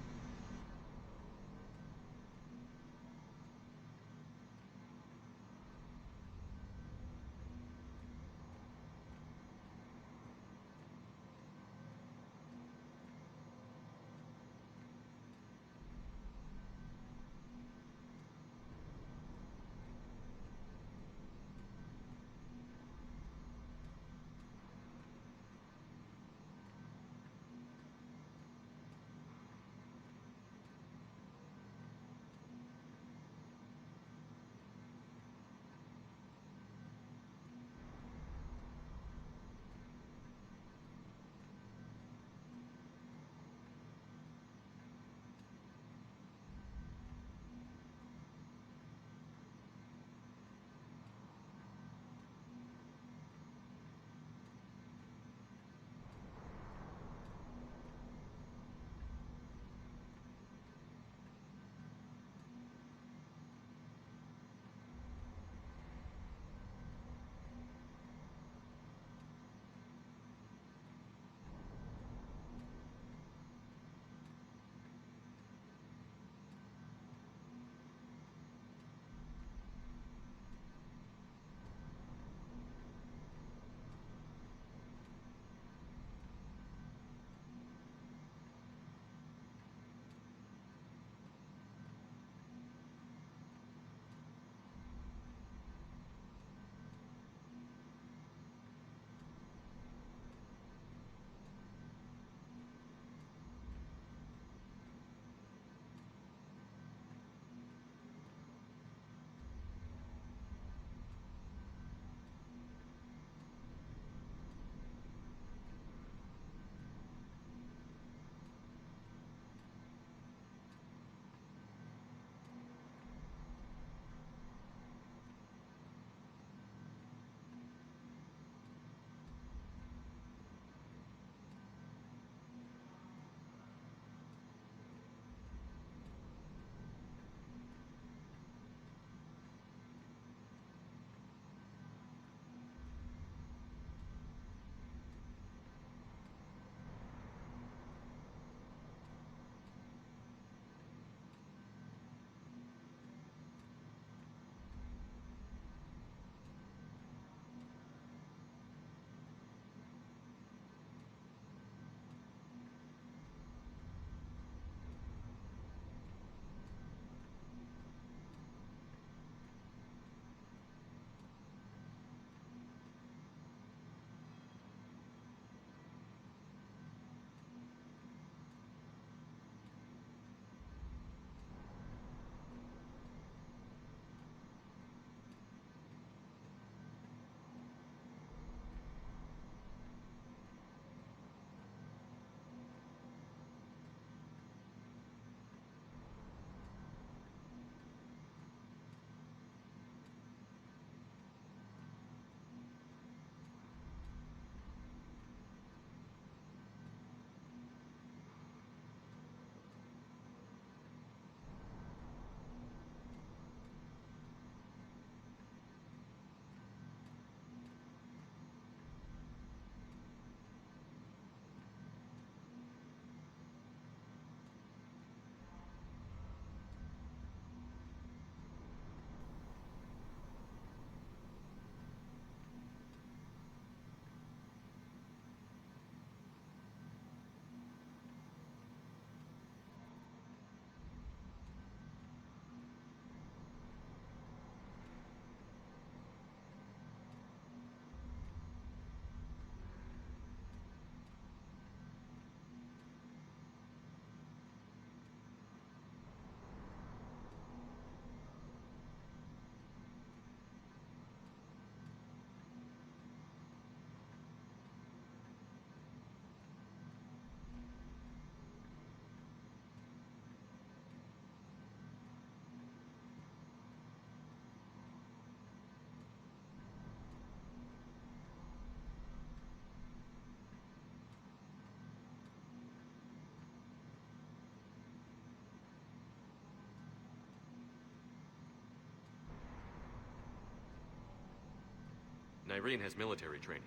B: Nyreen has military training.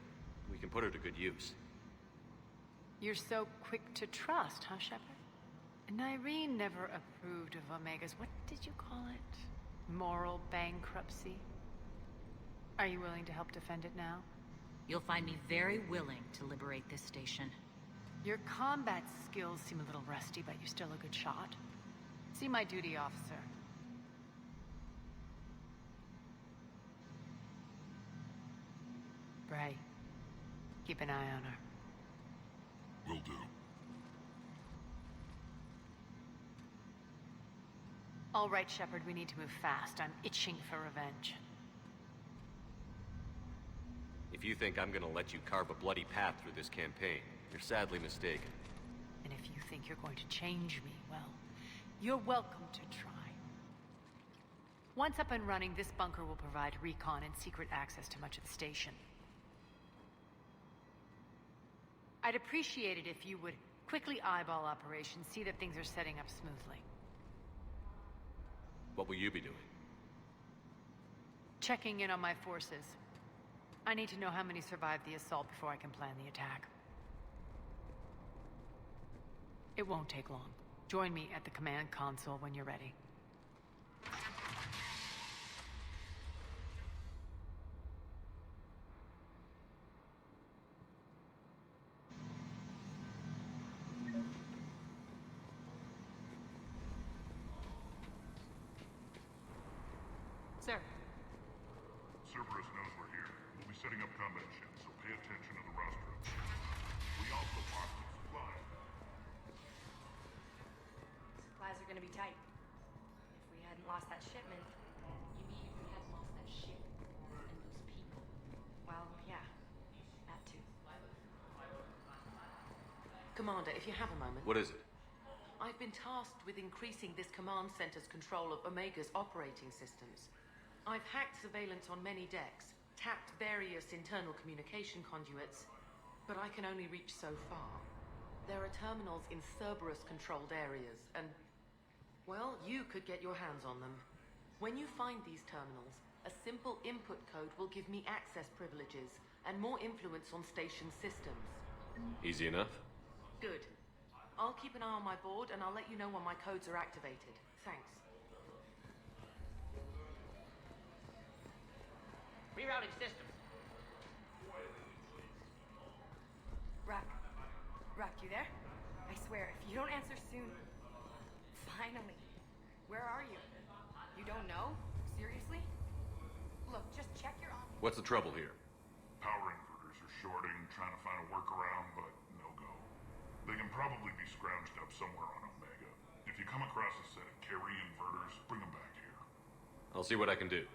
B: We can put her to good use.
I: You're so quick to trust, huh, Shepard? Nyreen never approved of Omega's, what did you call it? Moral bankruptcy? Are you willing to help defend it now?
J: You'll find me very willing to liberate this station.
I: Your combat skills seem a little rusty, but you're still a good shot. See my duty officer. Bray, keep an eye on her.
N: Will do.
I: All right, Shepard, we need to move fast. I'm itching for revenge.
B: If you think I'm gonna let you carve a bloody path through this campaign, you're sadly mistaken.
I: And if you think you're going to change me, well, you're welcome to try. Once up and running, this bunker will provide recon and secret access to much of the station. I'd appreciate it if you would quickly eyeball operations, see that things are setting up smoothly.
B: What will you be doing?
I: Checking in on my forces. I need to know how many survived the assault before I can plan the attack. It won't take long. Join me at the command console when you're ready.
O: Sir.
N: Cerberus knows we're here. We'll be setting up combat ships, so pay attention to the rostrum. We also parked some supplies.
V: Supplies are gonna be tight. If we hadn't lost that shipment... You mean if we hadn't lost that ship and those people? Well, yeah. That too.
R: Commander, if you have a moment.
B: What is it?
R: I've been tasked with increasing this command center's control of Omega's operating systems. I've hacked surveillance on many decks, tapped various internal communication conduits, but I can only reach so far. There are terminals in Cerberus-controlled areas, and, well, you could get your hands on them. When you find these terminals, a simple input code will give me access privileges and more influence on station systems.
B: Easy enough?
R: Good. I'll keep an eye on my board, and I'll let you know when my codes are activated. Thanks.
S: Rerouting systems.
V: Rock, you there? I swear, if you don't answer soon... Finally. Where are you? You don't know? Seriously? Look, just check your...
B: What's the trouble here?
N: Power inverters are shorting, trying to find a workaround, but no go. They can probably be scrounged up somewhere on Omega. If you come across a set of carry inverters, bring them back here.
B: I'll see what I can do.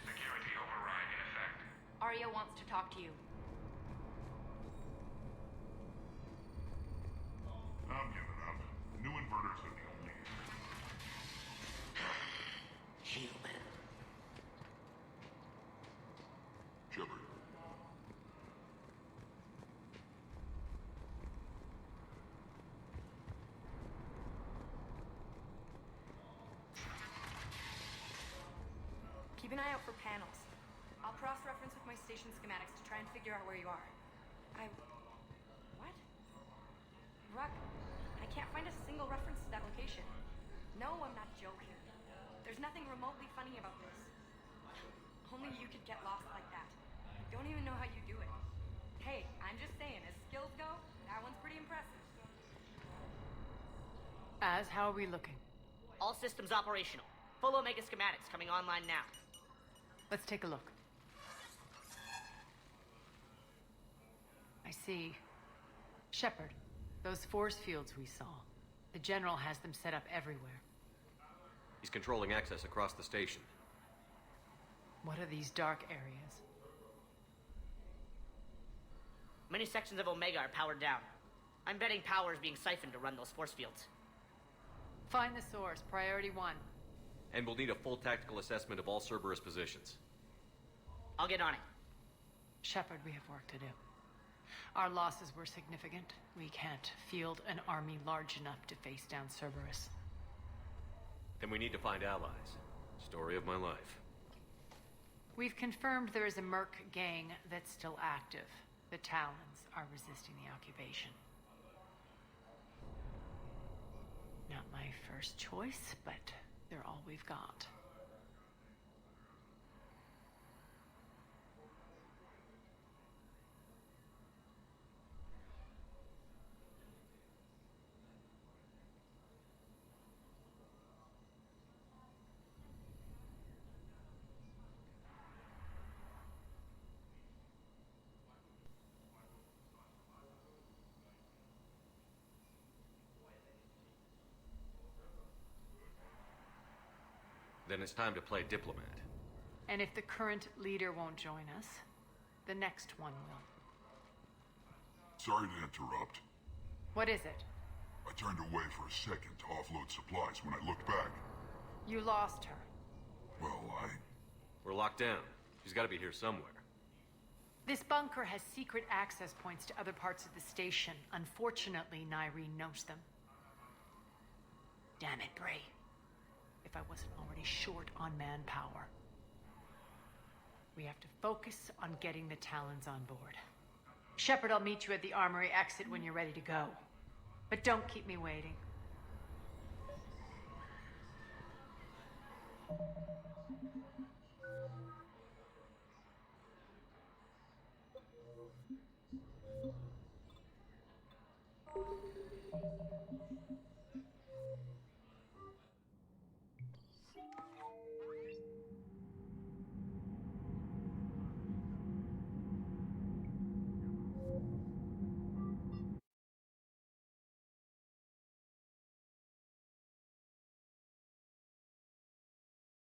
V: Security override in effect. Arya wants to talk to you.
N: I'm giving up. New inverters are the only...
R: Human.
N: Shepard.
V: Keep an eye out for panels. I'll cross-reference with my station schematics to try and figure out where you are. What? Ruck, I can't find a single reference to that location. No, I'm not joking. There's nothing remotely funny about this. Only you could get lost like that. I don't even know how you do it. Hey, I'm just saying, as skills go, that one's pretty impressive.
I: How are we looking?
S: All systems operational. Full Omega schematics coming online now.
I: Let's take a look. I see. Shepard, those force fields we saw. The General has them set up everywhere.
B: He's controlling access across the station.
I: What are these dark areas?
S: Many sections of Omega are powered down. I'm betting power is being siphoned to run those force fields.
I: Find the source, priority 1.
B: And we'll need a full tactical assessment of all Cerberus positions.
S: I'll get on it.
I: Shepard, we have work to do. Our losses were significant. We can't field an army large enough to face down Cerberus.
B: Then we need to find allies. Story of my life.
I: We've confirmed there is a Merc gang that's still active. The Talons are resisting the occupation. Not my first choice, but they're all we've got.
B: Then it's time to play diplomat.
I: And if the current leader won't join us, the next one will.
N: Sorry to interrupt.
I: What is it?
N: I turned away for a second to offload supplies. When I looked back,
I: You lost her.
N: well,
B: We're locked down. She's got to be here somewhere.
I: This bunker has secret access points to other parts of the station. Unfortunately, Nyreen knows them. Damn it, Bray. If I wasn't already short on manpower. We have to focus on getting the Talons on board. Shepard, I'll meet you at the armory exit when you're ready to go. But don't keep me waiting.